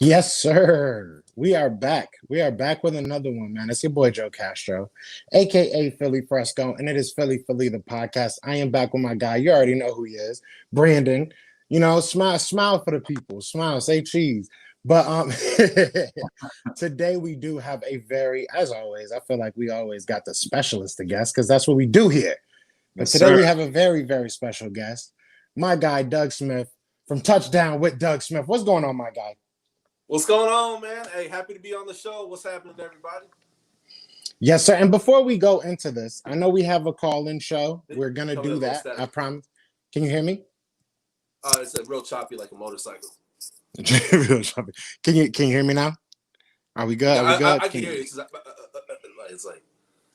Yes, sir. We are back. We are back with another one, man. It's your boy Joe Castro, aka Philly Fresco, and it is Philly the podcast. I am back with my guy. You already know who he is, Brandon. You know, smile for the people. Smile, say cheese. But today we do have a very, as always, I feel like we always got the specialist to guest because that's what we do here. But Yes, today sir. we have a very, very special guest, my guy Doug Smith from Touchdown with Doug Smith. What's going on, my guy? What's going on, man? Hey, happy to be on the show. What's happening to everybody? Yes, sir. And before we go into this, I know we have a call-in show. We're gonna Tell me do that that. little I static. promise. Can you hear me? It's a real choppy like a motorcycle. Can you hear me now? Are we good? Yeah, Are we good? I can hear you. It's like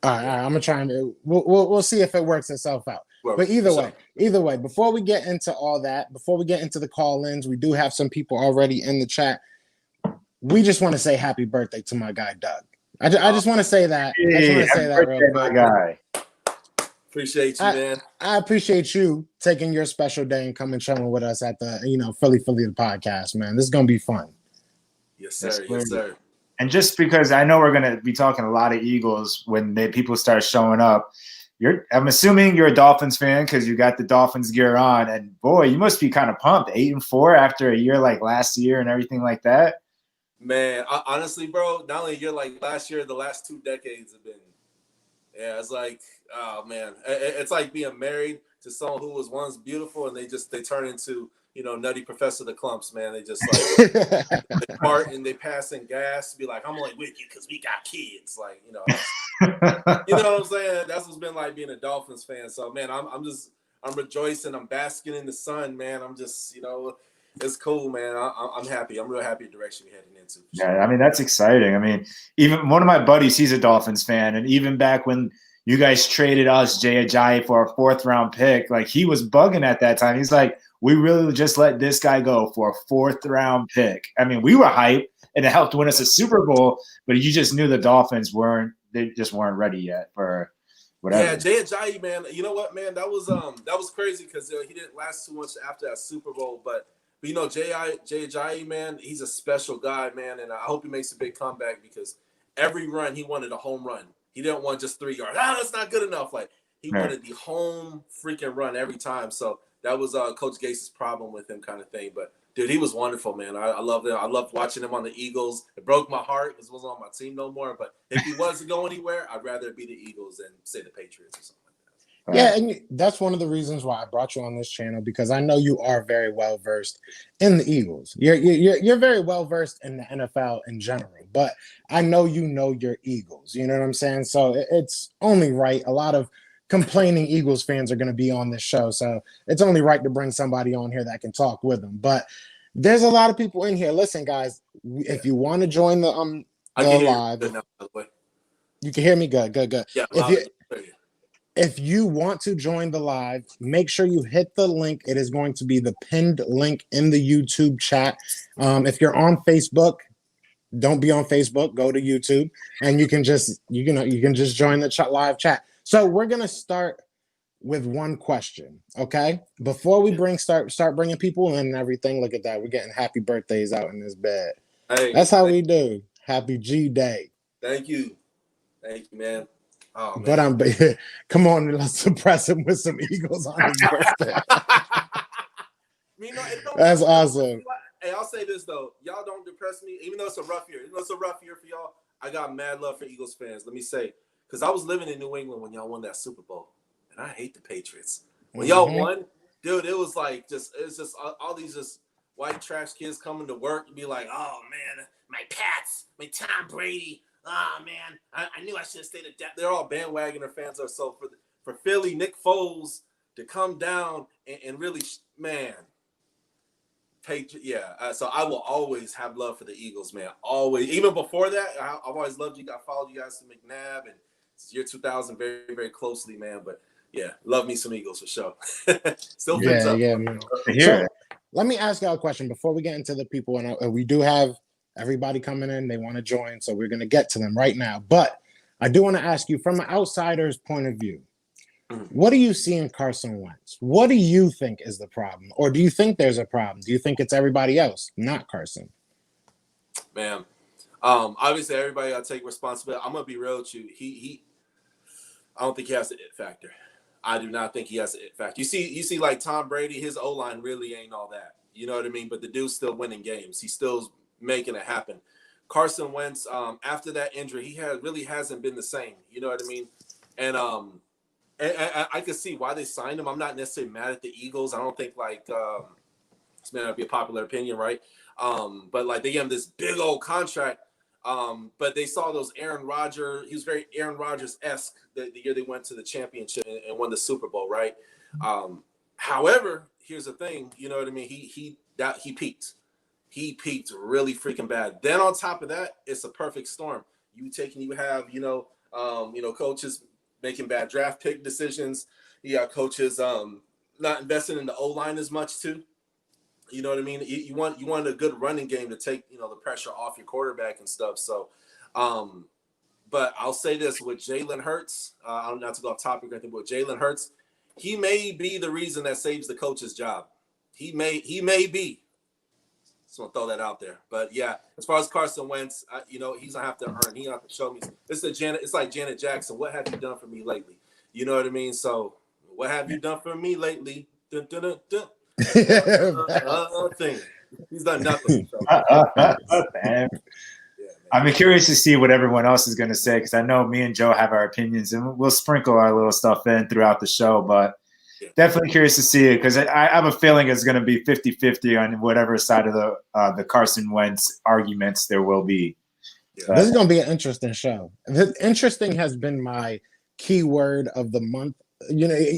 All right. I'm gonna try and we'll see if it works itself out. well, But either way, before we get into all that, before we get into the call-ins, we do have some people already in the chat. We just want to say happy birthday to my guy Doug. I just want to say that. I just want to say that real quick. My guy. Appreciate you, man. I appreciate you taking your special day and coming chilling with us at the Philly the podcast, man. This is gonna be fun. Yes, sir. Yes, sir. And just because I know we're gonna be talking a lot of Eagles when people start showing up, I'm assuming you're a Dolphins fan because you got the Dolphins gear on, and boy, you must be kind of pumped. 8-4 after a year like last year and everything like that. Man, honestly, bro, not only a year like last year, the last 2 decades have been. Yeah, it's like, oh man, it's like being married to someone who was once beautiful and they turn into Nutty Professor the Clumps, man. They just like they part and they passing gas, be like, I'm only with you because we got kids, like you know what I'm saying. That's what's been like being a Dolphins fan. So man, I'm rejoicing, I'm basking in the sun, man. I'm just it's cool, man. I'm happy. I'm real happy the direction we're heading into. Yeah, I mean that's exciting. I mean, even one of my buddies, he's a Dolphins fan, and even back when you guys traded us Jay Ajayi for a 4th-round pick, like he was bugging at that time. He's like, we really just let this guy go for a 4th-round pick. I mean, we were hyped, and it helped win us a Super Bowl, but you just knew the Dolphins weren't ready yet for whatever. Yeah, Jay Ajayi, man. You know what, man? That was crazy because he didn't last too much after that Super Bowl, but Jay Ajayi, man, he's a special guy, man, and I hope he makes a big comeback because every run he wanted a home run. He didn't want just 3 yards. That's not good enough. Like he wanted the home freaking run every time. So that was Coach Gase's problem with him, kind of thing. But dude, he was wonderful, man. I loved him. I loved watching him on the Eagles. It broke my heart because he wasn't on my team no more. But if he was to go anywhere, I'd rather it be the Eagles than say the Patriots or something. Yeah, and that's one of the reasons why I brought you on this channel because I know you are very well versed in the Eagles. You're very well versed in the NFL in general, but I know your Eagles. You know what I'm saying? So it's only right. A lot of complaining Eagles fans are going to be on this show, so it's only right to bring somebody on here that can talk with them. But there's a lot of people in here. Listen, guys, if you want to join the live, you can hear me good. Yeah. If you want to join the live, make sure you hit the link. It is going to be the pinned link in the YouTube chat. If you're on Facebook, don't be on Facebook. Go to YouTube, and you can just join the live chat. So we're gonna start with one question, okay? Before we start bringing people in and everything. Look at that. We're getting happy birthdays out in this bed. Hey, that's how we do. Happy G Day. Thank you, man. Oh, but come on, let's suppress him with some Eagles on his birthday. That's awesome. Hey, I'll say this though, y'all don't depress me, even though it's a rough year. Even though it's a rough year for y'all, I got mad love for Eagles fans. Let me say, because I was living in New England when y'all won that Super Bowl, and I hate the Patriots. When y'all won, dude, it was like it's just all these just white trash kids coming to work and be like, oh man, my Pats, my Tom Brady. Oh man, I knew I should have stayed at that. They're all bandwagoner fans, or so for Philly, Nick Foles to come down and really, man. So I will always have love for the Eagles, man. Always, even before that, I've always loved you. I followed you guys to McNabb and it's year 2000 very, very closely, man. But yeah, love me some Eagles for sure. Still fits up. Yeah, man. So, let me ask y'all a question before we get into the people, and we do have everybody coming in. They want to join, so we're going to get to them right now. But I do want to ask you, from an outsider's point of view, what do you see in Carson Wentz? What do you think is the problem? Or do you think there's a problem? Do you think it's everybody else, not Carson? Man, obviously everybody got to take responsibility. I'm gonna be real with you. I don't think he has the it factor. I do not think he has the it factor. You see, like Tom Brady, his O line really ain't all that. You know what I mean? But the dude's still winning games. He's still making it happen. Carson Wentz, after that injury, he really hasn't been the same. You know what I mean? And I could see why they signed him. I'm not necessarily mad at the Eagles. I don't think like this may not be a popular opinion, right? But like they gave him this big old contract. But they saw those Aaron Rodgers. He was very Aaron Rodgers-esque the year they went to the championship and won the Super Bowl, right? However, here's the thing. You know what I mean? He peaked. He peaked really freaking bad. Then on top of that, it's a perfect storm. You have coaches making bad draft pick decisions. You got coaches not investing in the O-line as much too. You know what I mean? You want a good running game to take, the pressure off your quarterback and stuff. So, but I'll say this with Jalen Hurts, I'm not to go off topic or anything, but with Jalen Hurts, he may be the reason that saves the coach's job. He may be. Just want to throw that out there. But yeah, as far as Carson Wentz, he's gonna have to earn. He gonna have to show me. It's like Janet Jackson. What have you done for me lately? You know what I mean? So, what have you done for me lately? Dun, dun, dun, dun. Thing. He's done nothing. So. Damn. I'm curious to see what everyone else is going to say because I know me and Joe have our opinions and we'll sprinkle our little stuff in throughout the show, but definitely curious to see it because I have a feeling it's going to be 50-50 on whatever side of the Carson Wentz arguments there will be. This is going to be an interesting show. Interesting has been my keyword of the month.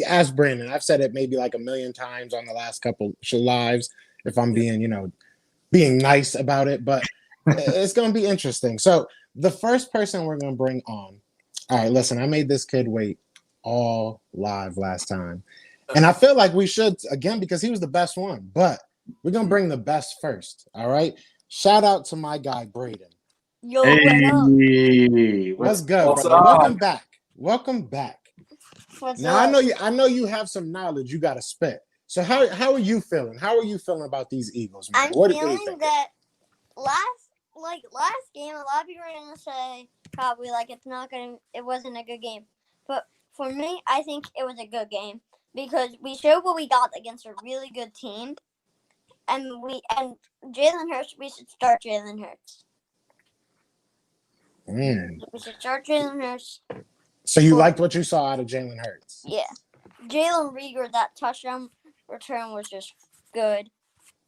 Ask Brandon. I've said it maybe like a million times on the last couple lives if I'm being nice about it, but it's going to be interesting. So the first person we're going to bring on. All right, listen, I made this kid wait all live last time. And I feel like we should again because he was the best one, but we're going to bring the best first. All right. Shout out to my guy, Braden. Yo, What's good, brother? Welcome back. Now I know you have some knowledge you got to spit. So how are you feeling? How are you feeling about these Eagles, man? I'm feeling that last game, a lot of people are gonna say probably like it wasn't a good game. But for me, I think it was a good game because we showed what we got against a really good team, and Jalen Hurts. We should start Jalen Hurts. We should start Jalen Hurts. So you liked what you saw out of Jalen Hurts? Yeah. Jalen Reagor, that touchdown return was just good.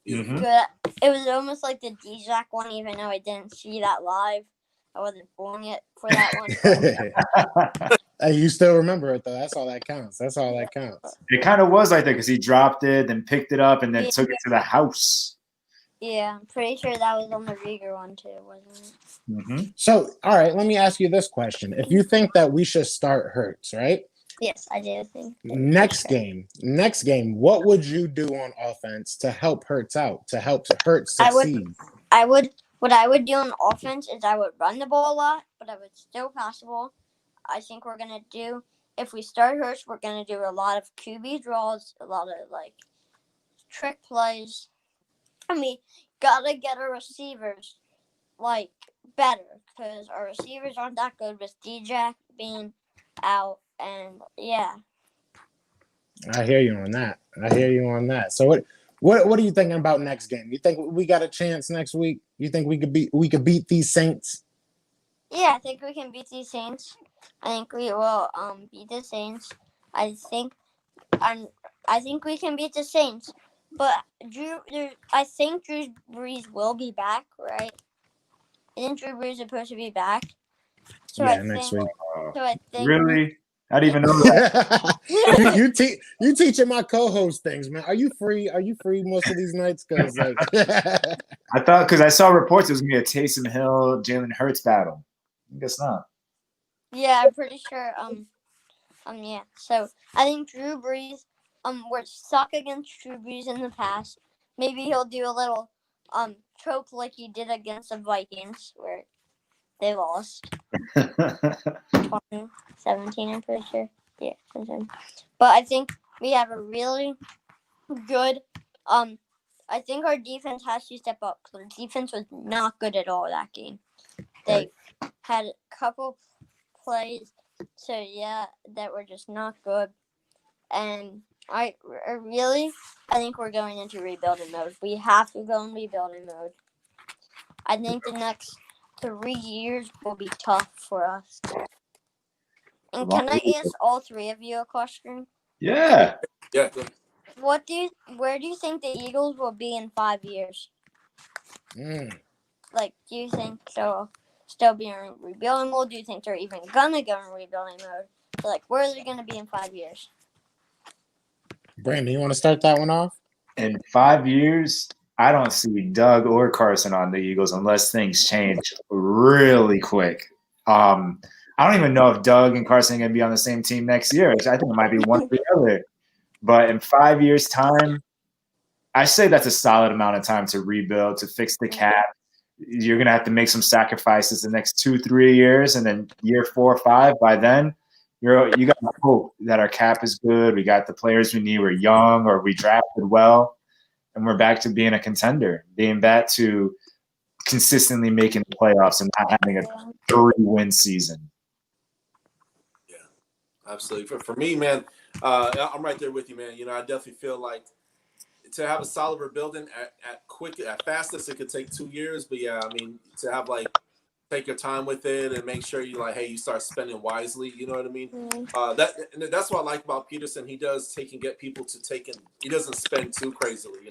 Mm-hmm. Good. It was almost like the D-Jack one, even though I didn't see that live. I wasn't born yet for that one. Hey, you still remember it, though. That's all that counts. It kind of was like that because he dropped it, then picked it up, and then took it to the house. Yeah, I'm pretty sure that was on the Reagor one, too, wasn't it? Mm-hmm. So, all right, let me ask you this question. If you think that we should start Hurts, right? Yes, I do think. Next game, what would you do on offense to help Hurts out, to help Hurts succeed? What I would do on offense is I would run the ball a lot, but I would still pass the ball. I think we're going to do, if we start Hurts, we're going to do a lot of QB draws, a lot of, trick plays. And we got to get our receivers, better, because our receivers aren't that good with D-Jack being out, and, yeah. I hear you on that. So what are you thinking about next game? You think we got a chance next week? You think we could beat these Saints? Yeah, I think we can beat these Saints. I think we will beat the Saints. I think we can beat the Saints. But I think Drew Brees will be back, right? Isn't Drew Brees supposed to be back? So yeah, next week. So I think Really? I didn't even know that. you teaching my co-host things, man. Are you free? Most of these nights? Because I thought because I saw reports it was gonna be a Taysom Hill, Jalen Hurts battle. I guess not. Yeah, I'm pretty sure. Yeah. So I think Drew Brees. We're stuck against Drew Brees in the past. Maybe he'll do a little choke like he did against the Vikings, where they lost 2017. I'm pretty sure. Yeah, 2017. But I think we have a really good I think our defense has to step up. The defense was not good at all that game. They had a couple plays, that were just not good. And I think we're going into rebuilding mode. We have to go in rebuilding mode. I think the next 3 years will be tough for us. And can I ask all three of you a question? Yeah. Yeah. Where do you think the Eagles will be in 5 years? Like, do you think they'll still be in rebuilding mode? Do you think they're even gonna go in rebuilding mode? So, like, where are they gonna be in 5 years? Brandon, you want to start that one off? In 5 years, I don't see Doug or Carson on the Eagles unless things change really quick. I don't even know if Doug and Carson are going to be on the same team next year. I think it might be one or the other. But in 5 years' time, I say that's a solid amount of time to rebuild, to fix the cap. You're going to have to make some sacrifices the next 2-3 years, and then year 4 or 5, by then, you got to hope that our cap is good. We got the players we need. We're young, or we drafted well, and we're back to being a contender, being back to consistently making the playoffs and not having a 3-win season. Absolutely. For me, man, I'm right there with you, man. I definitely feel like to have a solid rebuilding at fastest, it could take 2 years. But yeah, I mean, to have take your time with it and make sure you start spending wisely. You know what I mean? That's what I like about Peterson. He does take and get people to take in. He doesn't spend too crazily.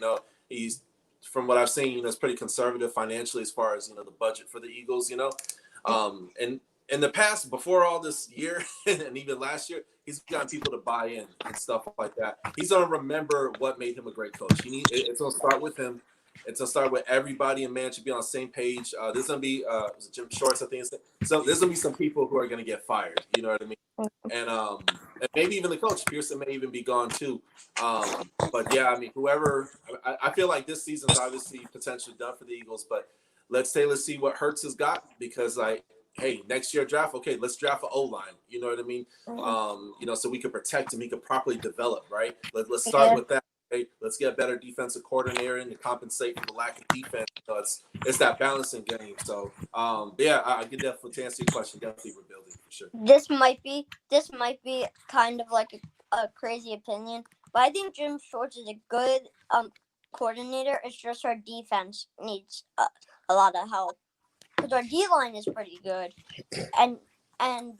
He's, from what I've seen, is pretty conservative financially as far as the budget for the Eagles. And in the past, before all this year and even last year, he's gotten people to buy in and stuff like that. He's gonna remember what made him a great coach. It's gonna start with him. It's gonna start with everybody in man should be on the same page. There's gonna be Jim Shorts, I think. So there's gonna be some people who are gonna get fired. You know what I mean? And maybe even the coach Pearson may even be gone too. But yeah, I mean, whoever. I feel like this season's obviously potentially done for the Eagles, but let's see what Hurts has got, because hey, next year draft, okay, let's draft an O-line. You know what I mean? So we can protect him, he could properly develop, right? Let's start with that. Okay? Let's get a better defensive coordinator and to compensate for the lack of defense. It's that balancing game. So, yeah, I get definitely, to answer your question, definitely rebuilding for sure. This might be kind of like a crazy opinion, but I think Jim Schwartz is a good coordinator. It's just our defense needs a lot of help. Because our D-line is pretty good. And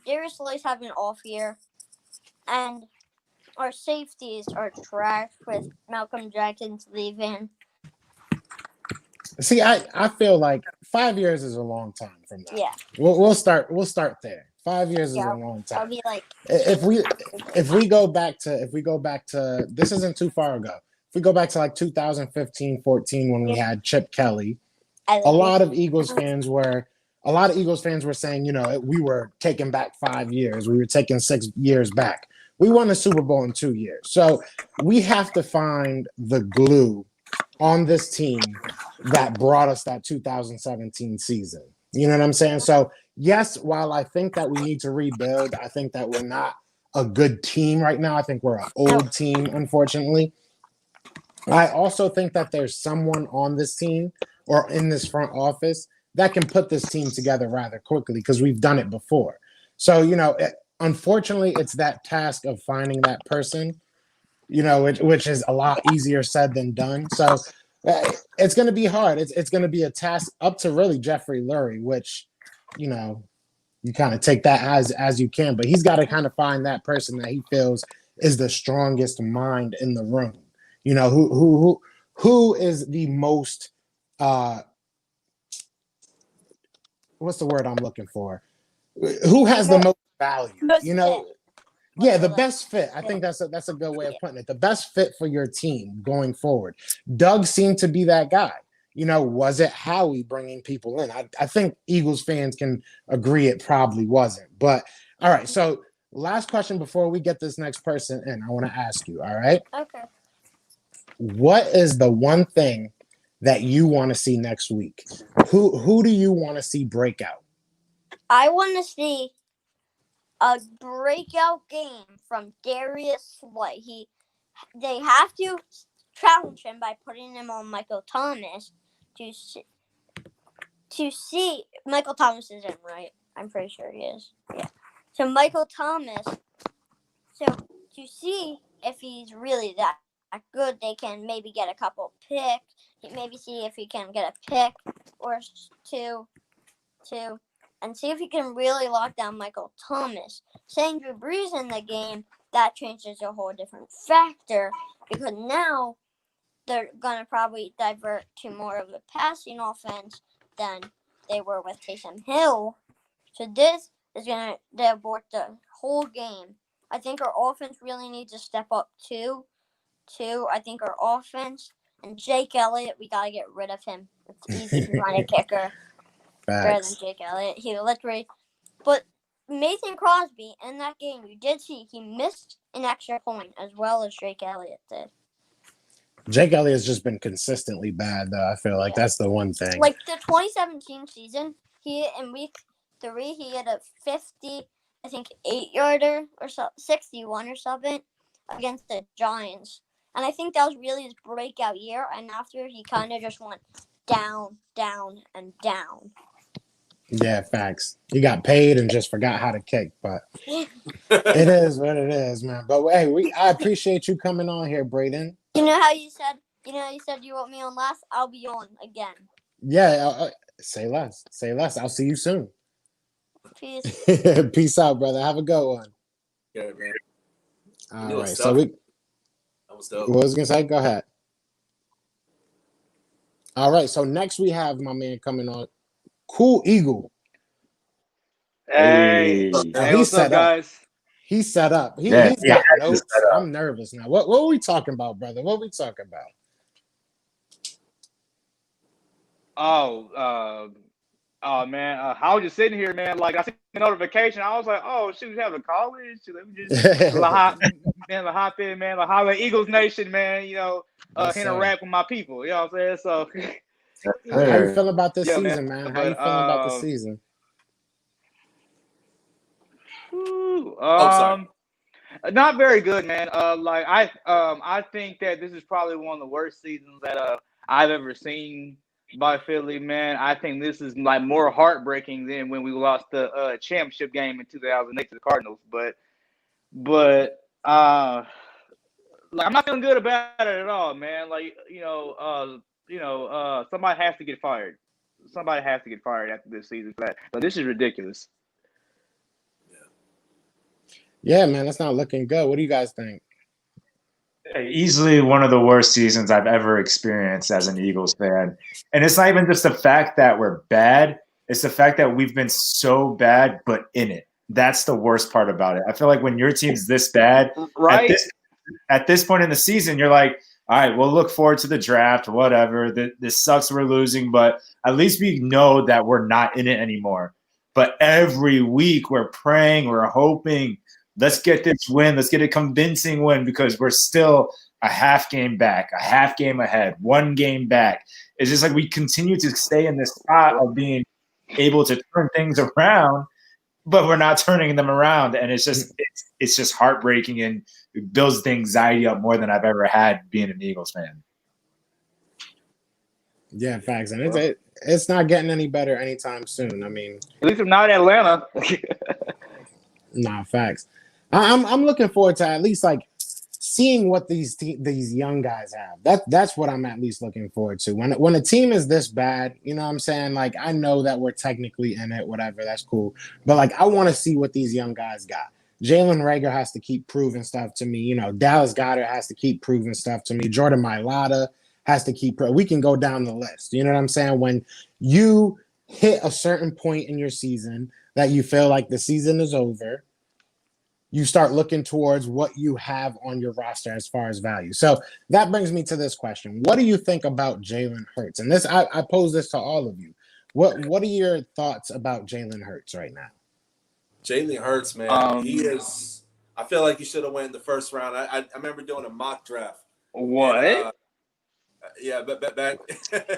Darius Slay's having an off year. And our safeties are trash with Malcolm Jenkins leaving. See, I feel like 5 years is a long time from now. Yeah. We'll start there. 5 years is a long time. I'll be like, if we go back to this isn't too far ago. If we go back to 2015, 14 when we had Chip Kelly, a lot of Eagles fans were saying, we were taking back 5 years. We were taking 6 years back. We won the Super Bowl in 2 years. So we have to find the glue on this team that brought us that 2017 season. You know what I'm saying? So yes, while I think that we need to rebuild, I think that we're not a good team right now. I think we're an old team, unfortunately. I also think that there's someone on this team or in this front office that can put this team together rather quickly, because we've done it before. So, unfortunately, it's that task of finding that person, which is a lot easier said than done. So it's going to be hard. It's going to be a task up to really Jeffrey Lurie, which, you kind of take that as you can, but he's got to kind of find that person that he feels is the strongest mind in the room. Who is the most what's the word I'm looking for? Who has the most value? Yeah, the best fit. I think that's a good way of putting it. The best fit for your team going forward. Doug seemed to be that guy. Was it Howie bringing people in? I think Eagles fans can agree it probably wasn't. But all right, so last question before we get this next person in, I want to ask you. All right. Okay. What is the one thing that you want to see next week? Who do you want to see break out? I want to see a breakout game from Darius Slay. They have to challenge him by putting him on Michael Thomas to see Michael Thomas is in, right? I'm pretty sure he is. Yeah. So Michael Thomas. So to see if he's really that good, they can maybe get a couple picks. Maybe see if he can get a pick or two, and see if he can really lock down Michael Thomas. Saying Drew Brees in the game, that changes a whole different factor because now they're gonna probably divert to more of a passing offense than they were with Taysom Hill. So this is gonna abort the whole game. I think our offense really needs to step up too. I think our offense and Jake Elliott, we gotta get rid of him. It's easy to find a kicker better than Jake Elliott. He literally, but Mason Crosby in that game, you did see he missed an extra point as well as Jake Elliott did. Jake Elliott's just been consistently bad, though. I feel like that's the one thing. Like the 2017 season, in week 3, he had a 50, I think 8-yarder or 61 or something against the Giants. And I think that was really his breakout year. And after, he kind of just went down, down, and down. Yeah, facts. He got paid and just forgot how to kick. But it is what it is, man. But hey, I appreciate you coming on here, Braden. You know how you said you want me on last? I'll be on again. Yeah, say less. Say less. I'll see you soon. Peace. Peace out, brother. Have a good one. Yeah, man. All right. So that was dope. What was gonna say? Go ahead. All right. So next we have my man coming on, Cool Eagle. Hey, what's up, guys? He's set up. He's got notes. I'm nervous now. What are we talking about, brother? What are we talking about? Oh man, I was just sitting here, man. Like I see the notification, I was like, "Oh shoot, we have a college." Let me just hop in, man. Like Highway Eagles Nation, man. You know, interact with my people. You know what I'm saying? So, how you feeling about this season, man? How you feeling about the season? Not very good, man. I think that this is probably one of the worst seasons that I've ever seen by Philly, man. I think this is like more heartbreaking than when we lost the championship game in 2008 to the Cardinals. But like I'm not feeling good about it at all, man. Like somebody has to get fired. Somebody has to get fired after this season for that. But this is ridiculous. Yeah, man, that's not looking good. What do you guys think? Easily one of the worst seasons I've ever experienced as an Eagles fan. And it's not even just the fact that we're bad. It's the fact that we've been so bad, but in it. That's the worst part about it. I feel like when your team's this bad, right? At this point in the season, you're like, all right, we'll look forward to the draft, whatever. This sucks we're losing, but at least we know that we're not in it anymore. But every week we're praying, we're hoping, let's get this win. Let's get a convincing win because we're still a half game back, a half game ahead, 1 game back. It's just like we continue to stay in this spot of being able to turn things around, but we're not turning them around. And it's just heartbreaking, and it builds the anxiety up more than I've ever had being an Eagles fan. Yeah, facts. And it's not getting any better anytime soon. I mean, at least I'm not in Atlanta. Nah, facts. I'm looking forward to at least like seeing what these young guys have. That's what I'm at least looking forward to. When a team is this bad, you know what I'm saying? Like I know that we're technically in it, whatever, that's cool. But like I want to see what these young guys got. Jalen Reagor has to keep proving stuff to me. You know, Dallas Goedert has to keep proving stuff to me. Jordan Mailata has to keep. We can go down the list. You know what I'm saying? When you hit a certain point in your season that you feel like the season is over, you start looking towards what you have on your roster as far as value. So that brings me to this question. What do you think about Jalen Hurts? And this, I pose this to all of you. What are your thoughts about Jalen Hurts right now? Jalen Hurts, man, he is. I feel like he should have went in the first round. I remember doing a mock draft. What? And, yeah, but back.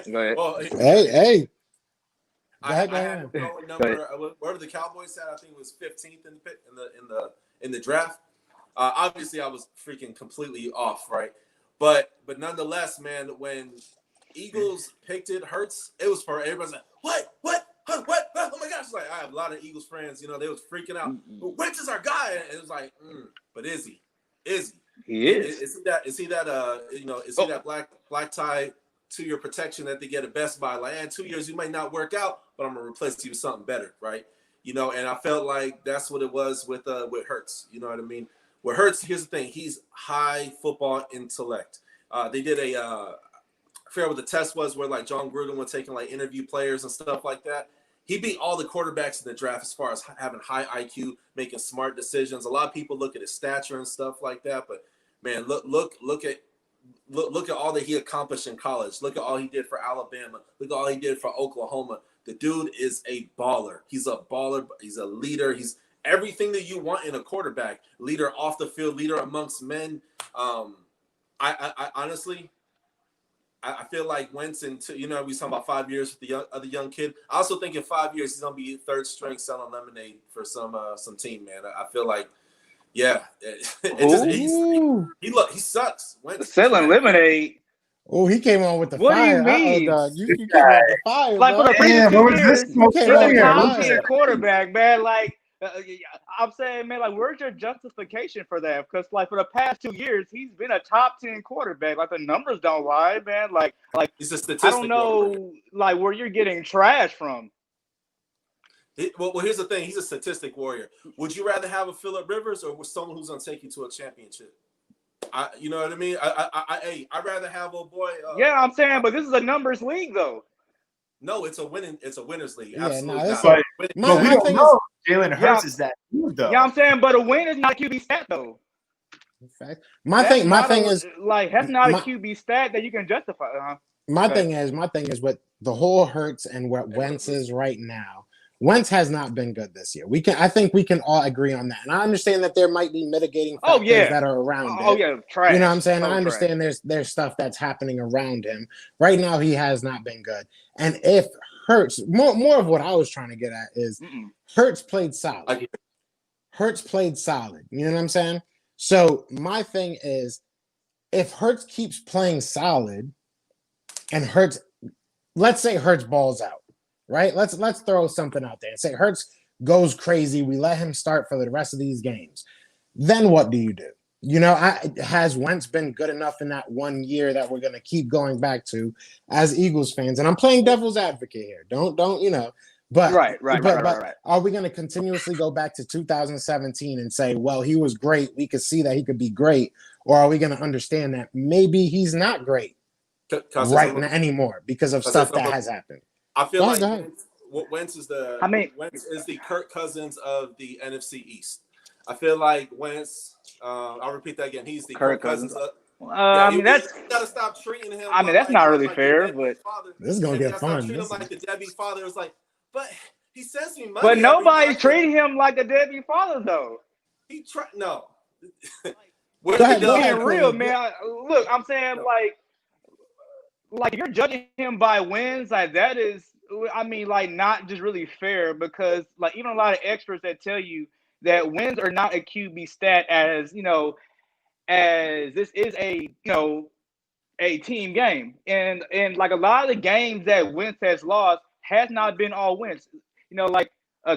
Well, hey. I had a number. Wherever the Cowboys said, I think it was 15th in the draft. Obviously, I was freaking completely off, right? But nonetheless, man, when Eagles picked it, Hurts, it was for everybody's like, what? Huh, what? Oh my gosh! Like I have a lot of Eagles friends, they was freaking out. Wentz is our guy, and it was like, but is he? Is he? He is. Is he that? Is he that? Is he that black tie to your protection that they get at Best Buy? Like, in 2 years you might not work out, but I'm gonna replace you with something better, right? And I felt like that's what it was with Hurts. You know what I mean? With Hurts, here's the thing: he's high football intellect. They did I forget what the test was, where like John Gruden was taking like interview players and stuff like that. He beat all the quarterbacks in the draft as far as having high IQ, making smart decisions. A lot of people look at his stature and stuff like that, but man, look at all that he accomplished in college. Look at all he did for Alabama. Look at all he did for Oklahoma. The dude is a baller. He's a baller. He's a leader. He's everything that you want in a quarterback. Leader off the field, leader amongst men. I honestly, I feel like Wentz, we talking about 5 years with the young kid. I also think in 5 years he's gonna be third string selling lemonade for some team, man. I feel like, yeah, he sucks. Wentz Selling lemonade. Oh, he came on with the What fire. do you mean? Dog. You came on with the fire, Like for bro. the previous 2 years, You he's came on a with the top fire. 10 quarterback, man. Like I'm saying, man, like where's your justification for that? Because like for the past 2 years, he's been a top 10 quarterback. Like the numbers don't lie, man. Like he's a statistic. I don't know, like where you're getting trash from. Well, here's the thing: he's a statistic warrior. Would you rather have a Phillip Rivers or with someone who's gonna take you to a championship? You know what I mean? I'd rather have a boy. Yeah, I'm saying, but this is a numbers league, though. No, it's a winners league. Yeah, Absolutely no, not. But My we don't thing know. Jalen Hurts Yeah. is that dude, though. Yeah, I'm saying, but a win is not a QB stat, though. My thing is like that's not my- a QB stat that you can justify. my thing is with the whole Hurts and what Wentz is right now. Wentz has not been good this year. I think we can all agree on that. And I understand that there might be mitigating factors that are around it. Oh yeah, trash. You know what I'm saying? So I understand there's stuff that's happening around him. Right now he has not been good. And if Hurts, more of what I was trying to get at is Hurts played solid. Hurts played solid. You know what I'm saying? So my thing is, if Hurts keeps playing solid and Hurts, let's say Hurts balls out, right? Let's throw something out there and say Hurts goes crazy. We let him start for the rest of these games. Then what do you do? Has Wentz been good enough in that 1 year that we're going to keep going back to as Eagles fans? And I'm playing devil's advocate here. Don't. But right. Are we going to continuously go back to 2017 and say, well, he was great, we could see that he could be great, or are we going to understand that maybe he's not great right now anymore because of stuff that has happened? I feel like Wentz is Wentz is the Kirk Cousins of the NFC East. I feel like Wentz. I'll repeat that again. He's the Kirk Cousins. That's. You gotta stop treating him. I mean, that's not really fair, but this is gonna get fun. Treat him like the deadbeat father. It's like, but he sends me money. But nobody's treating him like the deadbeat father, though. No. Go ahead, real man. Look, I'm saying like you're judging him by wins, like that is, I mean, like not just really fair, because like even a lot of experts that tell you that wins are not a QB stat, as as this is a team game, and like a lot of the games that Wentz has lost has not been all wins.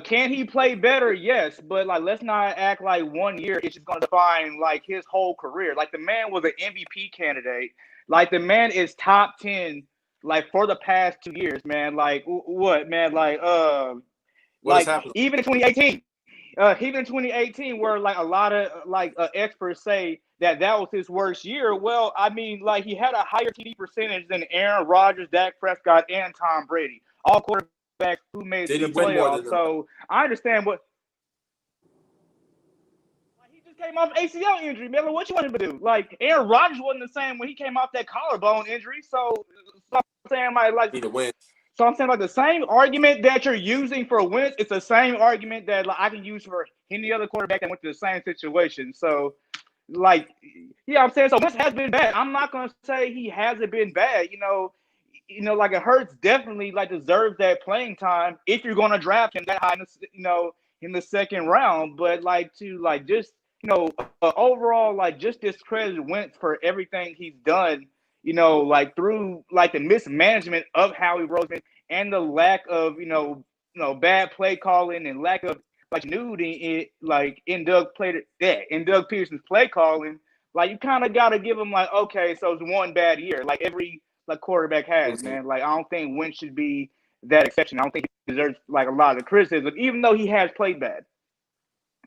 Can he play better? Yes, but like let's not act like 1 year is just going to define like his whole career. Like the man was an MVP candidate. Like the man is top 10 like for the past 2 years, man. Like what, man? Like even in 2018. Even in 2018, where like a lot of experts say that was his worst year. Well, I mean, like he had a higher TD percentage than Aaron Rodgers, Dak Prescott, and Tom Brady, all quarterbacks who made the playoffs. So I understand what he just came off ACL injury, man. What you want him to do? Like Aaron Rodgers wasn't the same when he came off that collarbone injury. So I'm saying like need to win. So I'm saying like the same argument that you're using for Wentz, it's the same argument that like I can use for any other quarterback that went to the same situation. So like, yeah, I'm saying so Wentz has been bad. I'm not gonna say he hasn't been bad. Like it Hurts definitely like deserves that playing time if you're gonna draft him that high in the second round. But like to like just overall, like, just discredit Wentz for everything he's done, like through like the mismanagement of Howie Roseman and the lack of, bad play calling and lack of like nudity in Doug Peterson's play calling. Like, you kind of got to give him like, okay, so it's one bad year, like every like quarterback has, man. Like, I don't think Wentz should be that exception. I don't think he deserves like a lot of criticism, even though he has played bad.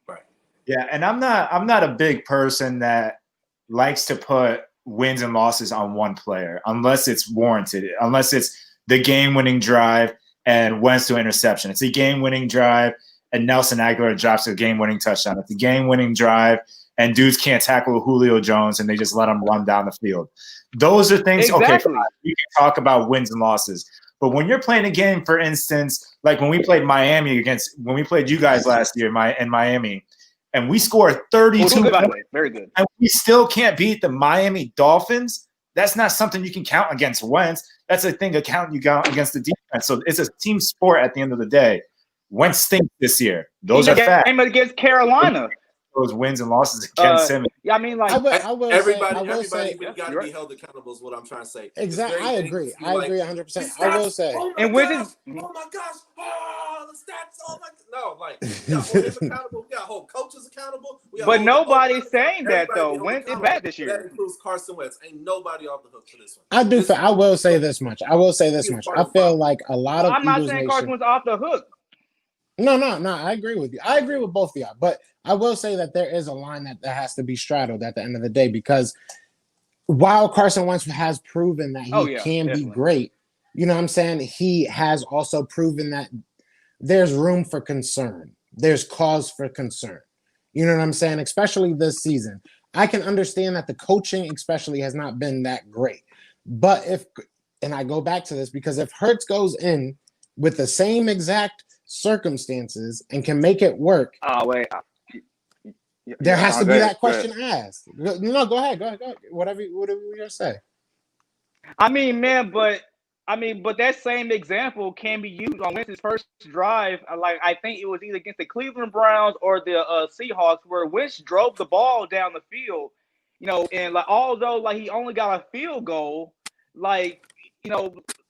Right. Yeah, and I'm not a big person that likes to put wins and losses on one player unless it's warranted, unless it's the game-winning drive and Wentz to interception. It's a game-winning drive and Nelson Aguilar drops a game-winning touchdown. It's a game-winning drive and dudes can't tackle Julio Jones and they just let him run down the field. Those are things, exactly. Okay, fine, you can talk about wins and losses. But when you're playing a game, for instance, like when we played when we played you guys last year in Miami, and we scored 32 points, very good, and we still can't beat the Miami Dolphins, that's not something you can count against Wentz. That's a thing you count against the defense. So it's a team sport at the end of the day. Wentz stinks this year. Those are facts. Game against Carolina. Those wins and losses against Simmons. Yeah, I mean, like everybody got to be held accountable. Is what I'm trying to say. Exactly, I agree. I agree 100%. I will say, oh my gosh, the stats. Oh my, no, like we got players accountable. We got whole coaches accountable. But nobody's saying that though. Wentz is bad this year. That includes Carson Wentz. Ain't nobody off the hook for this one. I will say this much. I feel like a lot of. I'm not saying Carson Wentz off the hook. No. I agree with you. I agree with both of y'all. But I will say that there is a line that has to be straddled at the end of the day, because while Carson Wentz has proven that he can be great, you know what I'm saying? He has also proven that there's room for concern. There's cause for concern. You know what I'm saying? Especially this season. I can understand that the coaching especially has not been that great. But and I go back to this because if Hurts goes in with the same exact circumstances and can make it work, there has to be that question asked. No, go ahead. Whatever you gonna say. I mean, man, but that same example can be used on Wentz's first drive. Like, I think it was either against the Cleveland Browns or the Seahawks, where Wentz drove the ball down the field. And like, although like he only got a field goal, like,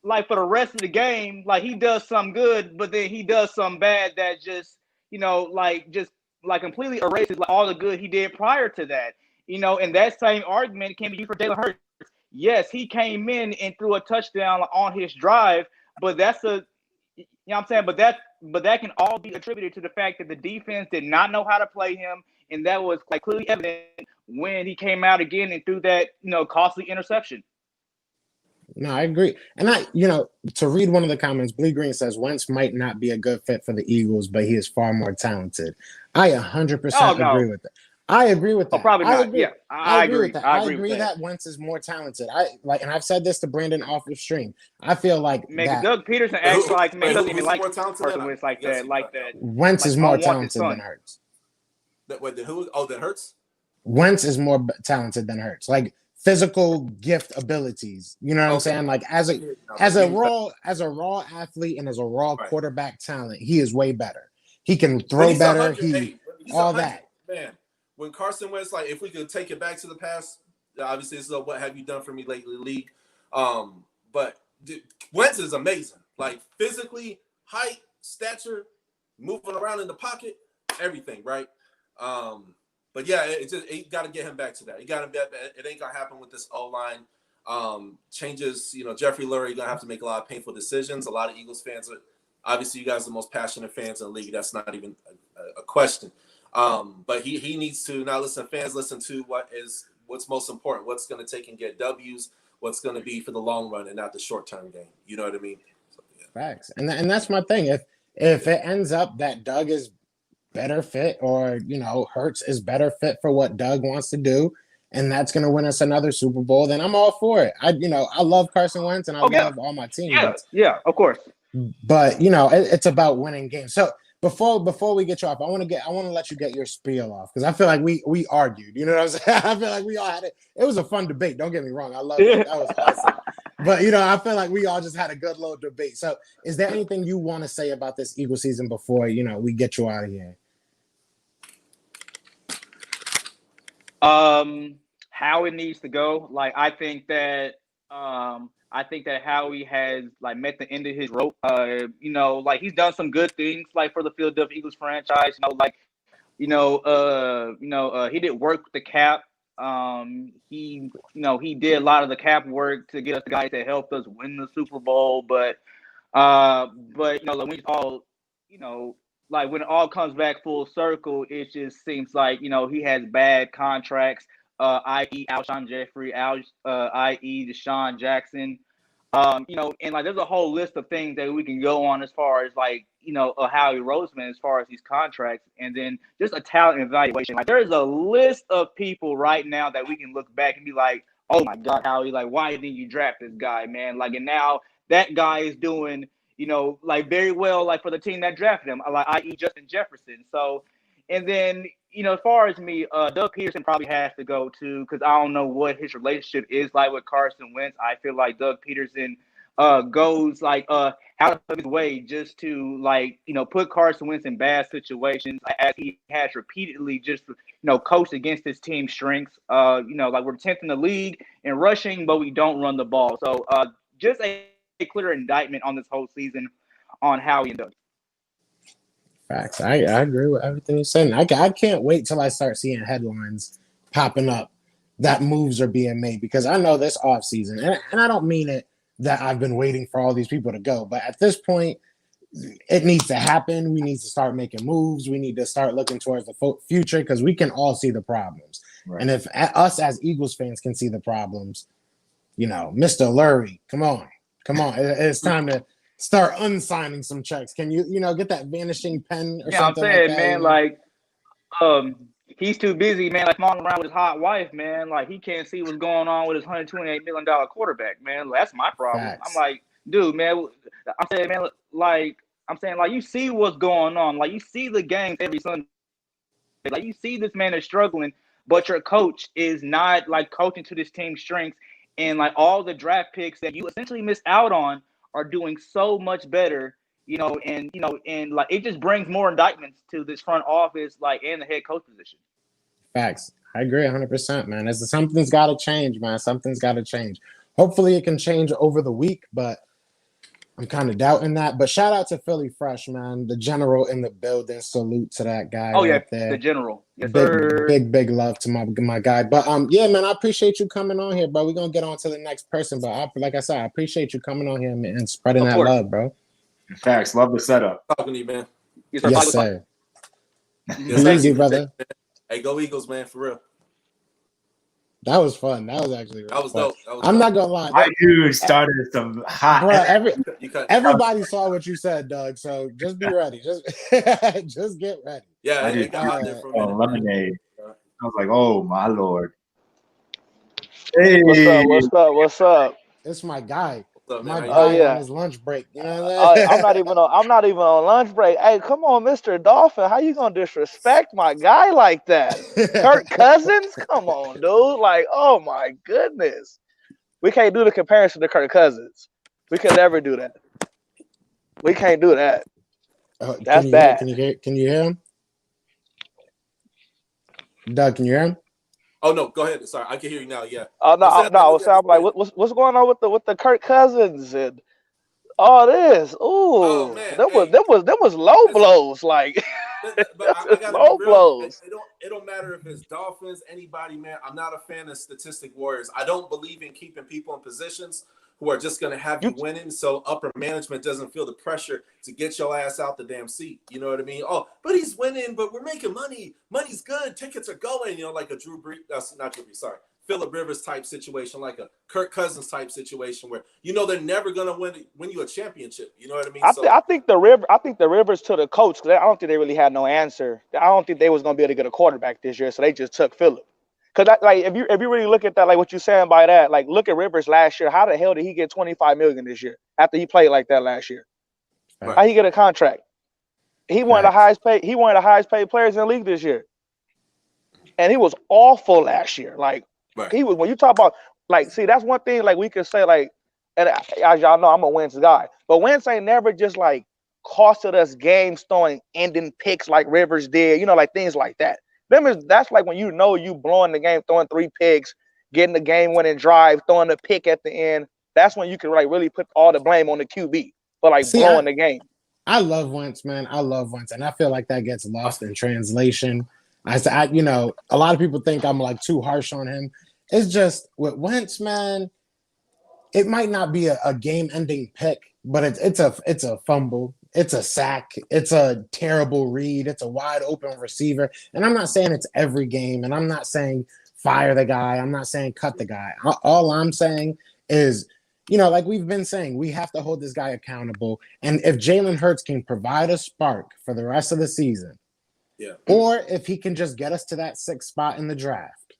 like for the rest of the game, like he does some good, but then he does some bad that just completely erases like all the good he did prior to that. And that same argument can be used for Jalen Hurts. Yes, he came in and threw a touchdown on his drive, but that's what I'm saying? But that can all be attributed to the fact that the defense did not know how to play him, and that was like clearly evident when he came out again and threw that, costly interception. No, I agree. And to read one of the comments, Blue Green says Wentz might not be a good fit for the Eagles, but he is far more talented. I 100% agree with that. I agree with that. Oh, probably not. Yeah, I agree with that. I agree that Wentz is more talented. And I've said this to Brandon off the stream. I feel like Doug Peterson acts like doesn't even like Carson Wentz like that. Like that. Wentz is more talented than Hurts. Then who? Oh, then Hurts. Wentz is more talented than Hurts. Like physical gift abilities. You know what I'm saying? Like as a raw athlete and as a raw quarterback talent, he is way better. He can throw better. All that. Man, when Carson Wentz, like, if we could take it back to the past, obviously this is a what have you done for me lately league. But Wentz is amazing. Like physically, height, stature, moving around in the pocket, everything, right? But yeah, it got to get him back to that. It ain't gonna happen with this O-line. Changes, Jeffrey Lurie gonna have to make a lot of painful decisions. A lot of Eagles fans are obviously, you guys are the most passionate fans in the league. That's not even a question. But he needs to now fans listen to what's most important, what's going to take and get W's, what's going to be for the long run and not the short-term game. You know what I mean? So, yeah. Facts. And that's my thing. If it ends up that Doug is better fit or, Hurts is better fit for what Doug wants to do, and that's going to win us another Super Bowl, then I'm all for it. I love Carson Wentz and I love all my teammates. Yeah, of course. But, it's about winning games. So, Before we get you off, I want to let you get your spiel off because I feel like we argued. You know what I'm saying? I feel like we all had it. It was a fun debate. Don't get me wrong. I love it. That was awesome. But I feel like we all just had a good little debate. So, is there anything you want to say about this Eagle season before we get you out of here? How it needs to go. Like I think that Howie has like met the end of his rope. Like he's done some good things like for the Philadelphia Eagles franchise. He did work with the cap. He did a lot of the cap work to get us the guys that helped us win the Super Bowl. Like when it all comes back full circle, it just seems like he has bad contracts. I.e. Alshon Jeffrey, i.e. Deshaun Jackson. And like there's a whole list of things that we can go on as far as like, Howie Roseman as far as these contracts, and then just a talent evaluation. Like there's a list of people right now that we can look back and be like, oh my God, Howie, like why didn't you draft this guy, man? Like, and now that guy is doing, like very well, like for the team that drafted him, like i.e. Justin Jefferson. So, and then, as far as me, Doug Peterson probably has to go too, because I don't know what his relationship is like with Carson Wentz. I feel like Doug Peterson goes like out of his way just to like, put Carson Wentz in bad situations, as he has repeatedly just, coached against his team's strengths. Like we're 10th in the league in rushing, but we don't run the ball. So just a clear indictment on this whole season on Howie and Doug. Facts. I agree with everything you're saying. I can't wait till I start seeing headlines popping up that moves are being made, because I know this offseason, and I don't mean it that I've been waiting for all these people to go, but at this point, it needs to happen. We need to start making moves. We need to start looking towards the future, because we can all see the problems. Right. And if us as Eagles fans can see the problems, Mr. Lurie, come on. It's time to start unsigning some checks. Can you, get that vanishing pen or something? I'm saying, like that, man, like, he's too busy, man, like falling around with his hot wife, man. Like he can't see what's going on with his $128 million quarterback, man. That's my problem. Facts. I'm like, dude, man. I'm saying, man, like you see what's going on. Like you see the games every Sunday. Like you see this man is struggling, but your coach is not like coaching to this team's strengths, and like all the draft picks that you essentially missed out on are doing so much better, and like it just brings more indictments to this front office, like, and the head coach position. Facts. I agree 100%, man. Something's got to change, man. Something's got to change. Hopefully it can change over the week, but I'm kind of doubting that. But shout out to Philly Fresh, man. The general in the building. Salute to that guy. Oh, right yeah, there. the general. Yes, big love to my guy. But yeah, man, I appreciate you coming on here, bro. We're gonna get on to the next person. But like I said, I appreciate you coming on here, man, and spreading that love, bro. Facts. Love the setup. Talking to you, man. Yes, sir. Yes, easy, brother. Hey, go Eagles, man, for real. That was fun. That was actually really dope. I'm not gonna lie. My dude started some hot. Bro, everybody saw what you said, Doug. So just be ready. Just get ready. Yeah, it got hot there for a minute. Lemonade. I was like, oh my Lord. Hey, what's up? It's my guy. My guy on his lunch break. You know what I'm not even on lunch break. Hey, come on, Mr. Dolphin. How you gonna disrespect my guy like that? Kirk Cousins? Come on, dude. Like, oh my goodness. We can't do the comparison to Kirk Cousins. We can never do that. We can't do that. That's bad. Can you hear him? Doug, can you hear him? Oh no, go ahead. Sorry, I can hear you now. Yeah. Oh no. So I'm like, what's going on with the Kirk Cousins and all this? Ooh, oh, man. There was low blows, like but I gotta low blows. It don't matter if it's Dolphins, anybody, man. I'm not a fan of statistic warriors. I don't believe in keeping people in positions who are just going to have you winning, so upper management doesn't feel the pressure to get your ass out the damn seat. You know what I mean? Oh, but he's winning, but we're making money. Money's good. Tickets are going. Like a Drew Brees, not Drew Brees, sorry, Phillip Rivers type situation, like a Kirk Cousins type situation where they're never going to win you a championship. You know what I mean? I think the Rivers to the coach, because I don't think they really had no answer. I don't think they was going to be able to get a quarterback this year, so they just took Phillip. Because like if you really look at that, like what you're saying by that, like look at Rivers last year. How the hell did he get $25 million this year after he played like that last year? Right. How he get a contract? He one of the highest paid. He one of the highest paid players in the league this year, and he was awful last year. Like he was. When you talk about like, see, that's one thing. Like we could say like, and as y'all know, I'm a Wentz guy, but Wentz ain't never just like costed us games throwing ending picks like Rivers did. Like things like that. That's like when you know you blowing the game, throwing 3 picks, getting the game-winning drive, throwing a pick at the end. That's when you can like really put all the blame on the QB for like blowing the game. I love Wentz, man. I love Wentz, and I feel like that gets lost in translation. You know, a lot of people think I'm like too harsh on him. It's just with Wentz, man. It might not be a game-ending pick, but it's a fumble, it's a sack, it's a terrible read, it's a wide open receiver. And I'm not saying it's every game, and I'm not saying fire the guy. I'm not saying cut the guy. All I'm saying is, you know, like we've been saying, we have to hold this guy accountable. And if Jalen Hurts can provide a spark for the rest of the season, or if he can just get us to that 6th spot in the draft,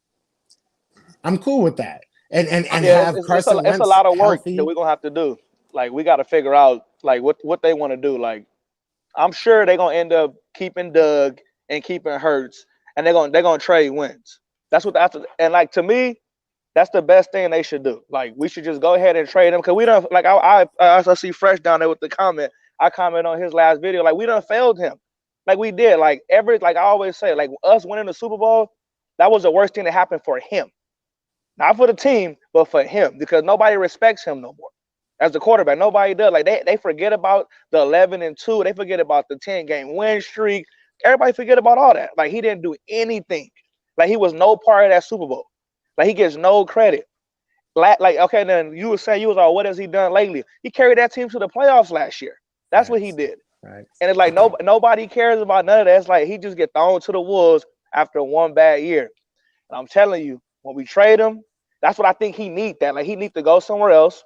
I'm cool with that. And have Carson Wentz it's a lot of work healthy. that we're gonna have to do. Like we got to figure out like what they want to do. Like I'm sure they're gonna end up keeping Doug and keeping Hurts, and they're gonna trade Wentz. And like to me, that's the best thing they should do. Like we should just go ahead and trade him because we don't like I see Fresh down there with the comment. I comment on his last video. Like we done failed him. Like we did. Like I always say, like us winning the Super Bowl, that was the worst thing that happened for him. Not for the team, but for him, because nobody respects him no more. As the quarterback, nobody does. Like they forget about the 11-2. They forget about the 10-game win streak. Everybody forget about all that. Like he didn't do anything. Like he was no part of that Super Bowl. Like he gets no credit. Like okay, then you were saying what has he done lately? He carried that team to the playoffs last year. That's what he did. Right. And it's like nobody cares about none of that. It's like he just get thrown to the wolves after one bad year. And I'm telling you, when we trade him, that's what I think he need. That like he needs to go somewhere else,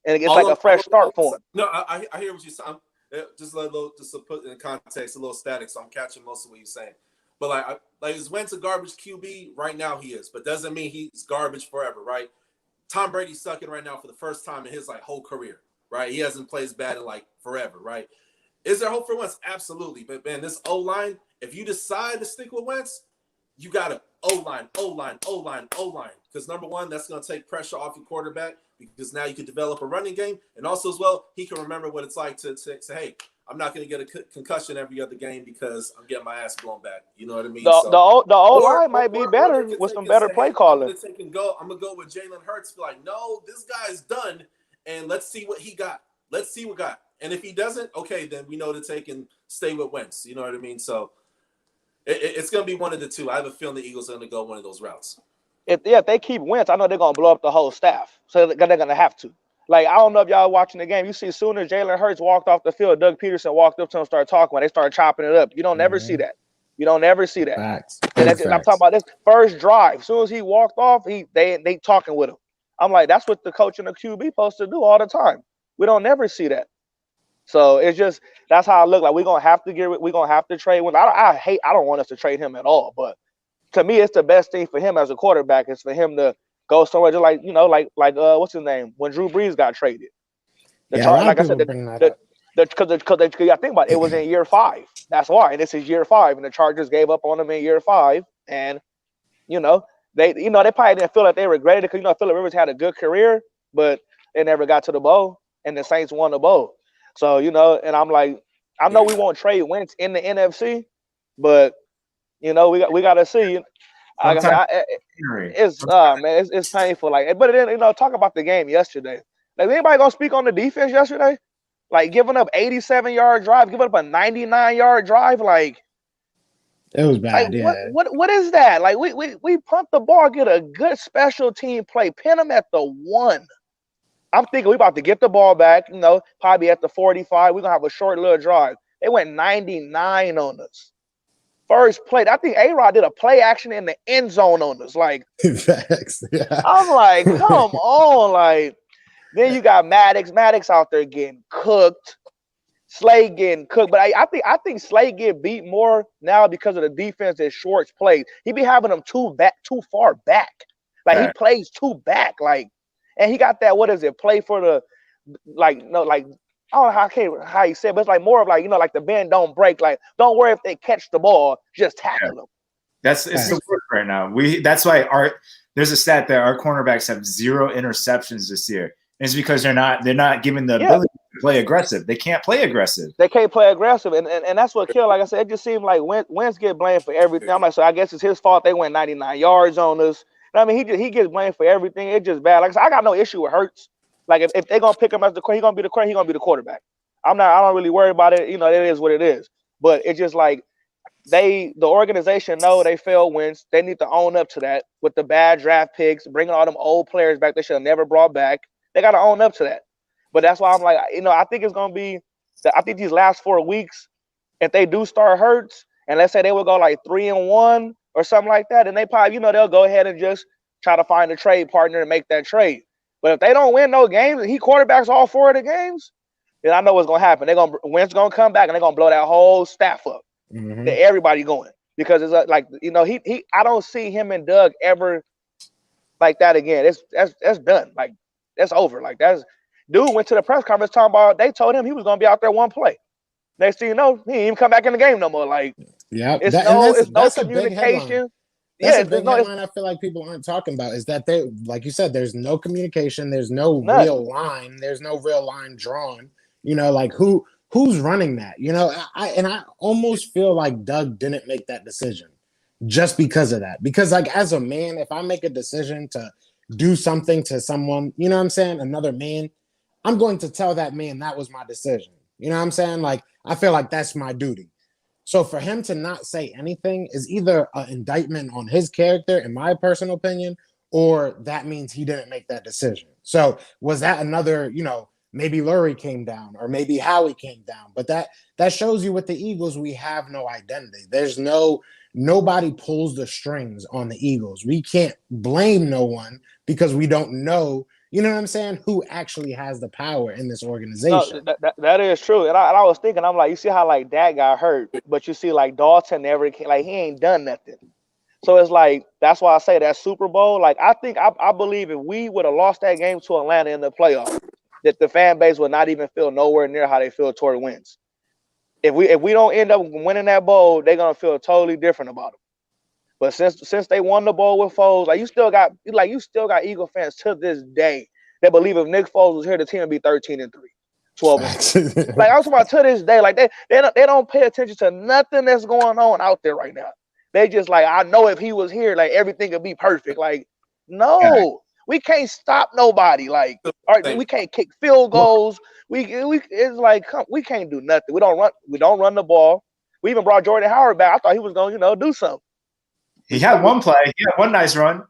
and it's like a fresh start for him. No, I hear what you're saying. Just to put in context, a little static, so I'm catching most of what you're saying. But like is Wentz a garbage QB? Right now he is, but doesn't mean he's garbage forever, right? Tom Brady's sucking right now for the first time in his like whole career, right? He hasn't played as bad in like forever, right? Is there hope for Wentz? Absolutely, but man, this O-line, if you decide to stick with Wentz, you got to O-line. Because number one, that's going to take pressure off your quarterback because now you can develop a running game. And also as well, he can remember what it's like to say, hey, I'm not going to get a concussion every other game because I'm getting my ass blown back. You know what I mean? The O-line might be better with some better play calling. I'm going to go with Jalen Hurts. Be like, no, this guy's done. And let's see what he got. Let's see what got. And if he doesn't, okay, then we know to take and stay with Wentz. You know what I mean? So it's going to be one of the two. I have a feeling the Eagles are going to go one of those routes. If they keep Wentz, I know they're going to blow up the whole staff. So they're going to have to. Like, I don't know if y'all watching the game. You see, as soon as Jalen Hurts walked off the field, Doug Peterson walked up to him and started talking. When they started chopping it up. You don't never see that. You don't ever see that. Facts. And I'm talking about this first drive. As soon as he walked off, they talking with him. I'm like, that's what the coach and the QB supposed to do all the time. We don't never see that. So it's just that's how I look. Like we're gonna have to trade him. I don't want us to trade him at all. But to me, it's the best thing for him as a quarterback is for him to go somewhere just like what's his name when Drew Brees got traded. Like I said, because I think about it was in year 5. That's why. And this is year 5, and the Chargers gave up on him in year 5. And they probably didn't feel like they regretted it because Phillip Rivers had a good career, but they never got to the bowl, and the Saints won the bowl. So, and I'm like, I know we won't trade Wentz in the NFC, but, we got to see. Like I said, it's painful. Like, but then, talk about the game yesterday. Like, anybody going to speak on the defense yesterday? Like, giving up 87-yard drive, giving up a 99-yard drive, like. It was bad, like, What is that? Like, we punt the ball, get a good special team play, pin them at the 1. I'm thinking we about to get the ball back, probably at the 45. We're going to have a short little drive. They went 99 on us. First play. I think A-Rod did a play action in the end zone on us. Like, yeah. I'm like, come on. Like, then you got Maddox out there getting cooked. Slade getting cooked. But I think Slade get beat more now because of the defense that Schwartz plays. He be having them too far back. Like, He plays too back. Like, and he got that, play for the, I don't know how he said, but it's like more of like, like the bend don't break. Like, don't worry if they catch the ball, just tackle them. It's the work right now. That's why there's a stat that our cornerbacks have 0 interceptions this year. And it's because they're not given the ability to. play aggressive. They can't play aggressive. They can't play aggressive, and that's what killed. Like I said, it just seemed like Wentz get blamed for everything. I'm like, so I guess it's his fault they went 99 yards on us. And I mean, he gets blamed for everything. It's just bad. Like I said, I got no issue with Hurts. Like if they're gonna pick him as the quarterback, he gonna be the quarterback. I don't really worry about it. You know, it is what it is. But it's just like the organization know they failed Wentz. They need to own up to that with the bad draft picks, bringing all them old players back they should have never brought back. They got to own up to that. But that's why I'm like, you know, I think it's going to be – I think these last 4 weeks, if they do start Hurts, and let's say they will go like 3-1 or something like that, and they probably, you know, they'll go ahead and just try to find a trade partner and make that trade. But if they don't win no games and he quarterbacks all 4 of the games, then I know what's going to happen. Wentz going to come back, and they're going to blow that whole staff up. Mm-hmm. To everybody going. Because it's like, you know, I don't see him and Doug ever like that again. That's done. Like, that's over. Like, dude went to the press conference talking about they told him he was gonna be out there one play. Next thing you know, he didn't even come back in the game no more. Like, yeah, it's no communication. That's a big headline I feel like people aren't talking about is that they, like you said, there's no communication, there's no real line, there's no real line drawn. You know, like who's running that? You know, I almost feel like Doug didn't make that decision just because of that. Because like as a man, if I make a decision to do something to someone, you know what I'm saying, another man, I'm going to tell that man that was my decision. You know what I'm saying? Like I feel like that's my duty. So for him to not say anything is either an indictment on his character, in my personal opinion, or that means he didn't make that decision. So was that another, you know, maybe Lurie came down or maybe Howie came down, but that shows you with the Eagles, we have no identity. There's nobody pulls the strings on the Eagles. We can't blame no one because we don't know, you know what I'm saying, who actually has the power in this organization. No, that is true. And I was thinking, I'm like, you see how like Dak got hurt, but you see like Dalton never came, like he ain't done nothing. So it's like, that's why I say that Super Bowl, like I believe if we would have lost that game to Atlanta in the playoffs, that the fan base would not even feel nowhere near how they feel toward wins. If we don't end up winning that bowl, they're gonna feel totally different about it. But since they won the bowl with Foles, you still got Eagle fans to this day that believe if Nick Foles was here, the team would be 13-3, 12-1. Like I'm talking about to this day, like they don't pay attention to nothing that's going on out there right now. They just like, I know if he was here, like everything would be perfect. Like, no. We can't stop nobody. Like, all right, we can't kick field goals. It's like we can't do nothing. We don't run the ball. We even brought Jordan Howard back. I thought he was going to, do something. He had one play. He had one nice run.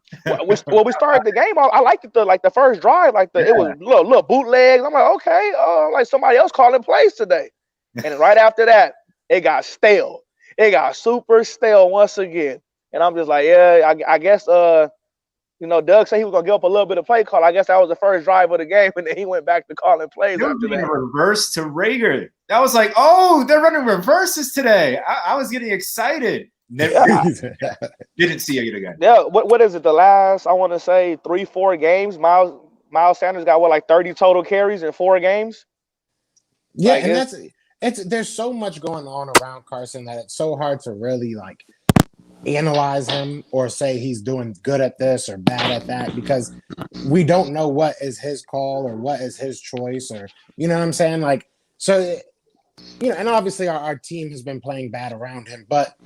We started the game. I liked it. The first drive, it was little bootlegs. I'm like, okay, like somebody else calling plays today. And right after that, it got stale. It got super stale once again. And I'm just like, yeah, I guess Doug said he was gonna give up a little bit of play call. I guess that was the first drive of the game, and then he went back to calling plays after that. Reverse to Rager. That was like, oh, they're running reverses today. I was getting excited. Never didn't see it again. Yeah, what is it? The last, I want to say 3-4 games. Miles Sanders got like 30 total carries in 4 games. Yeah, like, and there's so much going on around Carson that it's so hard to really like analyze him or say he's doing good at this or bad at that because we don't know what is his call or what is his choice or you know what I'm saying, like, so and obviously our team has been playing bad around him, but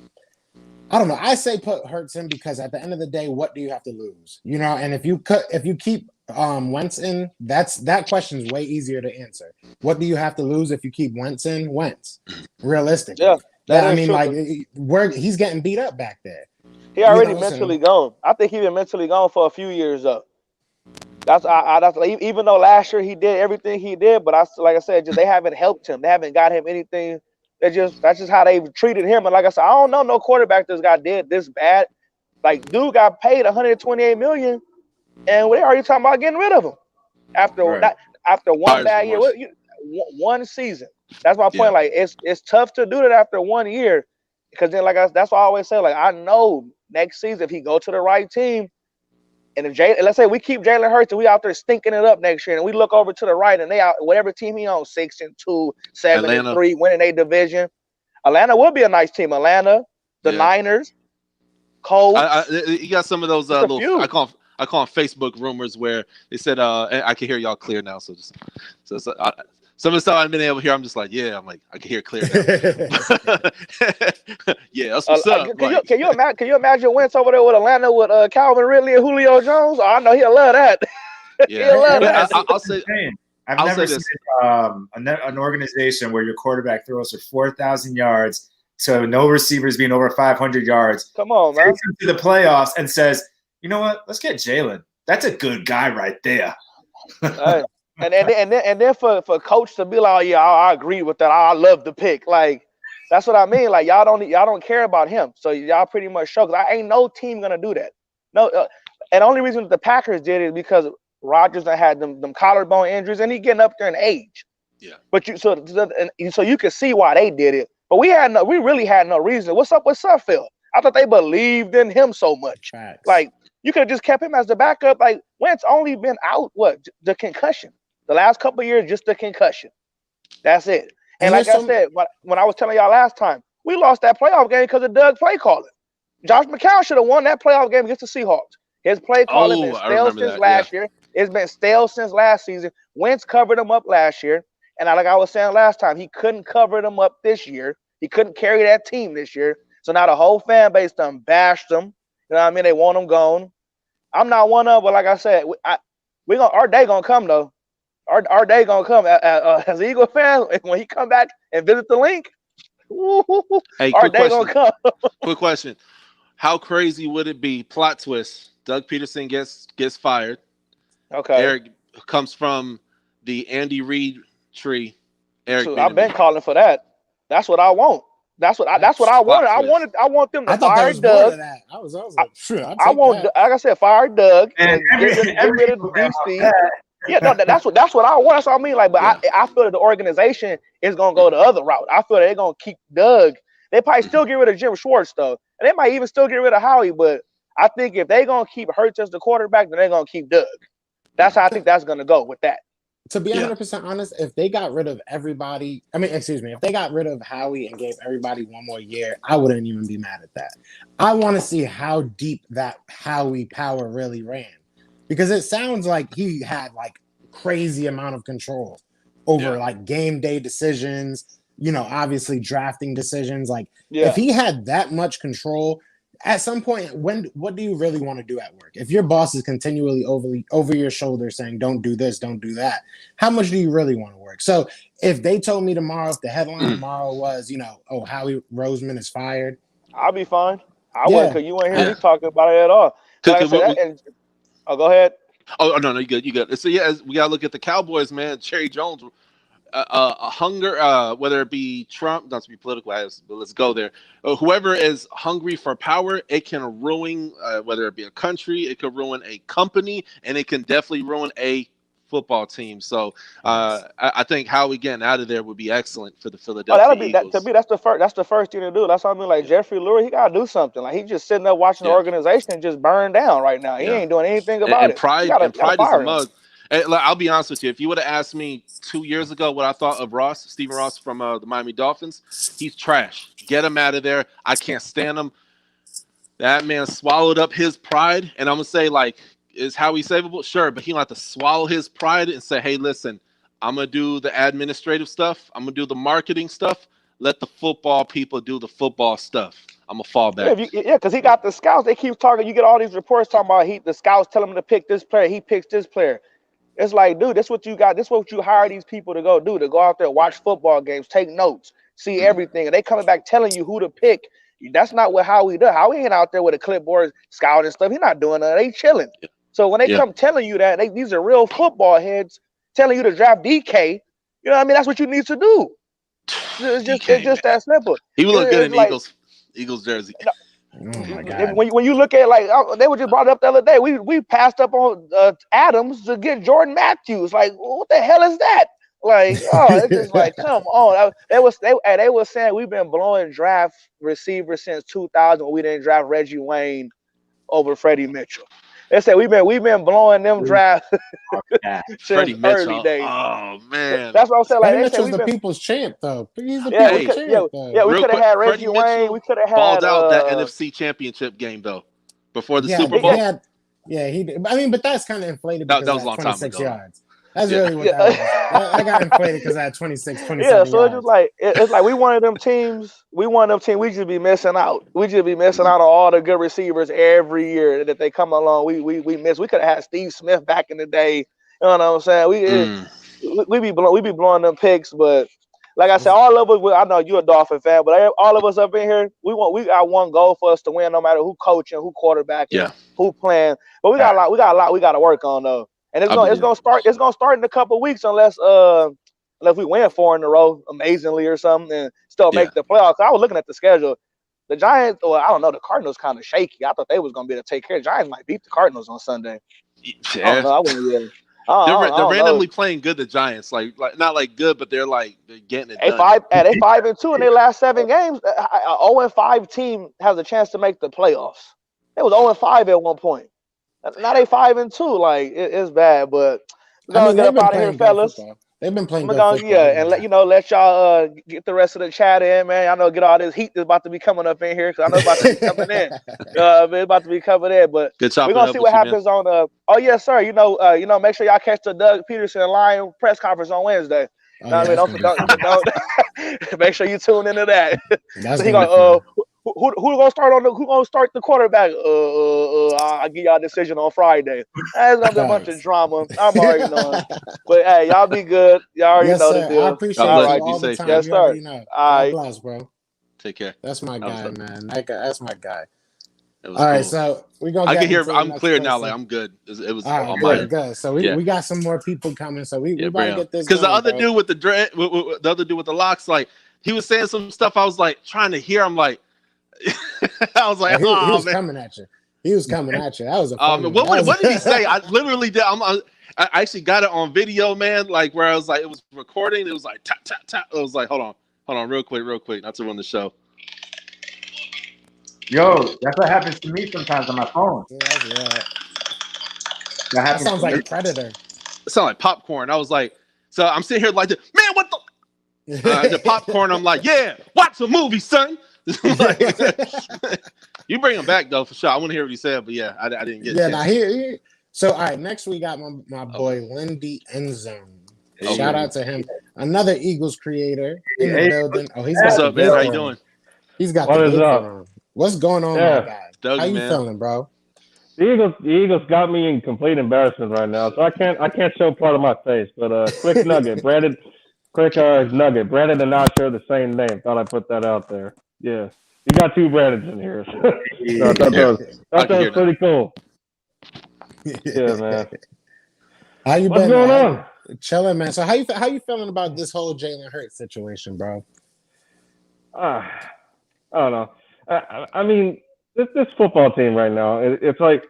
I don't know, I say put Hurts in because at the end of the day, what do you have to lose, and if you keep Wentz in, that question's way easier to answer. What do you have to lose if you keep Wentz in? Wentz, realistically. I mean, like, he's getting beat up back there. He already mentally gone. I think he's been mentally gone for a few years up. That's even though last year he did everything he did, but like I said, they haven't helped him. They haven't got him anything. That's just how they've treated him. And like I said, I don't know no quarterback that's got did this bad. Like, dude got paid $128 million, and they already talking about getting rid of him after one bad year, one season. That's my point. Yeah. Like it's tough to do that after 1 year, because then that's why I always say, like, I know next season if he go to the right team, and if let's say we keep Jalen Hurts and we out there stinking it up next year, and we look over to the right and they out whatever team he on 6-2, 7-3, winning a division. Atlanta will be a nice team. Atlanta, the Niners, Colts. You got some of those little I call them Facebook rumors where they said I can hear y'all clear now. So Some of the stuff I've been able to hear, I'm just like, yeah, I'm like, I can hear it clear now. Yeah, that's what's up. Can you imagine Wentz over there with Atlanta with Calvin Ridley and Julio Jones? Oh, I know he'll love that. Yeah, he'll love that. I'll say. I've never seen an organization where your quarterback throws for 4,000 yards to no receivers being over 500 yards. Come on, man. Takes him to the playoffs and says, you know what? Let's get Jalen. That's a good guy right there. And then for coach to be like, oh, yeah, I agree with that. I love the pick. Like, that's what I mean. Like, y'all don't care about him. So y'all pretty much show. Because ain't no team gonna do that. No, and the only reason that the Packers did it is because Rodgers had them collarbone injuries, and he getting up there in age. Yeah. But so you can see why they did it. But we really had no reason. What's up with Suffield? I thought they believed in him so much. Facts. Like, you could have just kept him as the backup. Like, Wentz only been out the concussion. The last couple of years, just the concussion. That's it. And like I said, when I was telling y'all last time, we lost that playoff game because of Doug play calling. Josh McCown should have won that playoff game against the Seahawks. His play calling been stale since last year. It's been stale since last season. Wentz covered him up last year. And like I was saying last time, he couldn't cover them up this year. He couldn't carry that team this year. So now the whole fan base done bashed him. You know what I mean? They want him gone. I'm not one of them, but like I said, our day gonna come though. Our day gonna come as an Eagle fan when he come back and visit the link. Hey, our day gonna come. Quick question: how crazy would it be? Plot twist: Doug Peterson gets fired. Okay. Eric comes from the Andy Reid tree. Eric, so I've been calling for that. That's what I want. That's what I wanted. I want them to fire Doug. I was like, sure. I want, like I said, fire Doug and get rid of DC. Yeah, no, that's what I want. That's what I mean. Like, but I feel that the organization is gonna go the other route. I feel that they're gonna keep Doug. They probably still get rid of Jim Schwartz though, and they might even still get rid of Howie. But I think if they're gonna keep Hurts as the quarterback, then they're gonna keep Doug. That's how I think that's gonna go with that. To be 100% honest, if they got rid of everybody, if they got rid of Howie and gave everybody one more year, I wouldn't even be mad at that. I want to see how deep that Howie power really ran, because it sounds like he had like crazy amount of control over like game day decisions, obviously drafting decisions. Like if he had that much control, at some point, what do you really want to do at work? If your boss is continually over your shoulder saying, don't do this, don't do that, how much do you really want to work? So if they told me tomorrow, if the headline tomorrow was, Howie Roseman is fired, I'll be fine. I wouldn't, because you wouldn't hear me talking about it at all. Like go ahead. Oh, no, you good. So, we got to look at the Cowboys, man. Jerry Jones, a hunger, whether it be Trump, not to be political, but let's go there. Whoever is hungry for power, it can ruin, whether it be a country, it could ruin a company, and it can definitely ruin a football team. So I think Howie getting out of there would be excellent for the Philadelphia Eagles. To me, that's the first thing to do. That's what I mean. Like Jeffrey Lurie, he gotta do something. Like he's just sitting there watching the organization just burn down right now. He ain't doing anything about it. Pride is a mug. And, I'll be honest with you. If you would have asked me 2 years ago what I thought of Stephen Ross from the Miami Dolphins, he's trash. Get him out of there. I can't stand him. That man swallowed up his pride, and I'm gonna say, like, is Howie savable? Sure, but he'll have to swallow his pride and say, hey, listen, I'm going to do the administrative stuff. I'm going to do the marketing stuff. Let the football people do the football stuff. I'm going to fall back. Yeah, because he got the scouts. They keep talking. You get all these reports talking about the scouts tell him to pick this player. He picks this player. It's like, dude, this is what you got. This is what you hire these people to go do, to go out there, watch football games, take notes, see everything. And they coming back telling you who to pick. That's not what Howie does. Howie ain't out there with a clipboard scouting stuff. He's not doing that. They chilling. So when they come telling you that, these are real football heads telling you to draft DK, you know what I mean? That's what you need to do. It's just that simple. He would look good in Eagles jersey. Oh my God. When you look at, like, they were just brought up the other day, we passed up on Adams to get Jordan Matthews. Like, what the hell is that? Like, it's just like, come on. They were saying we've been blowing draft receivers since 2000 when we didn't draft Reggie Wayne over Freddie Mitchell. They said we've been blowing them drafts since early days. Oh man, that's what I'm saying. Like, Freddie Mitchell's the people's champ, though. He's the people's champ. We could have had Reggie Wayne. We could have had balled out that NFC Championship game though before the Super Bowl. He did. I mean, but that's kind of inflated because that was a long 26 yards. That's Yeah. really what that was. I got inflated because I had 26, 27 Yeah, so it's yards. just like it's like we one of them teams. We one of them teams. We just be missing out. We just be missing out on all the good receivers every year that they come along. We miss. We could have had Steve Smith back in the day. You know what I'm saying? We be blowing them picks, but like I said, all of us. I know you're a Dolphin fan, but all of us up in here, we got one goal for us to win, no matter who coaching, who quarterbacking, Yeah. who playing. But we got a lot we got to work on though, and it's gonna start in a couple weeks unless we win 4 in a row amazingly or something and still make the playoffs. I was looking at the schedule. The Giants, or I don't know, the Cardinals kind of shaky. I thought they was gonna be able to take care. The Giants might beat the Cardinals on Sunday. I don't know. I wouldn't really. They're randomly playing good. The Giants, like not like good, but they're getting it done. They 5-2 in their last 7 games. A 0-5 team has a chance to make the playoffs. It was 0-5 at one point. Now they 5-2. Like it's bad, but we're gonna get up out of here, fellas. They've been playing good football. Yeah, and let y'all get the rest of the chat in, man. I know get all this heat that's about to be coming up in here because I know it's about to be coming in. It's about to be coming in, but we're gonna see what happens on. Oh yes, sir. You know, make sure y'all catch the Doug Peterson and Lion press conference on Wednesday. Don't make sure you tune into that. So he gonna who gonna start the quarterback? I'll give y'all a decision on Friday. It's gonna be a bunch of drama. I'm already knowing. But hey, y'all be good. Y'all already know the deal. I appreciate you all the time. Yes, sir. God bless, bro. Take care. That's my guy, man. That's my guy. All right, so we're gonna. I can hear. I'm clear now. Like I'm good. It was all right, good. So we got some more people coming. So we about to get this. Because the other dude with the other dude with the locks, like he was saying some stuff. I was like trying to hear. I'm like, I was like, he was coming at you. He was coming at you. That was a fun what did he say? I literally did. I actually got it on video, man. Like where I was like, it was recording. It was like tap tap tap. I was like, hold on, real quick, not to run the show. Yo, that's what happens to me sometimes on my phone. Yeah. That sounds like Predator. It sounds like popcorn. I was like, so I'm sitting here like, man, what the? The popcorn. I'm like, yeah, watch a movie, son. You bring him back though for sure. I want to hear what he said, but yeah, I didn't get. Yeah, now here. So all right, next we got my boy Wendy Enzo. Shout out to him, another Eagles creator in the building. Oh, he's got what's up, man? How you doing? He's got what is up? What's going on, my guy? Doug, how you feeling, bro? The Eagles got me in complete embarrassment right now, so I can't show part of my face. But quick nugget, Brandon and Nacho are the same name. Thought I'd put that out there. Yeah, you got 2 Brandons in here. So I thought that was pretty cool. Yeah, man. How you been? What's going on? Chilling, man. So how you feeling about this whole Jalen Hurts situation, bro? I don't know. I mean, this football team right now, it's like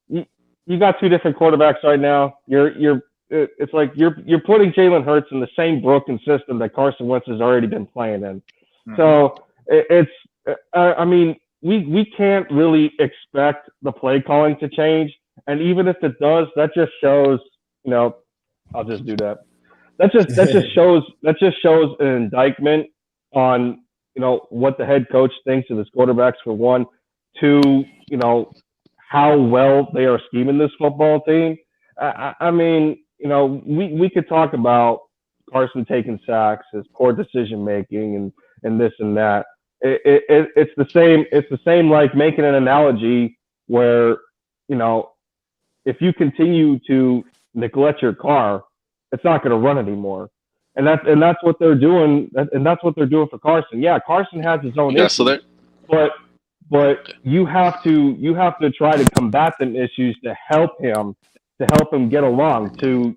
you got 2 different quarterbacks right now. It's like you're putting Jalen Hurts in the same broken system that Carson Wentz has already been playing in. Mm-hmm. So I mean, we can't really expect the play calling to change, and even if it does, that just shows. I'll just do that. That just shows an indictment on what the head coach thinks of his quarterbacks, for one. 2, how well they are scheming this football team. I mean, we could talk about Carson taking sacks, his poor decision making, and this and that. It's the same. It's the same like making an analogy where if you continue to neglect your car, it's not going to run anymore. And that's what they're doing. And that's what they're doing for Carson. Yeah, Carson has his own issues, but you have to try to combat them issues to help him get along, to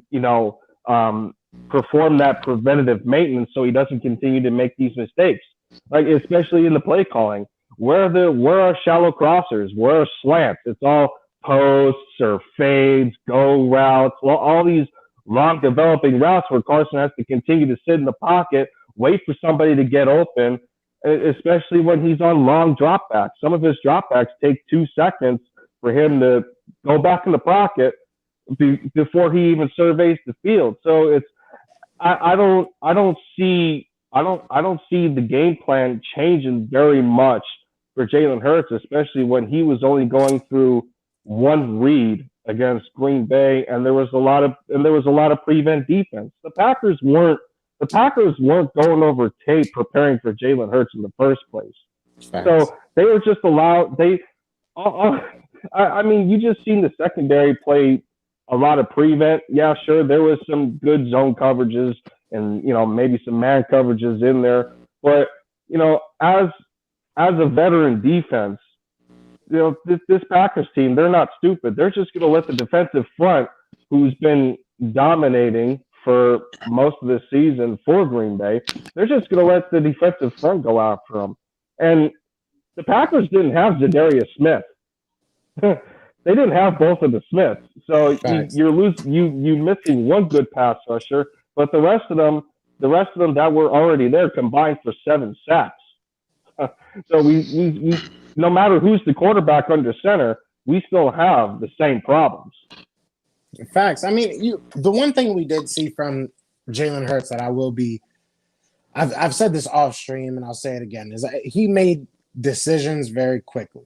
perform that preventative maintenance so he doesn't continue to make these mistakes. Like especially in the play calling, where are shallow crossers? Where are slants? It's all posts or fades, go routes, all these long developing routes where Carson has to continue to sit in the pocket, wait for somebody to get open, especially when he's on long dropbacks. Some of his dropbacks take 2 seconds for him to go back in the pocket before he even surveys the field. So I don't see the game plan changing very much for Jalen Hurts, especially when he was only going through 1 read against Green Bay, and there was a lot of prevent defense. The Packers weren't going over tape preparing for Jalen Hurts in the first place. Facts. So they were just allowed. I mean, you just seen the secondary play a lot of prevent. Yeah, sure, there was some good zone coverages and maybe some man coverages in there, but as a veteran defense, this Packers team, they're not stupid. They're just going to let the defensive front, who's been dominating for most of this season for Green Bay, they're just going to let the defensive front go after them. And the Packers didn't have Zadarius Smith. They didn't have both of the Smiths. So you missing one good pass rusher, but the rest of them that were already there combined for 7 sacks. So we no matter who's the quarterback under center, we still have the same problems. Facts. I mean, the one thing we did see from Jalen Hurts that I've said this off stream and I'll say it again, is that he made decisions very quickly.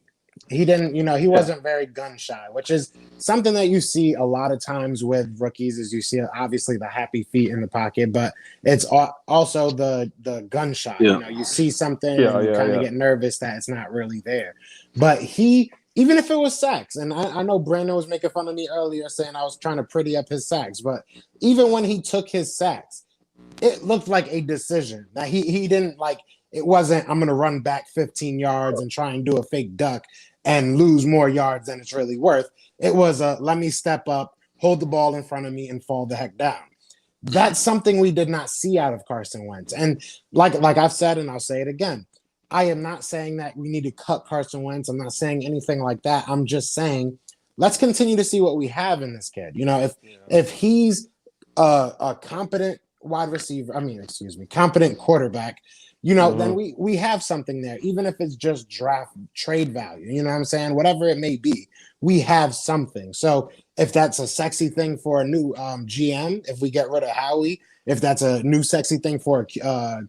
He didn't, he wasn't very gun shy, which is something that you see a lot of times with rookies. Is you see obviously the happy feet in the pocket, but it's also the gun shy. Yeah. You see something and you kind of get nervous that it's not really there. But even if it was sacks, and I know Brandon was making fun of me earlier saying I was trying to pretty up his sacks, but even when he took his sacks, it looked like a decision that he didn't like. It wasn't, I'm going to run back 15 yards and try and do a fake duck and lose more yards than it's really worth. It was let me step up, hold the ball in front of me, and fall the heck down. That's something we did not see out of Carson Wentz. And like I've said, and I'll say it again, I am not saying that we need to cut Carson Wentz. I'm not saying anything like that. I'm just saying let's continue to see what we have in this kid. If he's a competent competent quarterback, then we have something there, even if it's just draft trade value, you know what I'm saying? Whatever it may be, we have something. So if that's a sexy thing for a new GM, if we get rid of Howie, if that's a new sexy thing for a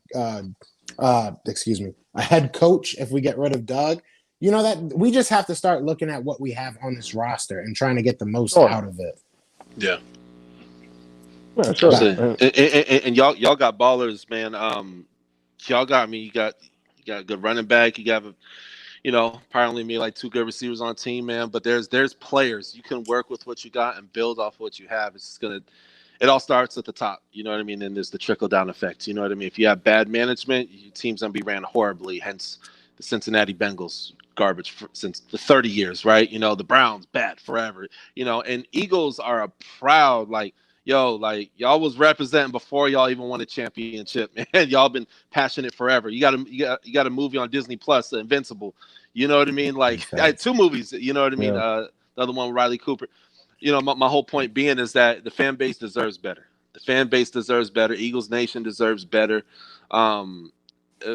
head coach, if we get rid of Doug, that we just have to start looking at what we have on this roster and trying to get the most out of it. Yeah. Yeah, sure. And y'all got ballers, man. Y'all got you got a good running back. You got probably me like 2 good receivers on the team, man. But there's players you can work with what you got and build off what you have. It's just it all starts at the top. You know what I mean? And there's the trickle down effect. You know what I mean? If you have bad management, your team's gonna be ran horribly. Hence the Cincinnati Bengals garbage since the 30 years, right? The Browns bad forever. And Eagles are a proud y'all was representing before y'all even won a championship, man. Y'all been passionate forever. You got a movie on Disney Plus, Invincible. You know what I mean? I had 2 movies. You know what I mean? The other one with Riley Cooper. My whole point being is that the fan base deserves better. The fan base deserves better. Eagles Nation deserves better.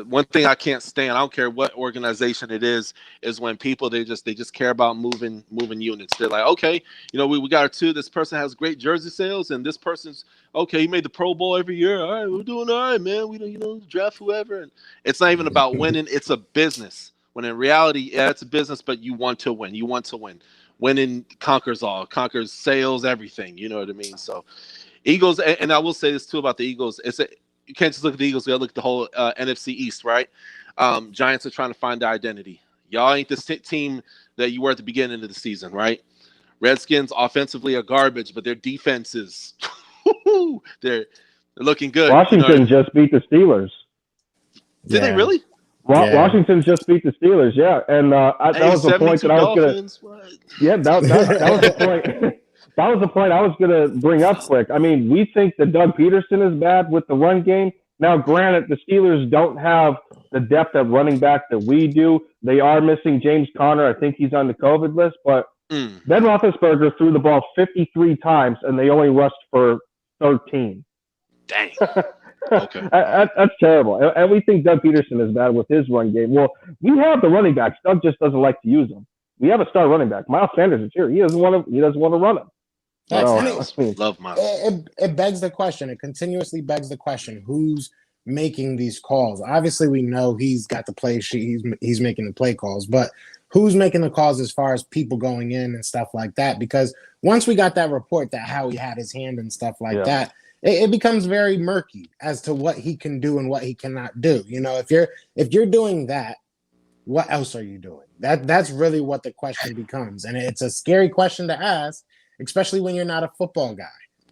One thing I can't stand, I don't care what organization it is when people they just care about moving units. They're like, okay, we got our 2. This person has great jersey sales, and this person's okay. He made the Pro Bowl every year. All right, we're doing all right, man. We don't draft whoever, and it's not even about winning. It's a business. When in reality, it's a business, but you want to win. You want to win. Winning conquers all. Conquers sales, everything. You know what I mean? So, Eagles, and I will say this too about the Eagles. You can't just look at the Eagles. You gotta look at the whole NFC East, right? Giants are trying to find their identity. Y'all ain't the team that you were at the beginning of the season, right? Redskins offensively are garbage, but their defense is they're looking good. Washington just beat the Steelers. Did they really? Washington just beat the Steelers, yeah. And that was the point that I was going to. Yeah, that was the point. That was the point I was going to bring up quick. I mean, we think that Doug Peterson is bad with the run game. Now, granted, the Steelers don't have the depth at running back that we do. They are missing James Conner. I think he's on the COVID list. But Ben Roethlisberger threw the ball 53 times, and they only rushed for 13. Dang. Okay. That's terrible. And we think Doug Peterson is bad with his run game. Well, we have the running backs. Doug just doesn't like to use them. We have a star running back. Miles Sanders is here. He doesn't want to run him. Love Miles. It begs the question. It continuously begs the question: who's making these calls? Obviously, we know he's got the play sheet. He's making the play calls. But who's making the calls as far as people going in and stuff like that. Because once we got that report that Howie had his hand and stuff like that, it becomes very murky as to what he can do and what he cannot do. You know, if you're doing that, what else are you doing? That's really what the question becomes. And it's a scary question to ask, especially when you're not a football guy.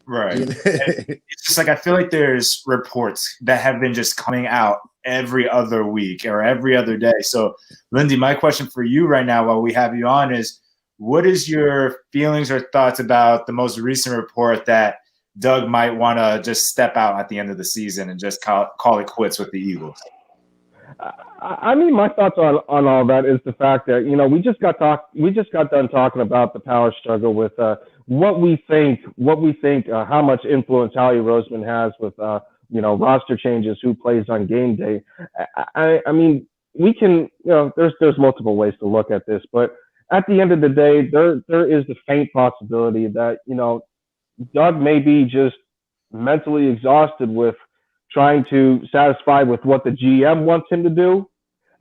Right. It's just like I feel like there's reports that have been just coming out every other week or every other day. So, Lindsay, my question for you right now while we have you on is, what is your feelings or thoughts about the most recent report that Doug might want to just step out at the end of the season and just call it quits with the Eagles? I mean, my thoughts on all that is the fact that, you know, we just got done talking about the power struggle with what we think, how much influence Howie Roseman has with, you know, roster changes, who plays on game day. I mean, we can, you know, there's multiple ways to look at this, but at the end of the day, there is the faint possibility that, you know, Doug may be just mentally exhausted with trying to satisfy with what the GM wants him to do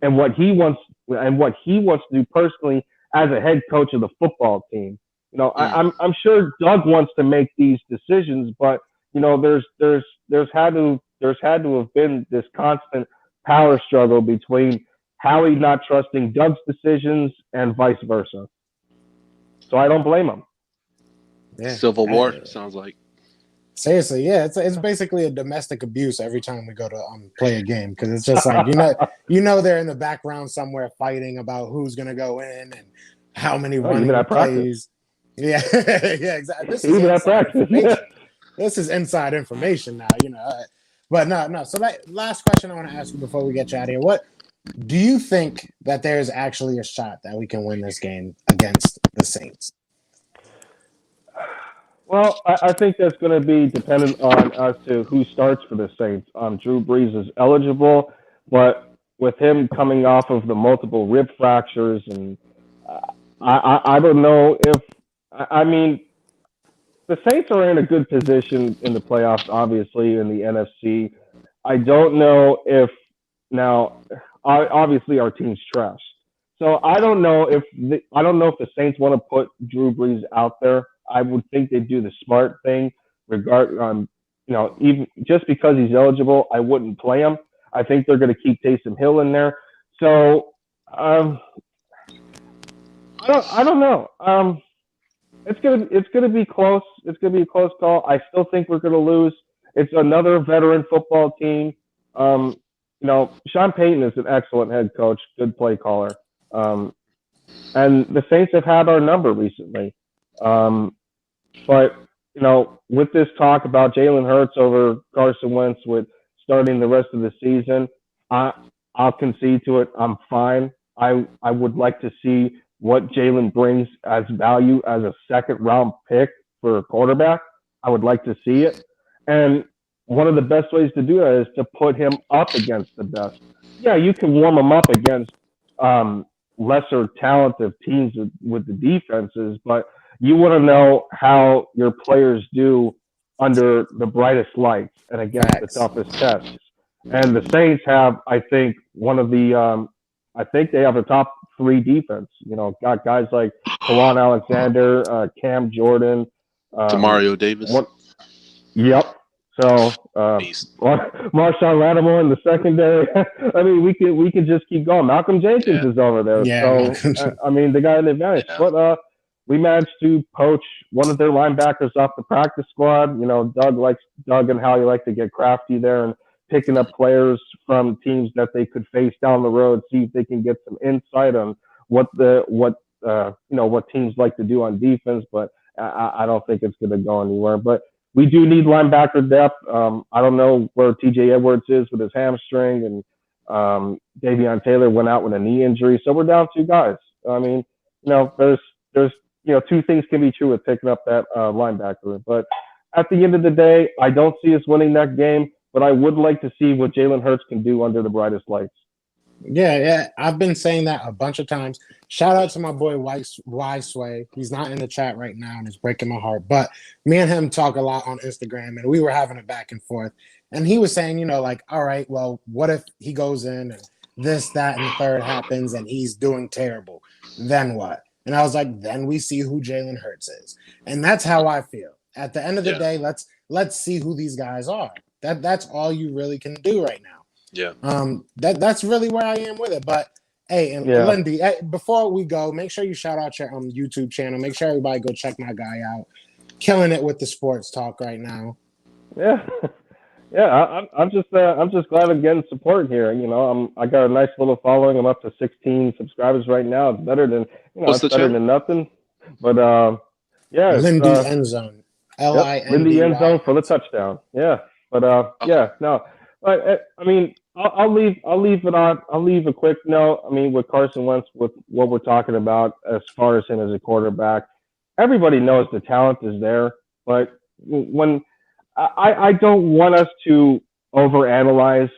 and what he wants to do personally as a head coach of the football team. You know, I'm sure Doug wants to make these decisions, but you know, there's had to have been this constant power struggle between Howie not trusting Doug's decisions and vice versa. So I don't blame him. Yeah. Civil war sounds like. Seriously, yeah, it's basically a domestic abuse every time we go to play a game, because it's just like you know they're in the background somewhere fighting about who's gonna go in and how many running plays. Yeah, yeah, exactly. This is inside information. This is inside information now, you know. But no. So that last question I want to ask you before we get you out of here: what do you think that there's actually a shot that we can win this game against the Saints? Well, I think that's going to be dependent on as to who starts for the Saints. Drew Brees is eligible, but with him coming off of the multiple rib fractures, and I don't know if I mean the Saints are in a good position in the playoffs, obviously in the NFC. I don't know if now obviously our team's trash, so I don't know if the Saints want to put Drew Brees out there. I would think they'd do the smart thing, you know, even just because he's eligible, I wouldn't play him. I think they're going to keep Taysom Hill in there. So I don't know. It's gonna be close. It's gonna be a close call. I still think we're gonna lose. It's another veteran football team. You know, Sean Payton is an excellent head coach, good play caller, and the Saints have had our number recently. But, you know, with this talk about Jalen Hurts over Carson Wentz with starting the rest of the season, I'll concede to it. I'm fine. I would like to see what Jalen brings as value as a second-round pick for a quarterback. I would like to see it. And one of the best ways to do that is to put him up against the best. Yeah, you can warm him up against lesser talented teams with the defenses, but you want to know how your players do under the brightest lights and against the toughest tests. And the Saints have, I think, I think they have a top 3 defense. You know, got guys like Kawan Alexander, Cam Jordan, Demario Davis. Yep. So Marshawn Lattimore in the secondary. I mean, we can just keep going. Malcolm Jenkins is over there. Yeah. So I mean, they got an advantage. Yeah. But we managed to poach one of their linebackers off the practice squad. You know, Doug and Howie like to get crafty there and picking up players from teams that they could face down the road, see if they can get some insight on what teams like to do on defense. But I don't think it's going to go anywhere. But we do need linebacker depth. I don't know where TJ Edwards is with his hamstring, and Davion Taylor went out with a knee injury. So we're down 2 guys. I mean, you know, there's 2 things can be true with picking up that linebacker. But at the end of the day, I don't see us winning that game, but I would like to see what Jalen Hurts can do under the brightest lights. Yeah. I've been saying that a bunch of times. Shout out to my boy Y-Sway. He's not in the chat right now, and it's breaking my heart. But me and him talk a lot on Instagram, and we were having a back and forth. And he was saying, you know, like, all right, well, what if he goes in and this, that, and the third happens, and he's doing terrible. Then what? And I was like, then we see who Jalen Hurts is. And that's how I feel. At the end of the day, let's see who these guys are. That's all you really can do right now. Yeah. That's really where I am with it. But hey, and Lindy, before we go, make sure you shout out your YouTube channel. Make sure everybody go check my guy out. Killing it with the sports talk right now. Yeah. Yeah, I'm just glad I'm getting support here. You know, I got a nice little following. I'm up to 16 subscribers right now. It's better than What's the better channel? than nothing. But yeah, Lindy Enzo. Lindy Enzo for the touchdown. Yeah, but no. But I mean, I'll leave a quick note. I mean, with Carson Wentz, with what we're talking about as far as him as a quarterback, everybody knows the talent is there, but when I don't want us to overanalyze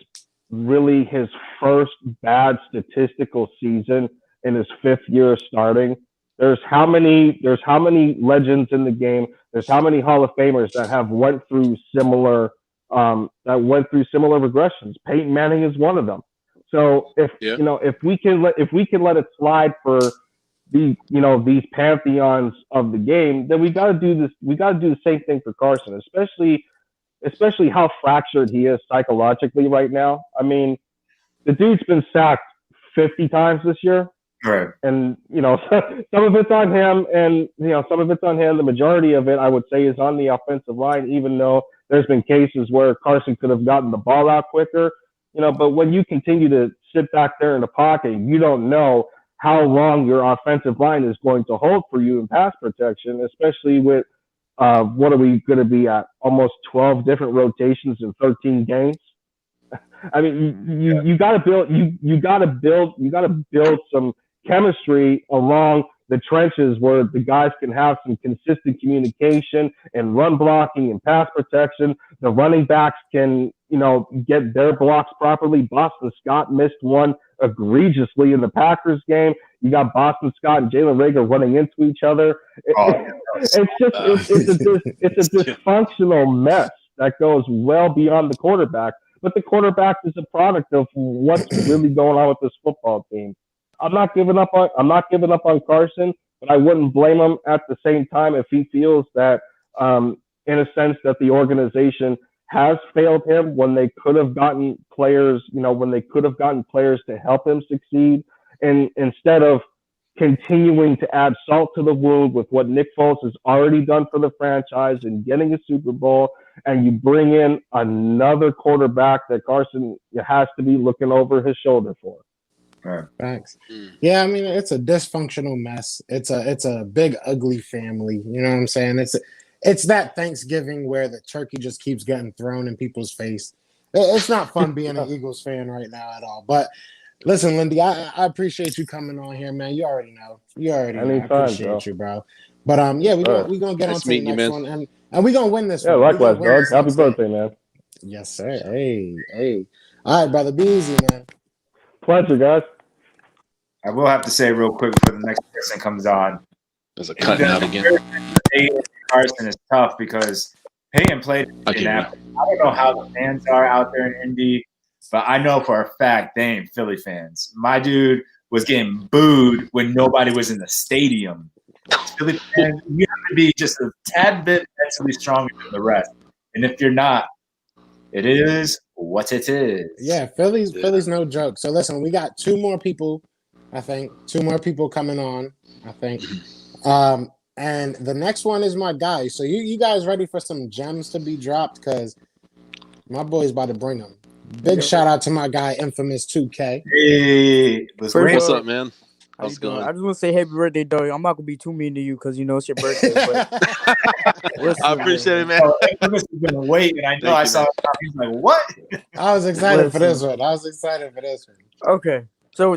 really his first bad statistical season in his 5th year of starting. There's how many legends in the game. There's how many Hall of Famers that have went through similar regressions. Peyton Manning is one of them. So if we can let it slide for these pantheons of the game, then we got to do this. We got to do the same thing for Carson, especially how fractured he is psychologically right now. I mean, the dude's been sacked 50 times this year. Right. And, some of it's on him and, some of it's on him. The majority of it, I would say, is on the offensive line, even though there's been cases where Carson could have gotten the ball out quicker, but when you continue to sit back there in the pocket, you don't know how long your offensive line is going to hold for you in pass protection, especially with, what are we going to be at? Almost 12 different rotations in 13 games. I mean, you got to build some chemistry along the trenches where the guys can have some consistent communication and run blocking and pass protection. The running backs can, get their blocks properly. Boston Scott missed one egregiously in the Packers game. You got Boston Scott and Jalen Reagor running into each other. It's a dysfunctional mess that goes well beyond the quarterback. But the quarterback is a product of what's really going on with this football team. I'm not giving up on Carson, but I wouldn't blame him at the same time if he feels that, in a sense, that the organization has failed him when they could have gotten players, to help him succeed, and instead of continuing to add salt to the wound with what Nick Foles has already done for the franchise and getting a Super Bowl, and you bring in another quarterback that Carson has to be looking over his shoulder for. Right. Thanks. Yeah, I mean, it's a dysfunctional mess. It's a big ugly family. You know what I'm saying? It's that Thanksgiving where the turkey just keeps getting thrown in people's face. It's not fun being an Eagles fan right now at all. But listen, Lindy, I appreciate you coming on here, man. You already know. I appreciate you, bro. But we're gonna get on to the next one, and we're gonna win this one. Yeah, likewise, dog. Happy birthday, man. Yes, sir. Hey. All right, brother. Be easy, man. Pleasure, guys. I will have to say real quick before the next person comes on. There's a cutting out again. Carson is tough because Peyton played in Indianapolis. I don't know how the fans are out there in Indy, but I know for a fact they ain't Philly fans. My dude was getting booed when nobody was in the stadium. Philly fans, you have to be just a tad bit mentally stronger than the rest. And if you're not, it is what it is. Yeah, Philly's no joke. So listen, we got two more people coming on, I think. And the next one is my guy. So you guys ready for some gems to be dropped? Because my boy's about to bring them. Big shout out to my guy, Infamous 2K. Hey, what's up, man? How's it going? I just want to say happy birthday, though. I'm not gonna be too mean to you because it's your birthday. But I appreciate it, man. Infamous has been waiting, and I know I saw it. He's like, what? I was excited for this one. Okay, so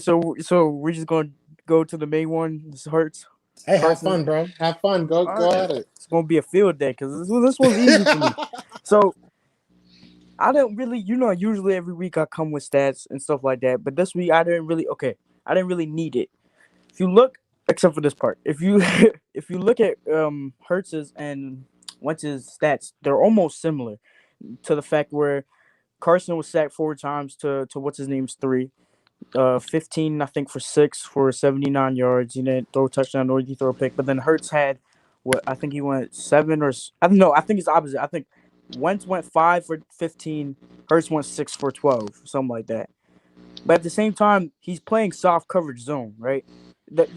we're just gonna go to the main one. This hurts. Hey, have fun, bro. Have fun. Go at it. It's gonna be a field day because this one's easy for me. So I don't really, usually every week I come with stats and stuff like that, but this week I didn't really need it. If you look, except for this part, if you look at Hurts's and Wentz's stats, they're almost similar to the fact where Carson was sacked 4 times to what's his name's 3. 15, I think, for 6 for 79 yards. He didn't throw a touchdown nor did he throw a pick. But then Hurts had what I think he went 7 or I don't know. I think it's opposite. I think Wentz went 5 for 15. Hurts went 6 for 12, something like that. But at the same time, he's playing soft coverage zone, right? That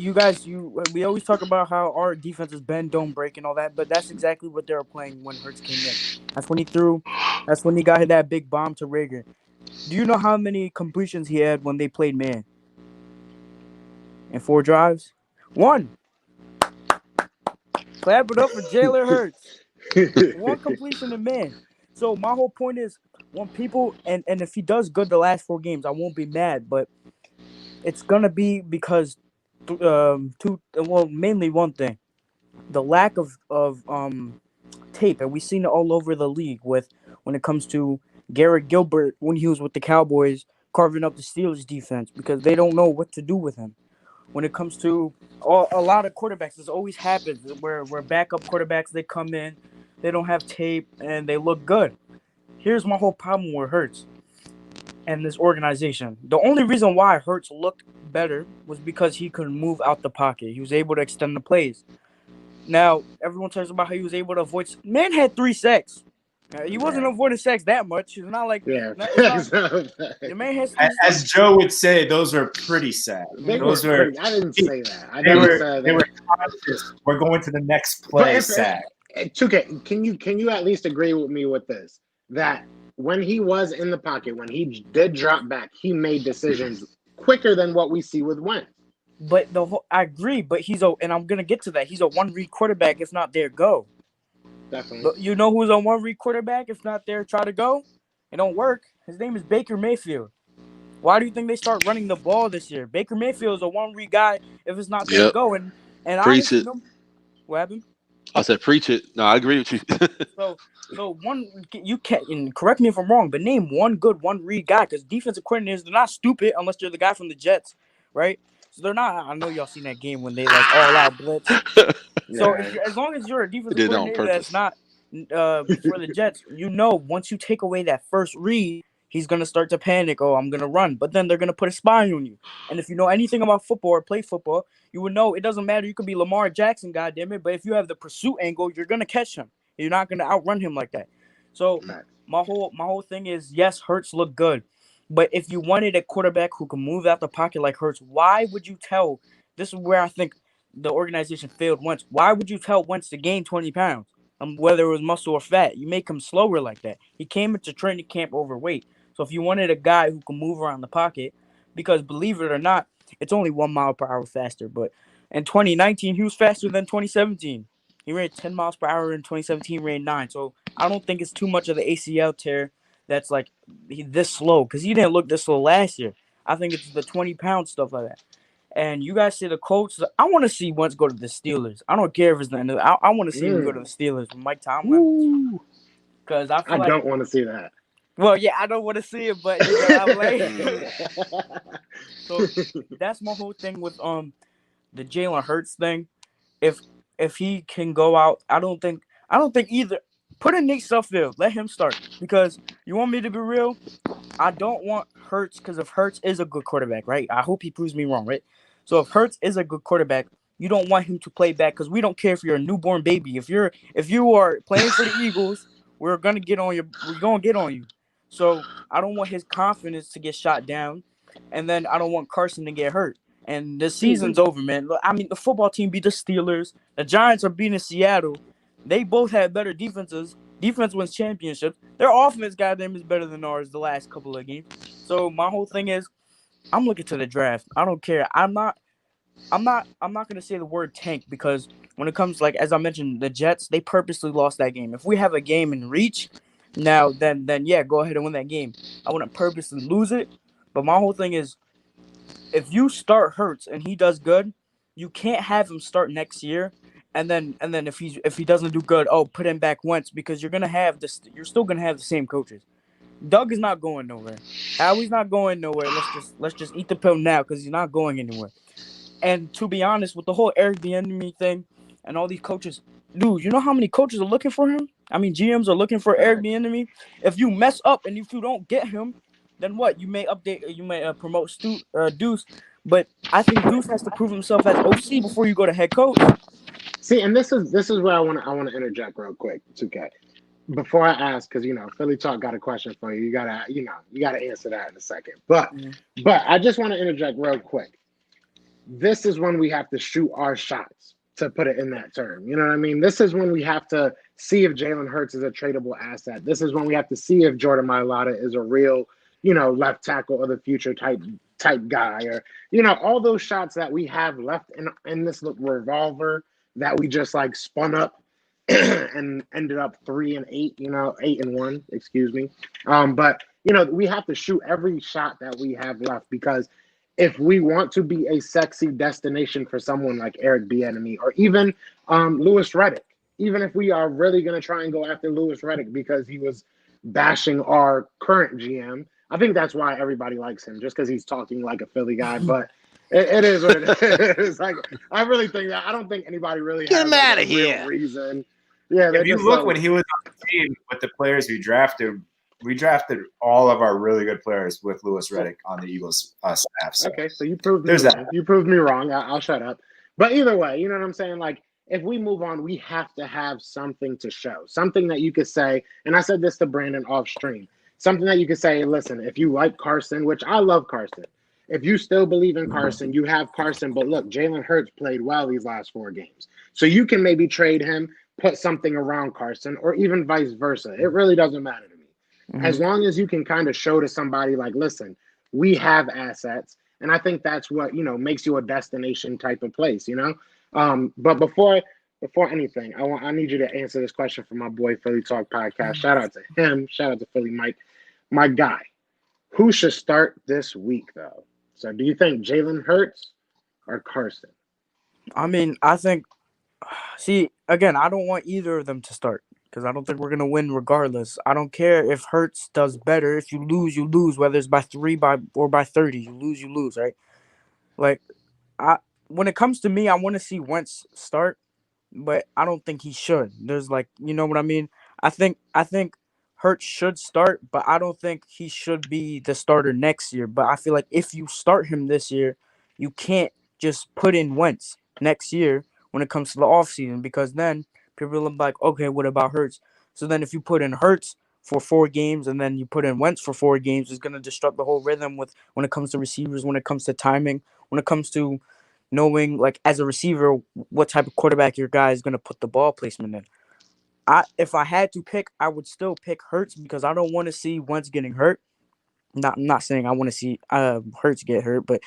we always talk about how our defenses bend, don't break, and all that. But that's exactly what they were playing when Hurts came in. That's when he threw. That's when he got that big bomb to Rager. Do you know how many completions he had when they played man? In 4 drives? 1. Clap it up for Jalen Hurts. 1 completion in man. So my whole point is when people and if he does good the last 4 games, I won't be mad, but it's gonna be because mainly one thing. The lack of tape, and we've seen it all over the league with when it comes to Garrett Gilbert when he was with the Cowboys carving up the Steelers defense because they don't know what to do with him. When it comes to a lot of quarterbacks, this always happens where backup quarterbacks, they come in, they don't have tape, and they look good. Here's my whole problem with Hurts and this organization. The only reason why Hurts looked better was because he could move out the pocket. He was able to extend the plays. Now, everyone talks about how he was able to avoid. Man had 3 sacks. He wasn't avoiding sacks that much. It's not like the man has. As Joe would say, those were pretty sad. Those were. I didn't say that. I They never were. said They that. were conscious. We're going to the next play. Sad. 2K, can you at least agree with me with this? That when he was in the pocket, when he did drop back, he made decisions quicker than what we see with Wentz. But I agree, but and I'm gonna get to that. He's a 1-read quarterback. If not there, go. Definitely. But you know who's a 1-read quarterback? If not there, try to go. It don't work. His name is Baker Mayfield. Why do you think they start running the ball this year? Baker Mayfield is a 1-read guy. If it's not there, go. And preach honestly, it. What happened? I said preach it. No, I agree with you. So you can't, and correct me if I'm wrong, but name one good 1-read guy because defensive coordinators, they're not stupid unless you're the guy from the Jets, right? So they're not. I know y'all seen that game when they all out blitz. So as long as you're a defensive coordinator that's not for the Jets, once you take away that first read, he's gonna start to panic. Oh, I'm gonna run, but then they're gonna put a spy on you. And if you know anything about football or play football, you would know it doesn't matter. You could be Lamar Jackson, goddammit, but if you have the pursuit angle, you're gonna catch him. You're not gonna outrun him like that. So my whole thing is yes, Hurts look good. But if you wanted a quarterback who can move out the pocket like Hurts, why would you tell? This is where I think the organization failed Wentz. Why would you tell Wentz to gain 20 pounds? Whether it was muscle or fat, you make him slower like that. He came into training camp overweight. So if you wanted a guy who can move around the pocket, because believe it or not, it's only 1 mile per hour faster. But in 2019, he was faster than 2017. He ran 10 miles per hour in 2017, ran 9. So I don't think it's too much of the ACL tear that's like this slow because he didn't look this slow last year. I think it's the 20-pound stuff like that. And you guys see the coach. I want to see Wentz go to the Steelers. I don't care if it's the end of I want to see him go to the Steelers with Mike Tomlin. Because I don't want to see that. Well, yeah, I don't want to see it, but I'm like, so that's my whole thing with the Jalen Hurts thing. If he can go out, I don't think either. Put in Nate Suffield, let him start because you want me to be real. I don't want Hurts because if Hurts is a good quarterback, right? I hope he proves me wrong, right? So if Hurts is a good quarterback, you don't want him to play back because we don't care if you're a newborn baby. If you are playing for the Eagles, we're gonna get on you. We're gonna get on you. So I don't want his confidence to get shot down, and then I don't want Carson to get hurt. And the season's over, man. Look, I mean, the football team beat the Steelers. The Giants are beating Seattle. They both had better defenses. Defense wins championships. Their offense, goddamn, is better than ours the last couple of games. So my whole thing is, I'm looking to the draft. I don't care. I'm not gonna say the word tank because when it comes, like as I mentioned, the Jets, they purposely lost that game. If we have a game in reach, now then yeah, go ahead and win that game. I wouldn't purposely lose it. But my whole thing is, if you start Hurts and he does good, you can't have him start next year. And then if he doesn't do good, put him back Wentz because you're still gonna have the same coaches. Doug is not going nowhere. Howie's not going nowhere. Let's just eat the pill now because he's not going anywhere. And to be honest, with the whole Eric Bieniemy thing and all these coaches, dude, you know how many coaches are looking for him? I mean, GMs are looking for Eric Bieniemy. If you mess up and if you don't get him, then what? You may promote Deuce, but I think Deuce has to prove himself as OC before you go to head coach. See, and this is where I want to interject real quick, 2K. Before I ask, because Philly Talk got a question for you. You gotta answer that in a second. But I just want to interject real quick. This is when we have to shoot our shots, to put it in that term. You know what I mean? This is when we have to see if Jalen Hurts is a tradable asset. This is when we have to see if Jordan Mailata is a real, left tackle of the future type guy, or all those shots that we have left in this revolver that we just like spun up and ended up 3-8, 8-1, excuse me. But we have to shoot every shot that we have left, because if we want to be a sexy destination for someone like Eric Bieniemy or even Louis Riddick, even if we are really going to try and go after Louis Riddick because he was bashing our current GM, I think that's why everybody likes him, just because he's talking like a Philly guy. But it is what it is. Like, I really think that I don't think anybody really Get has him like, out a of real here. reason. Yeah, if you look when he was on the team with the players we drafted all of our really good players with Louis Riddick on the Eagles staff. So. Okay, so you proved me wrong. That. You proved me wrong. I'll shut up. But either way, you know what I'm saying? Like, if we move on, we have to have something to show, something that you could say. And I said this to Brandon off stream. Something that you could say, listen, if you like Carson, which I love Carson, if you still believe in Carson, you have Carson. But look, Jalen Hurts played well these last 4 games. So you can maybe trade him, put something around Carson, or even vice versa. It really doesn't matter to me. Mm-hmm. As long as you can kind of show to somebody like, listen, we have assets. And I think that's what, makes you a destination type of place, But before anything, I need you to answer this question from my boy Philly Talk Podcast. Shout out to him. Shout out to Philly Mike. My guy, who should start this week, though? So do you think Jalen Hurts or Carson? I mean, I think, see, again, I don't want either of them to start because I don't think we're going to win regardless. I don't care if Hurts does better. If you lose, you lose, whether it's by 3 or by 30. You lose, right? Like, when it comes to me, I want to see Wentz start, but I don't think he should. There's like, you know what I mean? I think Hurts should start, but I don't think he should be the starter next year. But I feel like if you start him this year, you can't just put in Wentz next year when it comes to the offseason, because then people will be like, okay, what about Hurts? So then if you put in Hurts for 4 games and then you put in Wentz for 4 games, it's going to disrupt the whole rhythm when it comes to receivers, when it comes to timing, when it comes to knowing, like, as a receiver, what type of quarterback your guy is going to put the ball placement in. If I had to pick, I would still pick Hurts because I don't want to see Wentz getting hurt. I'm not saying I want to see Hurts get hurt, but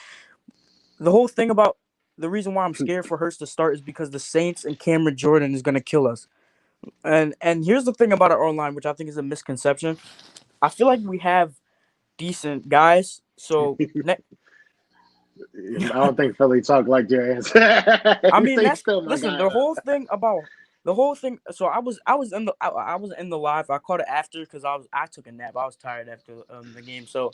the whole thing about the reason why I'm scared for Hurts to start is because the Saints and Cameron Jordan is going to kill us. And here's the thing about our O-line, which I think is a misconception. I feel like we have decent guys, so I don't think Philly Talk liked your answer. I mean, listen. The whole thing. So I was in the live. I caught it after because I took a nap. I was tired after the game. So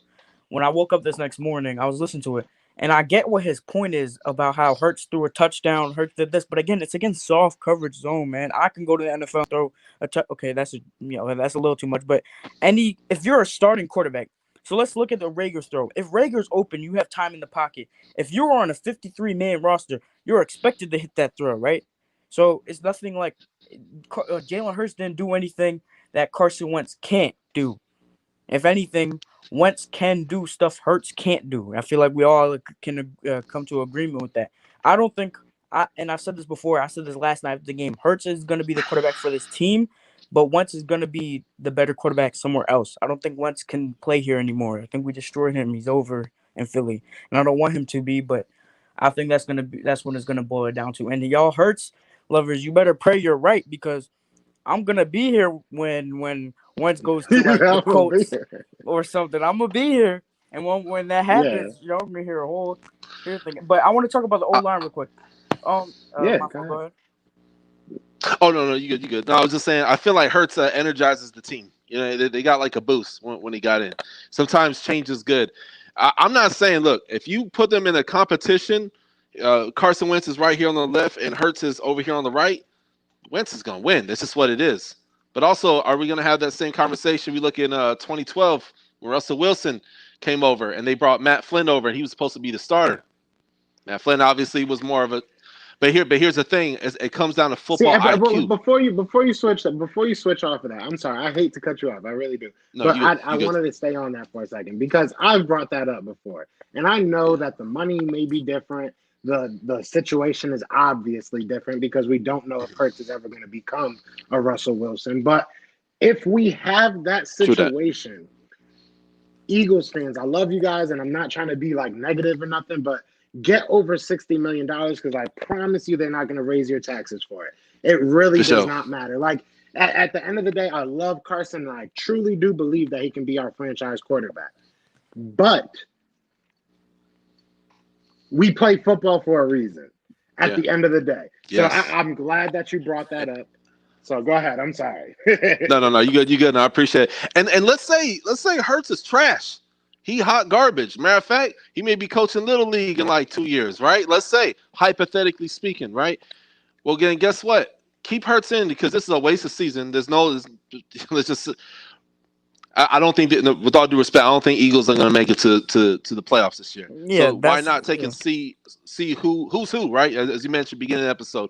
when I woke up this next morning, I was listening to it, and I get what his point is about how Hurts threw a touchdown, Hurts did this, but again, it's against soft coverage zone, man. I can go to the NFL and throw okay, that's a little too much, but if you're a starting quarterback. So let's look at the Rager's throw. If Rager's open, you have time in the pocket. If you're on a 53-man roster, you're expected to hit that throw, right? So it's nothing like Jalen Hurts didn't do anything that Carson Wentz can't do. If anything, Wentz can do stuff Hurts can't do. I feel like we all can come to agreement with that. I don't think and I've said this before. I said this last night after the game. Hurts is going to be the quarterback for this team, but Wentz is going to be the better quarterback somewhere else. I don't think Wentz can play here anymore. I think we destroyed him. He's over in Philly, and I don't want him to be, but I think that's what it's going to boil it down to. And y'all Hurts lovers, you better pray you're right, because I'm going to be here when Wentz goes to like the Colts or something. I'm going to be here, and when that happens, y'all going to hear a whole thing. But I want to talk about the O-line real quick. Go ahead. Oh, no, you good. No, I was just saying, I feel like Hurts energizes the team. They got like a boost when he got in. Sometimes change is good. I'm not saying, look, if you put them in a competition, Carson Wentz is right here on the left and Hurts is over here on the right, Wentz is going to win. This is what it is. But also, are we going to have that same conversation we look in 2012 when Russell Wilson came over and they brought Matt Flynn over and he was supposed to be the starter. Matt Flynn obviously was more of a, but here's the thing: it comes down to football IQ. Before you switch off of that, I'm sorry, I hate to cut you off, I really do. No, but you I wanted to stay on that for a second because I've brought that up before, and I know that the money may be different. The situation is obviously different because we don't know if Hurts is ever going to become a Russell Wilson. But if we have that situation, Eagles fans, I love you guys, and I'm not trying to be like negative or nothing, but get over $60 million because I promise you they're not going to raise your taxes for it. It really does not matter. Like at the end of the day, I love Carson, and I truly do believe that he can be our franchise quarterback. But we play football for a reason at the end of the day. Yes. So I'm glad that you brought that up. So go ahead. I'm sorry. No. You good. No, I appreciate it. And let's say Hurts is trash. He hot garbage. Matter of fact, he may be coaching Little League in like 2 years, right? Let's say, hypothetically speaking, right? Well, again, guess what? Keep Hurts in because this is a waste of season. Let's just. I don't think that, with all due respect, I don't think Eagles are going to make it to the playoffs this year. Yeah, so why not take and see who's who, right? As you mentioned, beginning of the episode.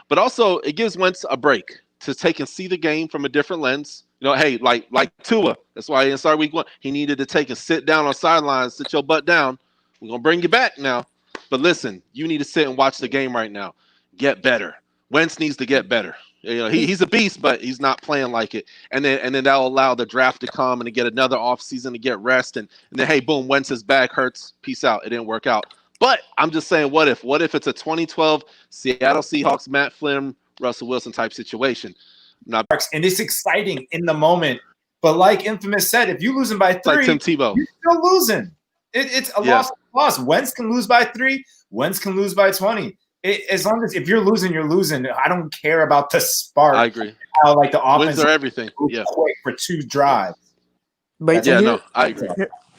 But also, it gives Wentz a break to take and see the game from a different lens. You know, hey, like Tua. That's why he didn't start week 1. He needed to take and sit down on sidelines, sit your butt down. We're going to bring you back now. But listen, you need to sit and watch the game right now. Get better. Wentz needs to get better. You know, he's a beast, but he's not playing like it. And then that'll allow the draft to come and to get another offseason to get rest. And then, hey, boom, Wentz is back, Hurts, peace out. It didn't work out. But I'm just saying, what if? What if it's a 2012 Seattle Seahawks, Matt Flynn, Russell Wilson type situation? And it's exciting in the moment. But like Infamous said, if you're losing by 3, like Tim Tebow, you're still losing. It's a loss. Wentz can lose by 3. Wentz can lose by 20. As long as if you're losing, you're losing. I don't care about the spark. I agree. How like the offense wins are everything. Yeah, quick for 2 drives. But I agree.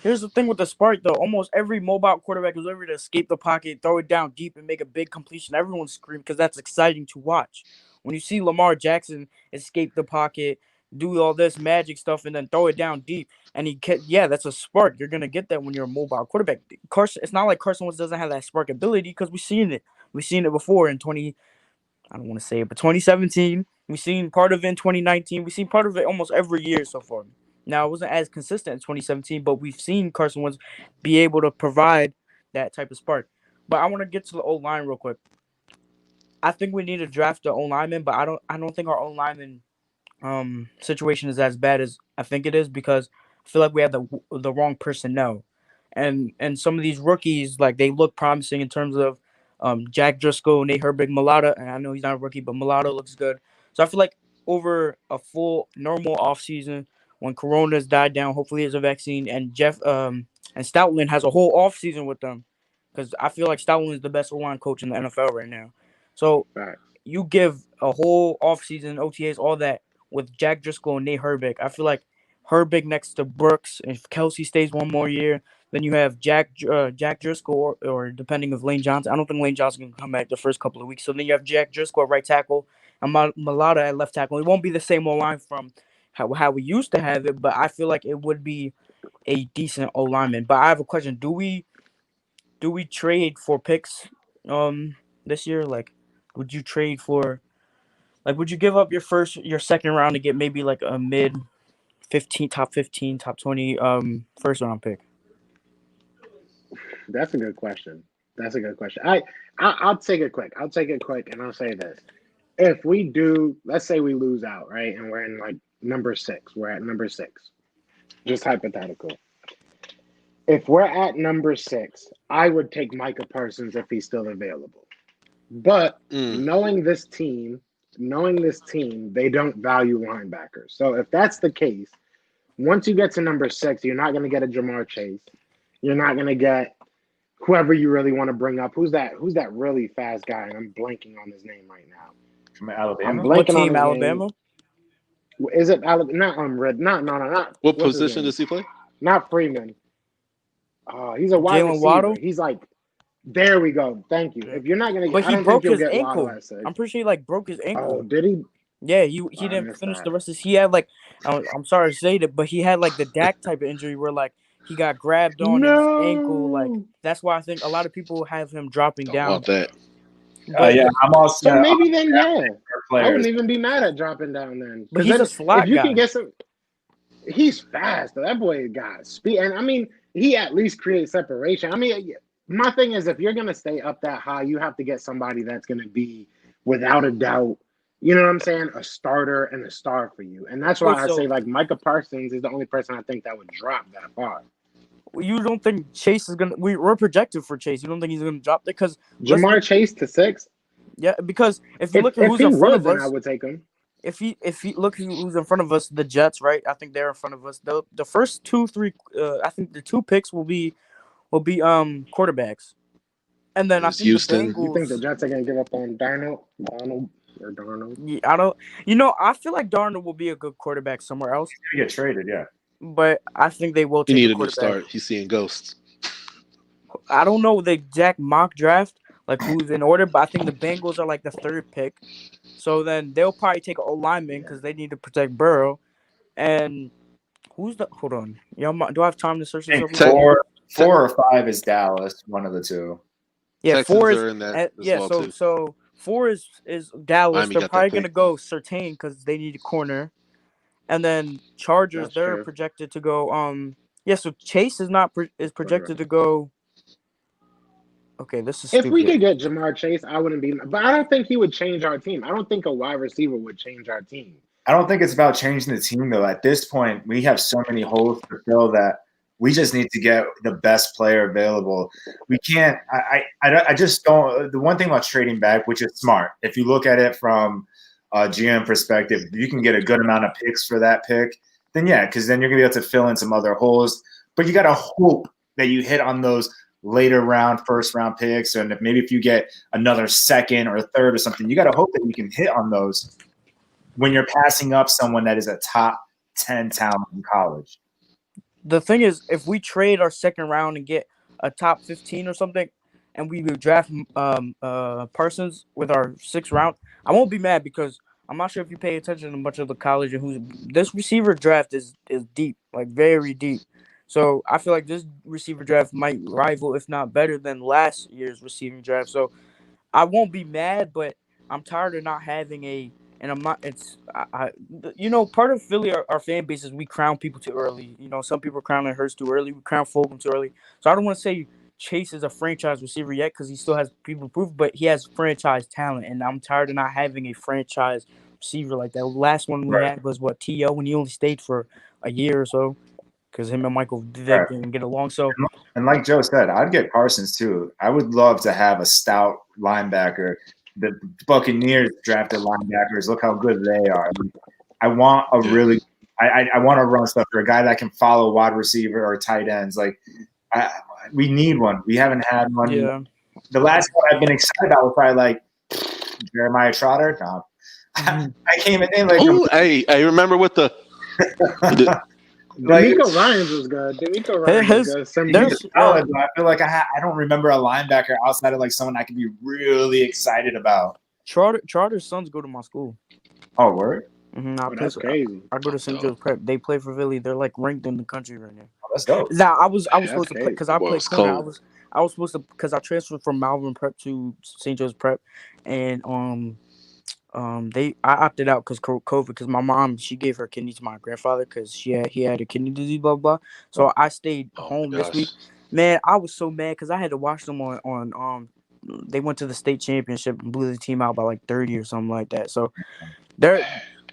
Here's the thing with the spark, though. Almost every mobile quarterback is able to escape the pocket, throw it down deep, and make a big completion. Everyone's screaming because that's exciting to watch. When you see Lamar Jackson escape the pocket, do all this magic stuff, and then throw it down deep, and that's a spark. You're gonna get that when you're a mobile quarterback. Carson, it's not like Carson Wentz doesn't have that spark ability because we've seen it. We've seen it before in 2017. We've seen part of it in 2019. We've seen part of it almost every year so far. Now, it wasn't as consistent in 2017, but we've seen Carson Wentz be able to provide that type of spark. But I want to get to the O-line real quick. I think we need to draft the O-lineman, but I don't think our O-lineman situation is as bad as I think it is because I feel like we have the wrong personnel. And some of these rookies, like, they look promising in terms of Jack Driscoll, Nate Herbig, Mulata, and I know he's not a rookie, but Mulata looks good. So I feel like over a full normal offseason, when Corona's died down, hopefully there's a vaccine, and and Stoutland has a whole offseason with them, because I feel like Stoutland is the best O-line coach in the NFL right now. So you give a whole offseason, OTAs, all that, with Jack Driscoll and Nate Herbig. I feel like Herbig next to Brooks, if Kelsey stays one more year, then you have Jack Driscoll or depending if Lane Johnson. I don't think Lane Johnson can come back the first couple of weeks. So then you have Jack Driscoll at right tackle and Mulata at left tackle. It won't be the same O-line from how we used to have it, but I feel like it would be a decent O-lineman. But I have a question. Do we trade for picks this year? Like, would you trade for, like, would you give up your second round to get maybe like a mid 15, top 15, top 20 first round pick? That's a good question. I'll take it quick. And I'll say this. If we do, let's say we lose out, right? And we're in like number 6. We're at number 6. Just hypothetical. If we're at number 6, I would take Micah Parsons if he's still available. But knowing this team, they don't value linebackers. So if that's the case, once you get to number 6, you're not going to get a Jamar Chase. You're not going to get whoever you really want to bring up. Who's that really fast guy? And I'm blanking on his name right now. From Alabama. I'm What blanking on team, his Alabama? name. Is it Alabama? Not. What position does he play? Not Freeman. He's a wide Jalen receiver. Waddle? He's like, there we go. Thank you. If you're not going to But get, I he don't broke think you'll his get ankle. Waddle at 6. I'm pretty sure he broke his ankle. Oh, did he? Yeah, he I didn't missed finish that. the rest of. He had like, I'm sorry to say that, but he had like the Dak type of injury where like he got grabbed on his ankle. Like No. that's why I think a lot of people have him dropping Don't down. want that. But Yeah, I'm also So maybe then, yeah, I players. wouldn't even be mad at dropping down then. but Because he's a then, if slot you guy. can get some, he's fast. That boy got speed, and I mean, he at least creates separation. I mean, my thing is, if you're gonna stay up that high, you have to get somebody that's gonna be, without a doubt, you know what I'm saying, a starter and a star for you. And that's Wait, why I so say like Micah Parsons is the only person I think that would drop that far. you don't think Chase is gonna? We're projected for Chase. You don't think he's gonna drop it? Because let's Jamar look. Chase to 6. Yeah, because if you look at If who's he in front would, of then I us, would take him. if he look who's in front of us, the Jets, right? I think they're in front of us. The first 2-3, I think the 2 picks will be quarterbacks, and then I It's think the Houston. You think the Bengals. Jets are gonna give up on Donald or Darnold? Yeah, I don't. You know, I feel like Darnold will be a good quarterback somewhere else, You get traded, yeah. but I think they will He take need a a new quarterback. start. He's seeing ghosts. I don't know the exact mock draft, like who's in order, but I think the Bengals are like the 3rd pick. So then they'll probably take an lineman because they need to protect Burrow. And who's the? Hold on, y'all. Do I have time to search I this up? think Real quick? four or five is Dallas, one of the two. Yeah, Texans 4 is. are in that as Yeah, well so too. 4 is Dallas. Miami They're got that probably pick. gonna go Surtain because they need a corner. And then Chargers, That's they're true. projected to go. Yeah, so Chase is not is projected to go. Okay, this is If we stupid. could get Jamar Chase, I wouldn't be. But I don't think he would change our team. I don't think a wide receiver would change our team. I don't think it's about changing the team though. At this point, we have so many holes to fill that we just need to get the best player available. We can't. I just don't. The one thing about trading back, which is smart, if you look at it from a GM perspective, if you can get a good amount of picks for that pick, then yeah, because then you're gonna be able to fill in some other holes. But you got to hope that you hit on those later round, first round picks, and if you get another second or third or something, you got to hope that you can hit on those when you're passing up someone that is a top 10 talent in college. The thing is, if we trade our 2nd round and get a top 15 or something, and we would draft Parsons with our 6th round, I won't be mad because I'm not sure if you pay attention to much of the college and who's this receiver draft is deep, like very deep. So I feel like this receiver draft might rival, if not better than last year's receiving draft. So I won't be mad, but I'm tired of not having a. And I'm not. It's part of Philly, our fan base is we crown people too early. You know, some people crown Hurts too early. We crown Fulgham too early. So I don't want to say Chase is a franchise receiver yet because he still has people to prove, but he has franchise talent, and I'm tired of not having a franchise receiver like that. The last one we had was T.O. when he only stayed for a year or so because him and Michael Vick didn't get along. So. And like Joe said, I'd get Parsons too. I would love to have a stout linebacker. The Buccaneers drafted linebackers. Look how good they are. I want a really – I want to run stuff for a guy that can follow wide receiver or tight ends. Like, we need one. We haven't had one. Yeah. The last one I've been excited about was probably like Jeremiah Trotter. No. I came in like – Ooh, hey, remember with the D'Amico Ryans was good. D'Amico Ryans was good. I feel like I don't remember a linebacker outside of like someone I could be really excited about. Charter's sons go to my school. Oh, word? Mm-hmm. That's crazy. I go to St. Joe's Prep. They play for Philly. They're like ranked in the country right now. Oh, that's dope. Now I was supposed to play because I played corner. Cold. I was supposed to because I transferred from Malvern Prep to St. Joe's Prep, and I opted out because COVID. Because my mom, she gave her kidney to my grandfather because he had a kidney disease, blah blah. So I stayed home this week. Man, I was so mad because I had to watch them on they went to the state championship and blew the team out by like 30 or something like that. So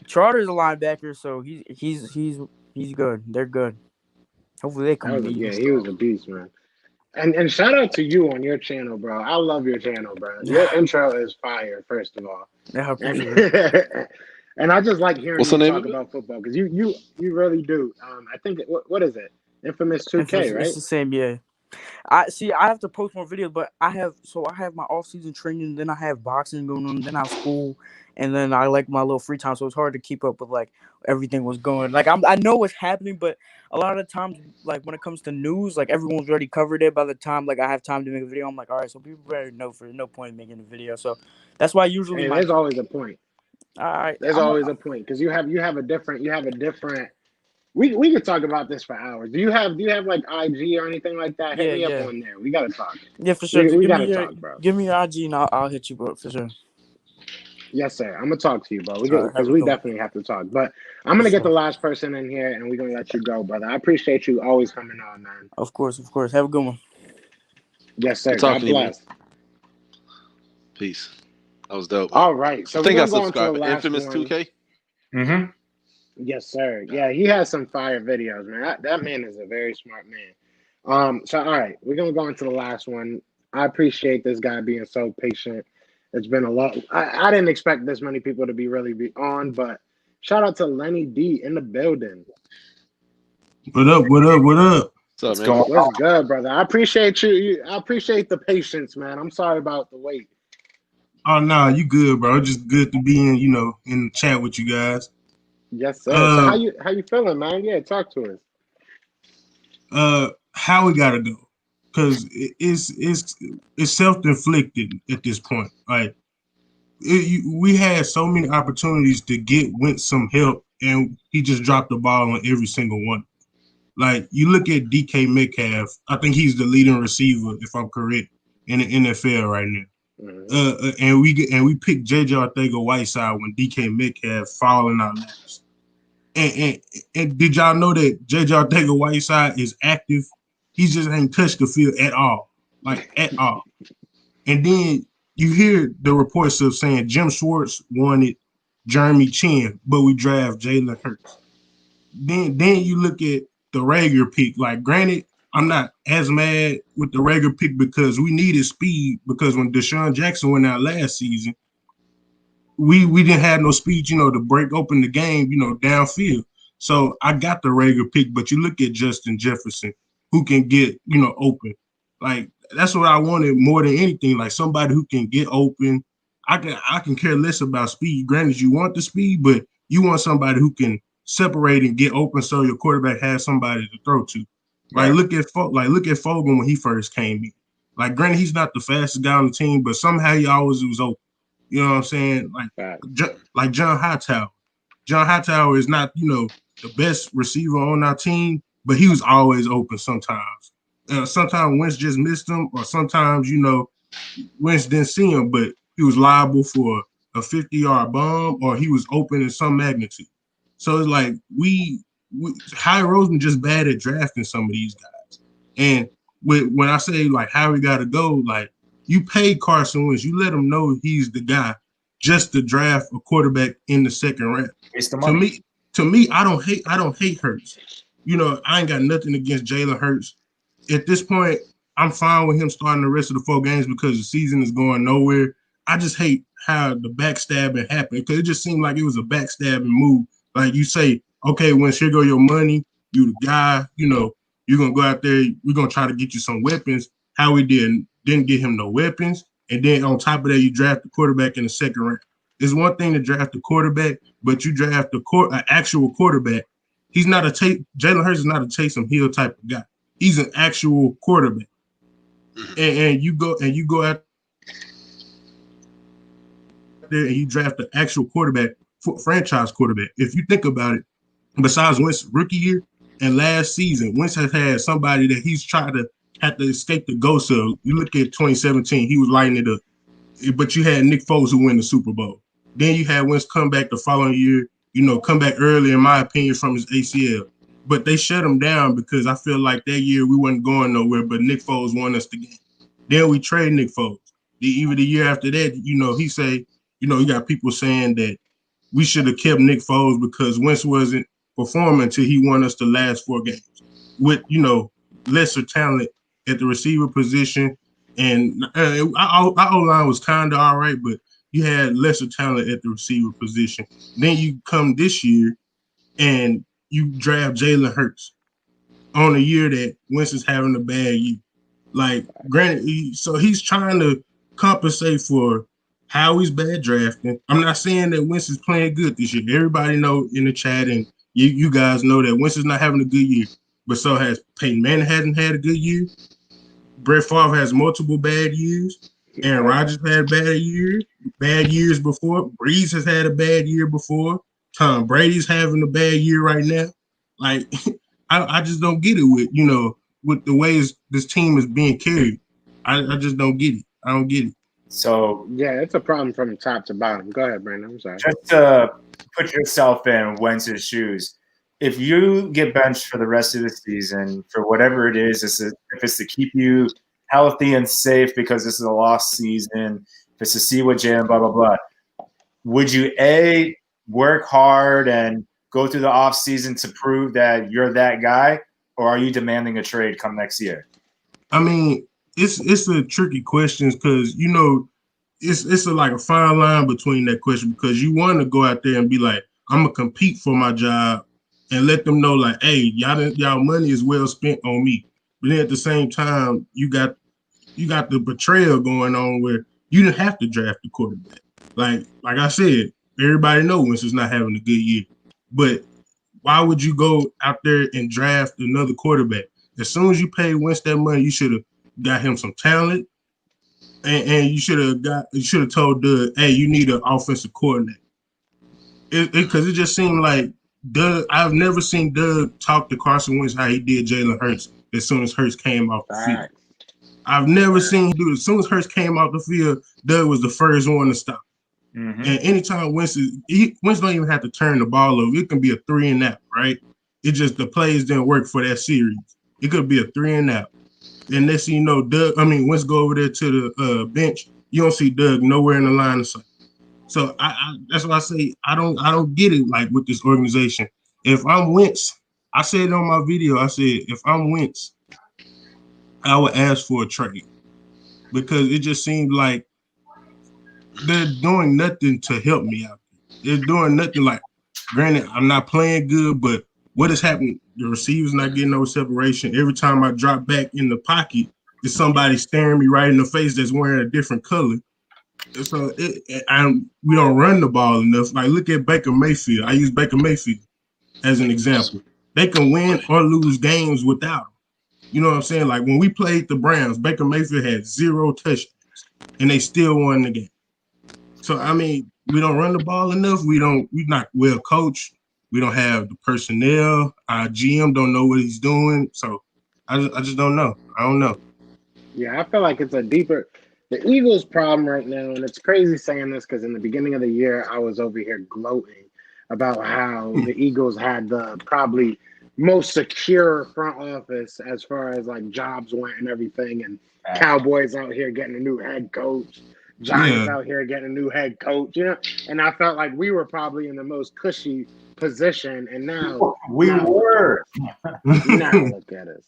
Charter's a linebacker, so he's good. They're good. Hopefully they come. He was a beast, man. And shout out to you on your channel, bro. I love your channel, bro. Your intro is fire, first of all. Yeah, I appreciate it. And I just like hearing What's you the name talk of it? about football because you really do. I think what is it? Infamous 2K, right? It's the same, yeah. I have to post more videos, but I have my off season training, then I have boxing going on, then I have school, and then I like my little free time, so it's hard to keep up with like everything was going. Like I know what's happening, but a lot of the times, like when it comes to news, like everyone's already covered it by the time like I have time to make a video. I'm like, all right, so people already know for no point in making a video. So that's why usually there's always a point. All right. There's always a point because you have a different. We could talk about this for hours. Do you have like IG or anything like that? Hit me up on there. We gotta talk. Yeah, for sure. We gotta talk, bro. Give me your IG and I'll hit you, bro, for sure. Yes, sir. I'm gonna talk to you, bro. Because We definitely have to talk. But I'm gonna get the last person in here, and we're gonna let you go, brother. I appreciate you always coming on, man. Of course. Have a good one. Yes, sir. God bless. Peace. That was dope. All right. So I think we're I gonna go into the subscribed. last Infamous one. 2K. Mm-hmm. Yes, sir. Yeah, he has some fire videos, man. That man is a very smart man. So all right, we're gonna go into the last one. I appreciate this guy being so patient. It's been a lot. I didn't expect this many people to be on, but shout out to Lenny D in the building. What up? What's up, man? What's good, brother? I appreciate you. I appreciate the patience, man. I'm sorry about the wait. Oh no, you good, bro. Just good to be in the chat with you guys. Yes, sir. So how you feeling, man? Yeah, talk to us. How we gotta go? Because it's self-inflicted at this point. Like we had so many opportunities to get Wentz some help, and he just dropped the ball on every single one. Like you look at DK Metcalf, I think he's the leading receiver, if I'm correct, in the NFL right now. And we picked JJ Arcega-Whiteside when DK Metcalf falling out last. And did y'all know that JJ Arcega-Whiteside is active? He just ain't touched the field at all, like at all. And then you hear the reports of saying Jim Schwartz wanted Jeremy Chin, but we draft Jalen Hurts. Then you look at the Rager pick. Like, granted, I'm not as mad with the Rager pick because we needed speed. Because when Deshaun Jackson went out last season, we didn't have no speed, to break open the game, downfield. So I got the Rager pick. But you look at Justin Jefferson, who can get, open. Like, that's what I wanted more than anything. Like somebody who can get open. I can care less about speed. Granted, you want the speed, but you want somebody who can separate and get open so your quarterback has somebody to throw to. Like look at Fogan when he first came in. Like granted, he's not the fastest guy on the team, but somehow he always was open. You know what I'm saying? Like John Hightower. John Hightower is not the best receiver on our team, but he was always open sometimes. Sometimes Wentz just missed him, or sometimes Wentz didn't see him, but he was liable for a 50-yard bomb, or he was open in some magnitude. So it's like Howie Roseman just bad at drafting some of these guys. And when I say like how we got to go, like you pay Carson Wentz, you let him know he's the guy just to draft a quarterback in the second round. To me, I don't hate Hurts. I ain't got nothing against Jalen Hurts. At this point, I'm fine with him starting the rest of the 4 games because the season is going nowhere. I just hate how the backstabbing happened because it just seemed like it was a backstabbing move. Like you say, okay, Wentz, here go your money. You the guy, you're going to go out there. We're going to try to get you some weapons. How we didn't get him no weapons. And then on top of that, you draft the quarterback in the second round. It's one thing to draft a quarterback, but you draft an actual quarterback. He's not Jalen Hurts is not a Taysom Hill type of guy. He's an actual quarterback. And you go out there and you draft an actual quarterback, franchise quarterback. If you think about it, besides Wentz rookie year and last season, Wentz has had somebody that he's tried to have to escape the ghost of. You look at 2017, he was lighting it up. But you had Nick Foles who win the Super Bowl. Then you had Wentz come back the following year, come back early, in my opinion, from his ACL. But they shut him down because I feel like that year we wasn't going nowhere, but Nick Foles won us the game. Then we trade Nick Foles. Even the year after that, he say, you got people saying that we should have kept Nick Foles because Wentz wasn't performing until he won us the last 4 games with, lesser talent at the receiver position. And our O-line was kind of all right, but you had lesser talent at the receiver position. Then you come this year and you draft Jalen Hurts on a year that Wentz is having a bad year. Like, granted, so he's trying to compensate for how he's bad drafting. I'm not saying that Wentz is playing good this year. Everybody know in the chat, and you guys know that Wentz is not having a good year. But so has Peyton Manning hasn't had a good year. Brett Favre has multiple bad years. Aaron Rodgers had bad years before. Breeze has had a bad year before. Tom Brady's having a bad year right now. Like, I just don't get it with the ways this team is being carried. I just don't get it. I don't get it. So yeah, it's a problem from top to bottom. Go ahead, Brandon. I'm sorry. just to put yourself in Wentz's shoes, if you get benched for the rest of the season for whatever it is, if it's to keep you healthy and safe because this is a lost season, if it's to see what Jalen, blah, blah, blah, would you A, work hard and go through the offseason to prove that you're that guy, or are you demanding a trade come next year? I mean, it's a tricky question because, it's like a fine line between that question because you want to go out there and be like, I'm going to compete for my job and let them know like, hey, y'all money is well spent on me. But then at the same time, you got the betrayal going on where you didn't have to draft the quarterback. Like I said, everybody knows Wentz is not having a good year. But why would you go out there and draft another quarterback? As soon as you pay Wentz that money, you should have got him some talent, and you should have told Doug, hey, you need an offensive coordinator. Because it just seemed like Doug. I've never seen Doug talk to Carson Wentz how he did Jalen Hurts as soon as Hurts came off the field. I've never seen him do it. As soon as Hurts came off the field, Doug was the first one to stop. Mm-hmm. And anytime Wentz don't even have to turn the ball over. It can be a 3-and-out, right? It just the plays didn't work for that series. It could be a 3-and-out. And next thing you know, Wentz go over there to the bench. You don't see Doug nowhere in the line of sight. So I that's why I say I don't get it like with this organization. If I'm Wentz, I said it on my video. I said if I'm Wentz, I would ask for a trade because it just seems like they're doing nothing to help me out. They're doing nothing. Like, granted, I'm not playing good, but what is happening? The receiver's not getting no separation. Every time I drop back in the pocket, there's somebody staring me right in the face that's wearing a different color. So we don't run the ball enough. Like, look at Baker Mayfield. I use Baker Mayfield as an example. They can win or lose games without him. You know what I'm saying? Like, when we played the Browns, Baker Mayfield had 0 touchdowns, and they still won the game. So, I mean, we don't run the ball enough. We're not well coached. We don't have the personnel. Our GM don't know what he's doing. So, I just don't know. I don't know. Yeah, I feel like it's the Eagles' problem right now, and it's crazy saying this because in the beginning of the year, I was over here gloating about how the Eagles had the probably most secure front office as far as like jobs went and everything, and Cowboys out here getting a new head coach, Giants out here getting a new head coach, and I felt like we were probably in the most cushy position, and now we were. Now look at us.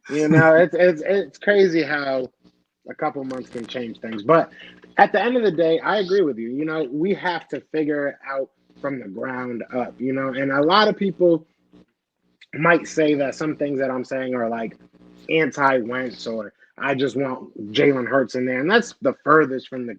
It's crazy how a couple months can change things. But at the end of the day, I agree with you. We have to figure it out from the ground up, and a lot of people might say that some things that I'm saying are like anti-Wentz or I just want Jalen Hurts in there. And that's the furthest from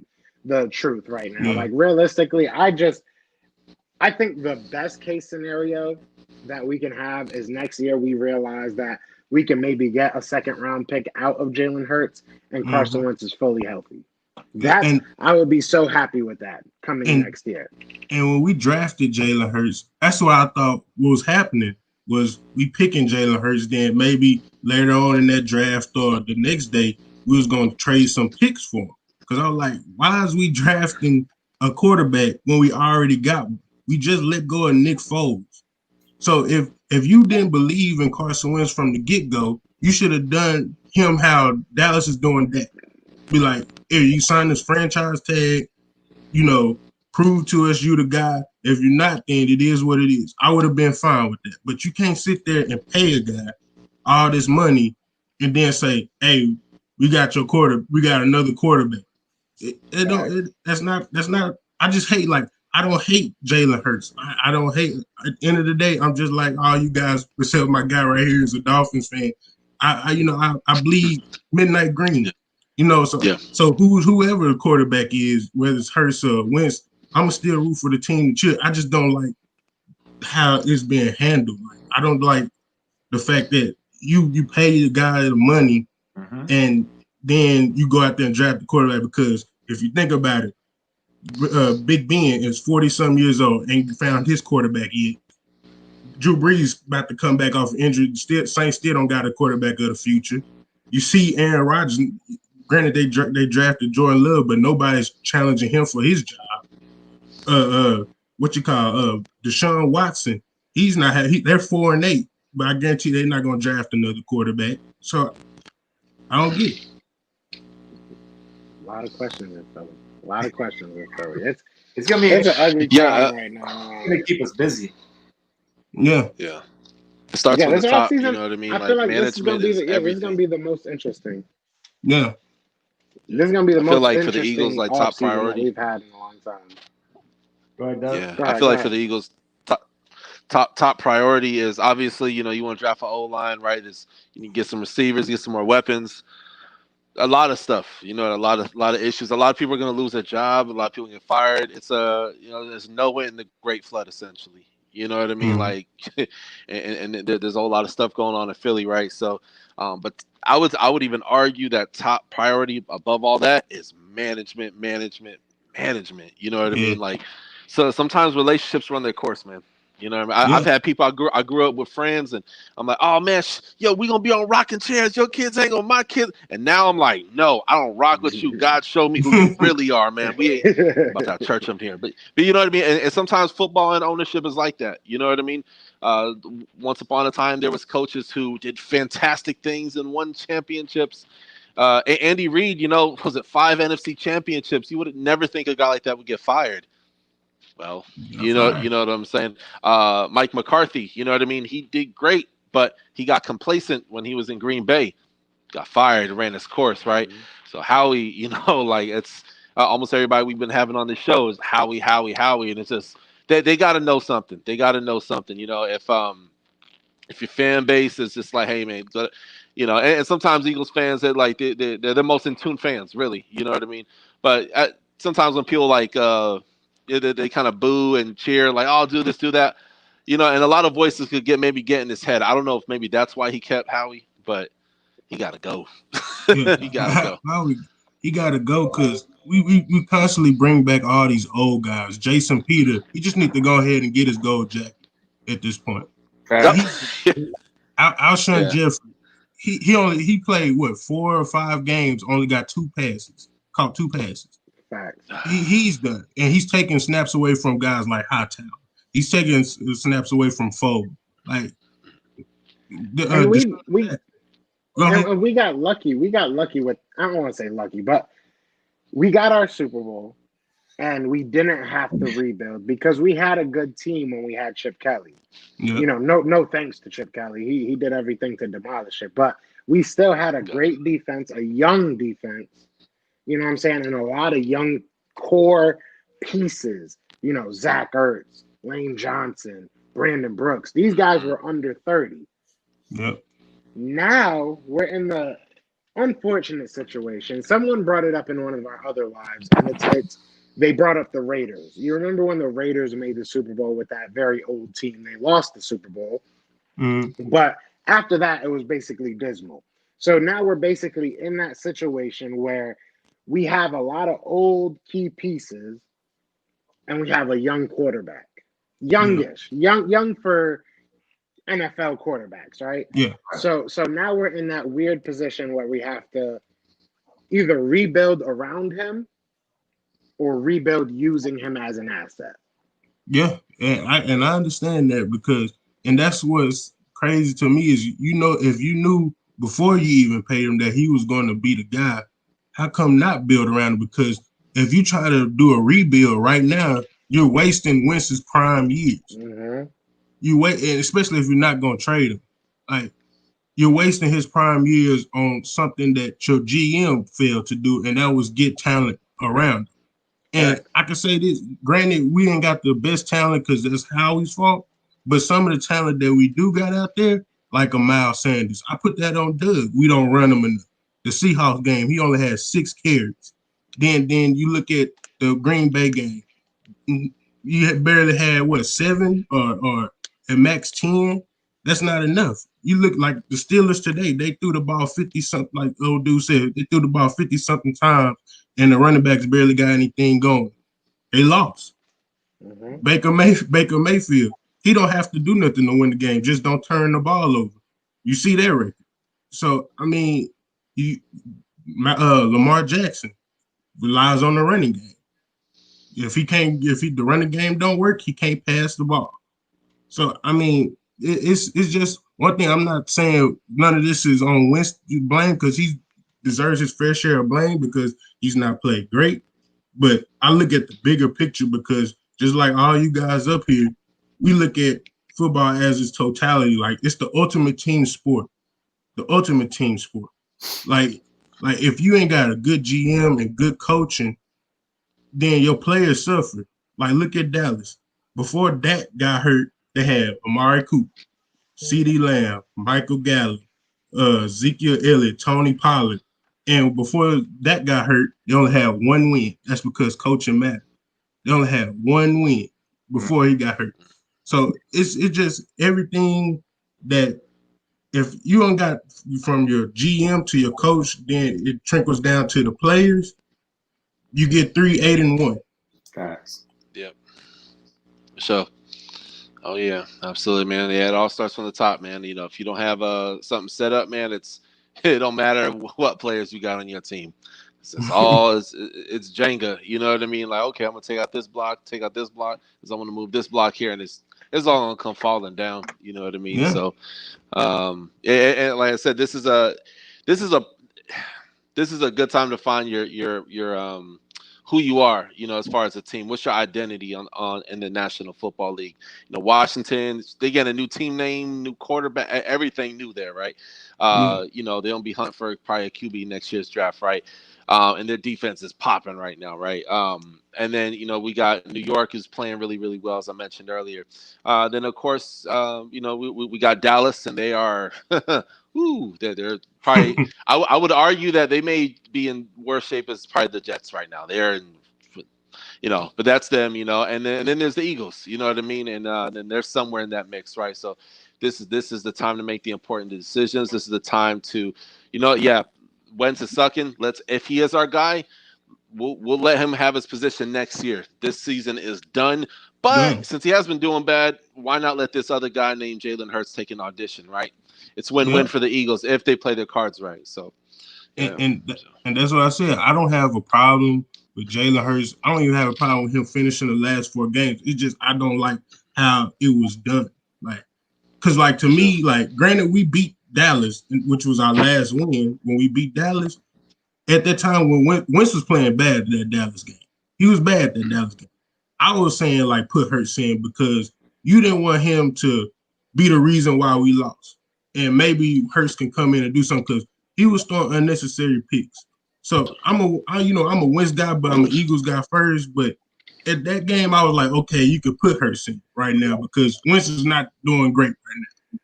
the truth right now. Like, realistically, I think the best case scenario that we can have is next year we realize that we can maybe get a second-round pick out of Jalen Hurts and Carson Wentz is fully healthy. I would be so happy with that coming next year. And when we drafted Jalen Hurts, that's what I thought was happening was we picking Jalen Hurts, then maybe later on in that draft or the next day, we was going to trade some picks for him. Because I was like, why is we drafting a quarterback when we already got one? We just let go of Nick Foles. So if you didn't believe in Carson Wentz from the get-go, you should have done him how Dallas is doing that. Be like, hey, you sign this franchise tag, prove to us you the guy. If you're not, then it is what it is. I would have been fine with that. But you can't sit there and pay a guy all this money and then say, hey, we got another quarterback. That's not, I just hate, I don't hate Jalen Hurts. I don't hate, at the end of the day, I'm just like all you guys, except my guy right here is a Dolphins fan. I bleed midnight green. So whoever the quarterback is, whether it's Hurts or Wentz, I'm going to still root for the team to cheer. I just don't like how it's being handled. I don't like the fact that you pay the guy the money and then you go out there and draft the quarterback because if you think about it, Big Ben is 40-some years old, ain't found his quarterback yet. Drew Brees about to come back off injury. Saints still don't got a quarterback of the future. You see Aaron Rodgers. Granted, they drafted Jordan Love, but nobody's challenging him for his job. Deshaun Watson. He's not. They're 4-8, but I guarantee they're not going to draft another quarterback. So I don't get it. A lot of questions in Philly. A lot of questions in Philly. It's gonna be It's an ugly time right now. It's gonna keep us busy. Yeah. Yeah. It starts from this the top, offseason, you know what I mean? I feel like this is management gonna be is this is everything. gonna be the most interesting. Yeah. This is gonna be the I feel most like for the interesting Eagles, like top offseason that priority. we've had in a long time. Go ahead, Doug. Yeah, Go I ahead, feel go like for ahead. the Eagles, top priority is obviously, you want to draft an O-line, right? Is you need to get some receivers, get some more weapons, a lot of stuff. A lot of issues. A lot of people are going to lose their job. A lot of people get fired. It's there's Noah in the Great Flood essentially. You know what I mean? Mhm. Like, and there's a whole lot of stuff going on in Philly, right? So, but I would even argue that top priority above all that is management. You know what I Yeah. mean? Like, so sometimes relationships run their course, man. You know what I mean? Yeah. I've had people I grew up with friends, and I'm like, oh man, we gonna be on rocking chairs. Your kids ain't on my kids. And now I'm like, no, I don't rock with you. God showed me who you really are, man. We ain't about to have church up here, but you know what I mean. And sometimes football and ownership is like that. You know what I mean? Once upon a time, there was coaches who did fantastic things and won championships. Andy Reid, was it 5 NFC championships? You would never think a guy like that would get fired. Well, you know what I'm saying. Mike McCarthy, you know what I mean. He did great, but he got complacent when he was in Green Bay. Got fired, ran his course, right? Mhm. So Howie, like it's almost everybody we've been having on this show is Howie, and it's just they got to know something. They got to know something. If your fan base is just like, hey man, and sometimes Eagles fans they're like they're the most in tune fans, really. You know what I mean? But sometimes when people like they kind of boo and cheer like, oh, do this, do that, and a lot of voices could get in his head. I don't know if maybe that's why he kept Howie, but he got to go. Yeah. He got to go. He got to go because we constantly bring back all these old guys. Jason Peter, he just need to go ahead and get his gold jacket at this point. Alshon Jeffrey, he played 4 or 5 games, only got 2 passes, caught 2 passes. Facts. He's done, and he's taking snaps away from guys like Hightower. He's taking snaps away from Fogle. Like, And we got lucky. We got lucky with, I don't want to say lucky, but we got our Super Bowl and we didn't have to rebuild because we had a good team when we had Chip Kelly. Yeah. No thanks to Chip Kelly. He did everything to demolish it. But we still had a great defense, a young defense, you know what I'm saying? And a lot of young core pieces, Zach Ertz, Lane Johnson, Brandon Brooks. These guys were under 30. Yep. Now we're in the unfortunate situation. Someone brought it up in one of our other lives, and they brought up the Raiders. You remember when the Raiders made the Super Bowl with that very old team? They lost the Super Bowl. But after that, it was basically dismal. So now we're basically in that situation where we have a lot of old key pieces and we have a young quarterback. Youngish. Young for NFL quarterbacks, right? Yeah. So now we're in that weird position where we have to either rebuild around him or rebuild using him as an asset. Yeah, and I understand that and that's what's crazy to me is if you knew before you even paid him that he was going to be the guy, how come not build around him? Because if you try to do a rebuild right now, you're wasting Wentz's prime years. Mm-hmm. You wait, and especially if you're not going to trade him, like you're wasting his prime years on something that your GM failed to do, and that was get talent around him. And I can say this, granted, we ain't got the best talent because that's Howie's fault, but some of the talent that we do got out there, like a Miles Sanders, I put that on Doug. We don't run him in the Seahawks game. He only had 6 carries. Then you look at the Green Bay game. You barely had 7 or at max 10. That's not enough. You look like the Steelers today. They threw the ball 50-something, like old dude said. They threw the ball 50-something times, and the running backs barely got anything going. They lost. Mm-hmm. Baker Mayfield, he don't have to do nothing to win the game. Just don't turn the ball over. You see that record. So, I mean, Lamar Jackson relies on the running game. If the running game don't work, he can't pass the ball. So, I mean, it's just one thing. I'm not saying none of this is on Winston blame, because he deserves his fair share of blame because he's not played great. But I look at the bigger picture, because just like all you guys up here, we look at football as its totality. Like, it's the ultimate team sport. The ultimate team sport. Like if you ain't got a good GM and good coaching, then your players suffer. Like, look at Dallas. Before Dak got hurt, they had Amari Cooper, CeeDee Lamb, Michael Gallup, Ezekiel Elliott, Tony Pollard. And before that got hurt, they only had one win. That's because coaching mattered. They only had one win before he got hurt. So it's just everything that, if you don't got from your GM to your coach, then it trickles down to the players. You get 3-8-1. Facts. Yep. So, oh yeah, absolutely, man. Yeah, it all starts from the top, man. You know, if you don't have something set up, man, it don't matter what players you got on your team. It's all it's Jenga. You know what I mean? Like, okay, I'm gonna take out this block, because I'm gonna move this block here, and it's all gonna come falling down. You know what I mean? Yeah. So, and like I said, this is a good time to find your who you are, you know, as far as a team. What's your identity on in the National Football League? You know, Washington, they get a new team name, new quarterback, everything new there, right? You know, they'll be hunting for probably a QB next year's draft, right? And their defense is popping right now, right? And then, you know, we got New York is playing really, really well, as I mentioned earlier. Then, of course, you know, we got Dallas, and they are they're probably I would argue that they may be in worse shape as probably the Jets right now. They're in, you know, but that's them, you know. And then there's the Eagles, you know what I mean? And then they're somewhere in that mix, right? So this is the time to make the important decisions. This is the time to, you know, yeah, Wentz is sucking. If he is our guy, we'll let him have his position next year. This season is done. But since he has been doing bad, why not let this other guy named Jalen Hurts take an audition, right? It's win-win for the Eagles if they play their cards right. So, yeah. And that's what I said. I don't have a problem with Jalen Hurts. I don't even have a problem with him finishing the last 4 games. It's just I don't like how it was done. Like, because, like, to me, like, granted, we beat Dallas, which was our last win. When we beat Dallas, at that time when Wentz was playing bad in that Dallas game, he was bad in that Dallas game. I was saying, like, put Hurts in, because you didn't want him to be the reason why we lost. And maybe Hurts can come in and do something, because he was throwing unnecessary picks. So I'm a Wentz guy, but I'm an Eagles guy first. But at that game, I was like, okay, you could put Hurts in right now, because Wentz is not doing great right now.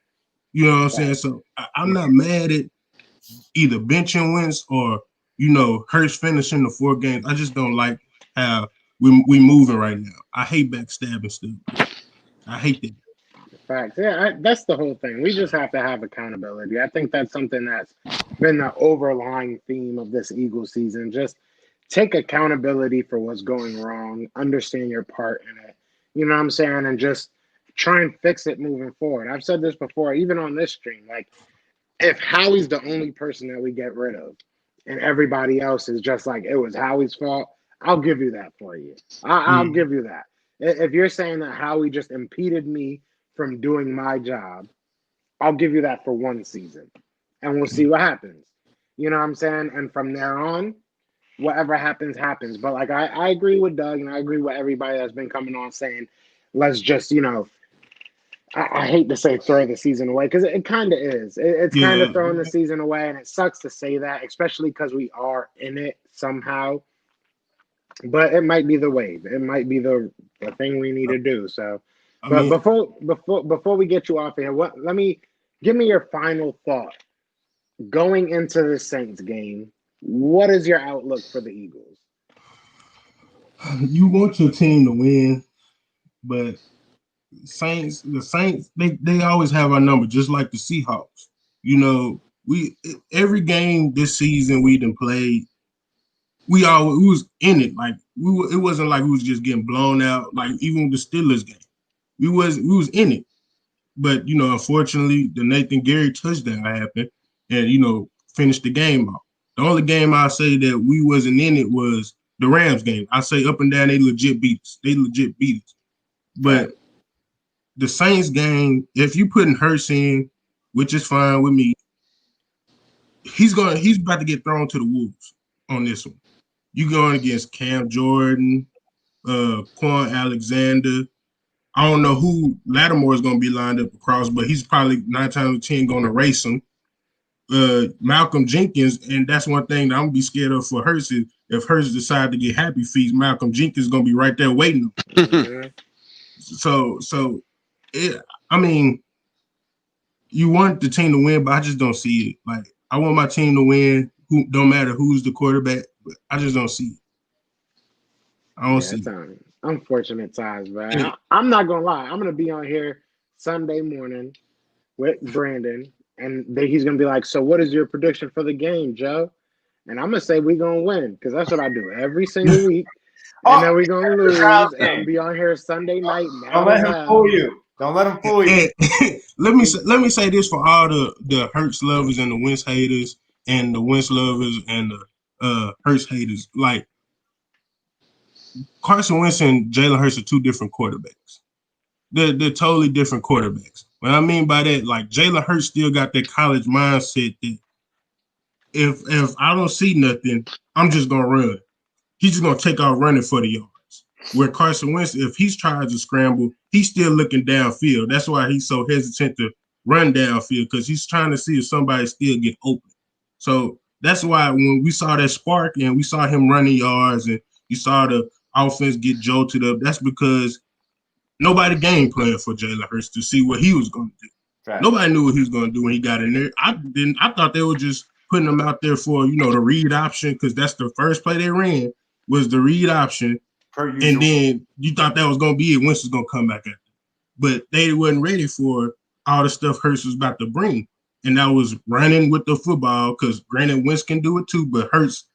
You know what I'm saying? So I'm not mad at either benching Wentz or, you know, Hurts finishing the 4 games. I just don't like how we moving right now. I hate backstabbing stuff. I hate that. Facts. Yeah, that's the whole thing. We just have to have accountability. I think that's something that's been the overlying theme of this Eagles season. Just take accountability for what's going wrong, understand your part in it. You know what I'm saying? And just try and fix it moving forward. I've said this before, even on this stream. Like, if Howie's the only person that we get rid of and everybody else is just like, it was Howie's fault, I'll give you that for you. I'll give you that. If you're saying that Howie just impeded me from doing my job, I'll give you that for 1 season, and we'll see what happens. You know what I'm saying? And from there on, whatever happens, happens. But, like, I agree with Doug, and I agree with everybody that's been coming on saying, let's just, you know, I hate to say throw the season away, because it kind of is. It's kind of throwing the season away, and it sucks to say that, especially because we are in it somehow. But it might be the wave. It might be the thing we need to do. So, but before we get you off here, give me your final thought going into the Saints game. What is your outlook for the Eagles? You want your team to win, but The Saints, they always have our number, just like the Seahawks. You know, every game this season we done played, we was in it. Like it wasn't like we was just getting blown out. Like even the Steelers game, we was in it. But you know, unfortunately, the Nathan Gary touchdown happened, and you know, finished the game off. The only game I say that we wasn't in it was the Rams game. I say up and down, they legit beat us. But the Saints game, if you putting Hurts in, which is fine with me, he's about to get thrown to the wolves on this one. You going against Cam Jordan, Quan Alexander. I don't know who Lattimore is going to be lined up across, but he's probably 9 times out of 10 going to race him. Malcolm Jenkins, and that's one thing that I'm going to be scared of for Hurts is if Hurts decide to get happy feet, Malcolm Jenkins is going to be right there waiting. So I mean, you want the team to win, but I just don't see it. Like, I want my team to win. Don't matter who's the quarterback, but I just don't see it. I don't see it. Unfortunate times, man. I'm not gonna lie. I'm gonna be on here Sunday morning with Brandon, and he's gonna be like, "So, what is your prediction for the game, Joe?" And I'm gonna say we're gonna win because that's what I do every single week. And then we're gonna lose. And I'm gonna be on here Sunday night. Don't let him fool you. Don't let him fool you. Let me say this for all the Hurts lovers and the Wentz haters and the Wentz lovers and the Hurts haters. Like, Carson Wentz and Jalen Hurts are two different quarterbacks. They're totally different quarterbacks. What I mean by that, like, Jalen Hurts still got that college mindset that if I don't see nothing, I'm just gonna run. He's just gonna take off running for the yards. Where Carson Wentz, if he's trying to scramble, he's still looking downfield. That's why he's so hesitant to run downfield, because he's trying to see if somebody still get open. So that's why when we saw that spark and we saw him running yards and you saw the offense get jolted up, that's because nobody game planned for Jalen Hurts to see what he was going to do. Right. Nobody knew what he was going to do when he got in there. I thought they were just putting him out there for, you know, the read option, because that's the first play they ran was the read option. And then you thought that was going to be it. Wentz was going to come back at them. But they wasn't ready for all the stuff Hurts was about to bring. And that was running with the football, because granted, Wentz can do it too, but Hurts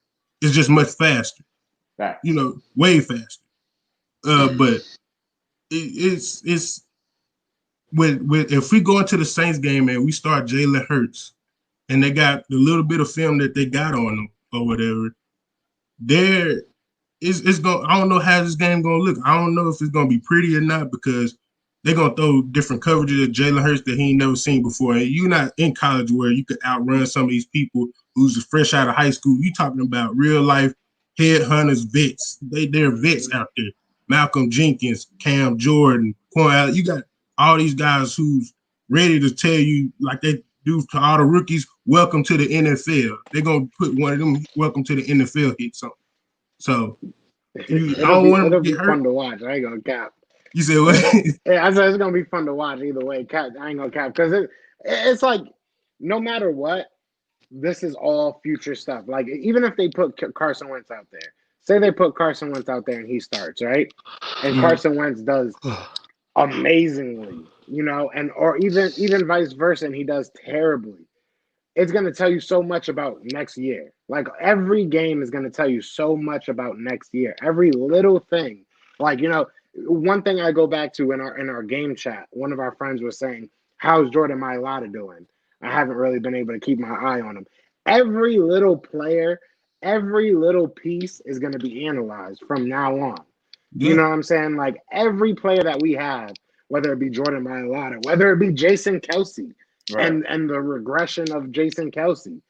is just much faster. Right. You know, way faster. But it's with if we go into the Saints game and we start Jalen Hurts and they got the little bit of film that they got on them or whatever, it's going. I don't know how this game gonna look. I don't know if it's gonna be pretty or not, because they're gonna throw different coverages at Jalen Hurts that he ain't never seen before. And you're not in college where you could outrun some of these people who's fresh out of high school. You talking about real life headhunters, vets. They're vets out there. Malcolm Jenkins, Cam Jordan, Quan. You got all these guys who's ready to tell you, like they do to all the rookies, welcome to the NFL. They're gonna put one of them welcome to the NFL hits on. So it'll be fun to watch. I ain't gonna cap. You said what? Yeah, I said it's gonna be fun to watch either way. Cap, I ain't gonna cap, because it's like no matter what, this is all future stuff. Like, even if they put Carson Wentz out there, say they put Carson Wentz out there and he starts, right? And Carson Wentz does amazingly, you know, and or even vice versa, and he does terribly. It's going to tell you so much about next year. Like, every game is going to tell you so much about next year. Every little thing. Like, you know, one thing I go back to in our game chat, one of our friends was saying, "How's Jordan Mailata doing?" I haven't really been able to keep my eye on him. Every little player, every little piece is going to be analyzed from now on. Yeah. You know what I'm saying? Like, every player that we have, whether it be Jordan Mailata, whether it be Jason Kelce, right, and the regression of Jason Kelce,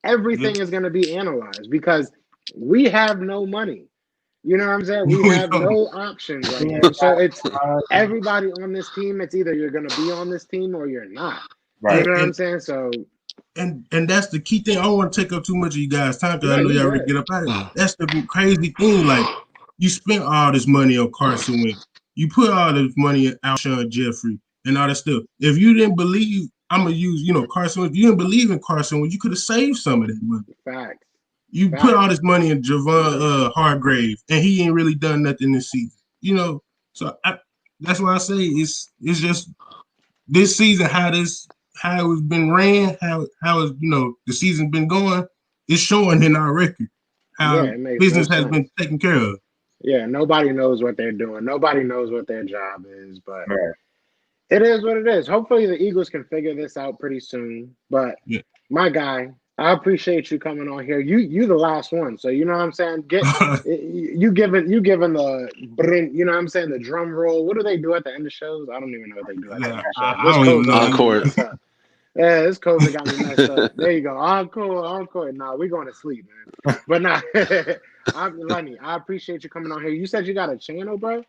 everything is going to be analyzed, because we have no money. You know what I'm saying? We have no options right now. So it's everybody on this team. It's either you're going to be on this team or you're not. Right. You know what I'm saying? So, and that's the key thing. I don't want to take up too much of you guys' time, because I know y'all ready to get up out of it. That's the crazy thing. Like, you spent all this money on Carson Wentz. You put all this money in Alshon Jeffrey and all that stuff. If you didn't believe, I'm gonna use, you know, Carson Wentz. If you didn't believe in Carson Wentz, you could have saved some of that money. Fact. You put all this money in Javon Hargrave, and he ain't really done nothing this season. You know, so that's why I say it's just this season how it's been ran, how it's, the season's been going. It's showing in our record Yeah, how it makes no business has sense. been taken care of. Yeah, nobody knows what they're doing. Nobody knows what their job is, but Right. it is what it is. Hopefully, the Eagles can figure this out pretty soon. But Yeah. my guy, I appreciate you coming on here. You the last one, so you know what I'm saying. You giving the you know what I'm saying, the drum roll. What do they do at the end of shows? I don't even know what they do at the end of shows. I don't even know. Encore. Yeah, this COVID got me messed up. There you go. Encore. Nah, we going to sleep, man. But nah, Lenny, I appreciate you coming on here. You said you got a channel, bro?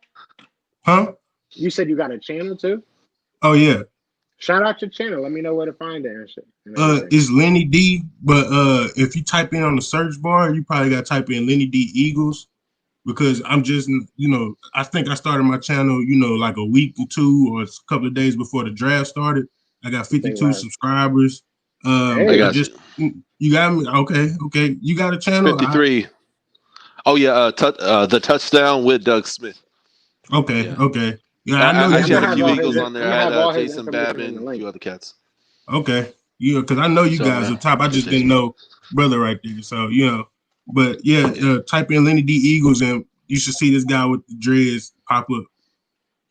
Huh? You said you got a channel too? Oh yeah. Shout out your channel. Let me know where to find it and shit. It's Lenny D, but if you type in on the search bar, you probably got to type in Lenny D Eagles, because I'm just, I think I started my channel, like a week or two or a couple of days before the draft started. I got 52 subscribers. Hey. I got you got me. Okay. You got a channel? 53. Oh yeah, the touchdown with Doug Smith. Okay. Yeah. Okay. Yeah, I know actually you had a few Eagles on there. I had his Jason information in Babin, the a link. few other cats. Okay. Yeah, because I know you So, guys man, are top. I just appreciate didn't you. know brother right there. So, but type in Lenny D Eagles and you should see this guy with the dreads pop up.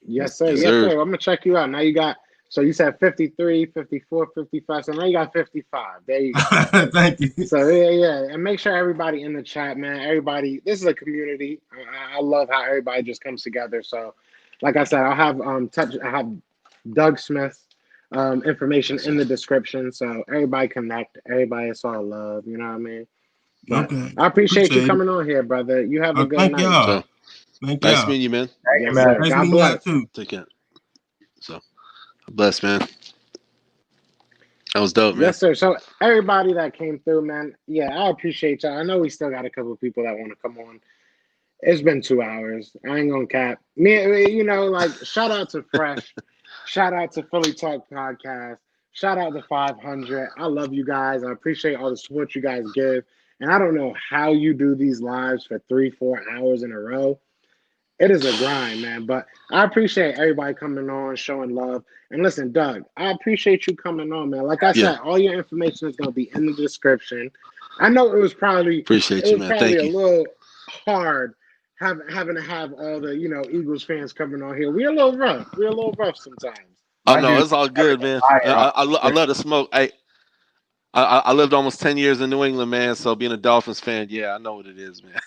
Yes, sir. Yes, Yes, sir. sir. I'm going to check you out. Now you got, so you said 53, 54, 55. So now you got 55. There you go. Thank you. So, yeah. And make sure everybody in the chat, man, everybody, this is a community. I love how everybody just comes together. So, like I said, I have Doug Smith information in the description. So everybody connect. Everybody, it's all love. You know what I mean? But Okay. I appreciate you coming on here, brother. You have a good thank night. Y'all. So, thank nice y'all. meeting you, man. Yes, sir. Nice God meeting bless. y'all too. Take care. So, bless, man. That was dope, man. Yes, sir. So everybody that came through, man, yeah, I appreciate y'all. I know we still got a couple of people that want to come on. It's been 2 hours. I ain't gonna cap. Shout out to Fresh. Shout out to Philly Talk Podcast. Shout out to 500. I love you guys. I appreciate all the support you guys give. And I don't know how you do these lives for 3-4 hours in a row. It is a grind, man. But I appreciate everybody coming on, showing love. And listen, Doug, I appreciate you coming on, man. Like I said, all your information is going to be in the description. I know it was probably Appreciate you, man. Thank a you. little hard having to have all the Eagles fans coming on here. We're a little rough sometimes. Oh no, it's all good, man. I love the smoke. I lived almost 10 years in New England, man. So being a Dolphins fan, yeah, I know what it is, man.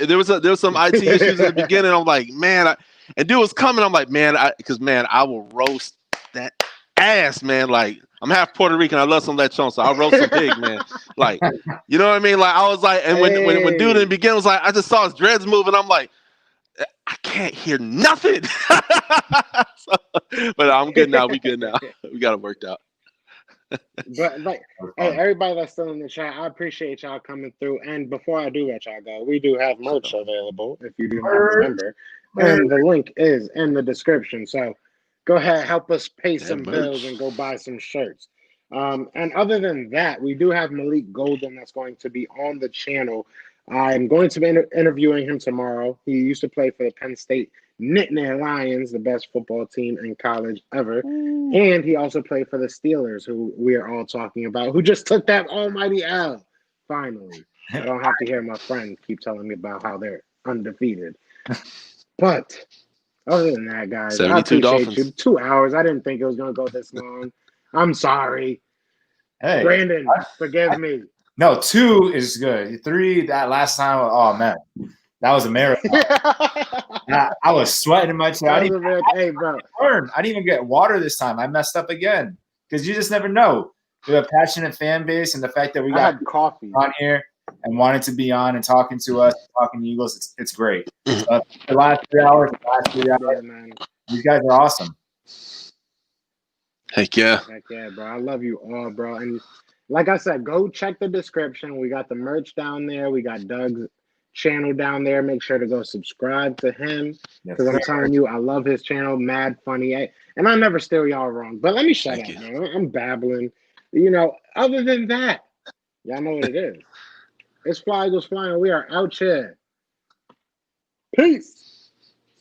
there was some IT issues in the beginning. I'm like, man, and dude was coming. I'm like, man, I will roast that ass, man. Like, I'm half Puerto Rican. I love some lechon, so I'll roast some pig, man. Like, you know what I mean? Like, I was like, and when dude in the beginning was like, I just saw his dreads moving. I'm like, I can't hear nothing. But I'm good now. We good now. We got it worked out. But hey, everybody that's still in the chat, I appreciate y'all coming through. And before I do let y'all go, we do have merch available if you do not remember, and the link is in the description. So go ahead, help us pay some bills and go buy some shirts. And other than that, we do have Malik Golden that's going to be on the channel. I'm going to be interviewing him tomorrow. He used to play for the Penn State Nittany Lions, the best football team in college ever. And he also played for the Steelers, who we are all talking about, who just took that almighty L, finally. I don't have to hear my friends keep telling me about how they're undefeated. But other than that, guys, I appreciate Dolphins. you. 2 hours. I didn't think it was going to go this long. I'm sorry. Hey, Brandon, forgive me. No, 2 is good. 3, that last time, oh, man. That was a marathon. I was sweating in my chair. I didn't even get water this time. I messed up again because you just never know. We have a passionate fan base, and the fact that we got coffee on here and wanted to be on and talking to us, talking Eagles, it's great. The last 3 hours, man. You guys are awesome. Heck yeah, bro. I love you all, bro. And like I said, go check the description. We got the merch down there. We got Doug's channel down there. Make sure to go subscribe to him because I'm telling you, I love his channel. Mad funny, and I never steer y'all wrong. But let me shut up, man. I'm babbling. Other than that, y'all know what it is. It's Fly Eagles Flying. We are out here. Peace.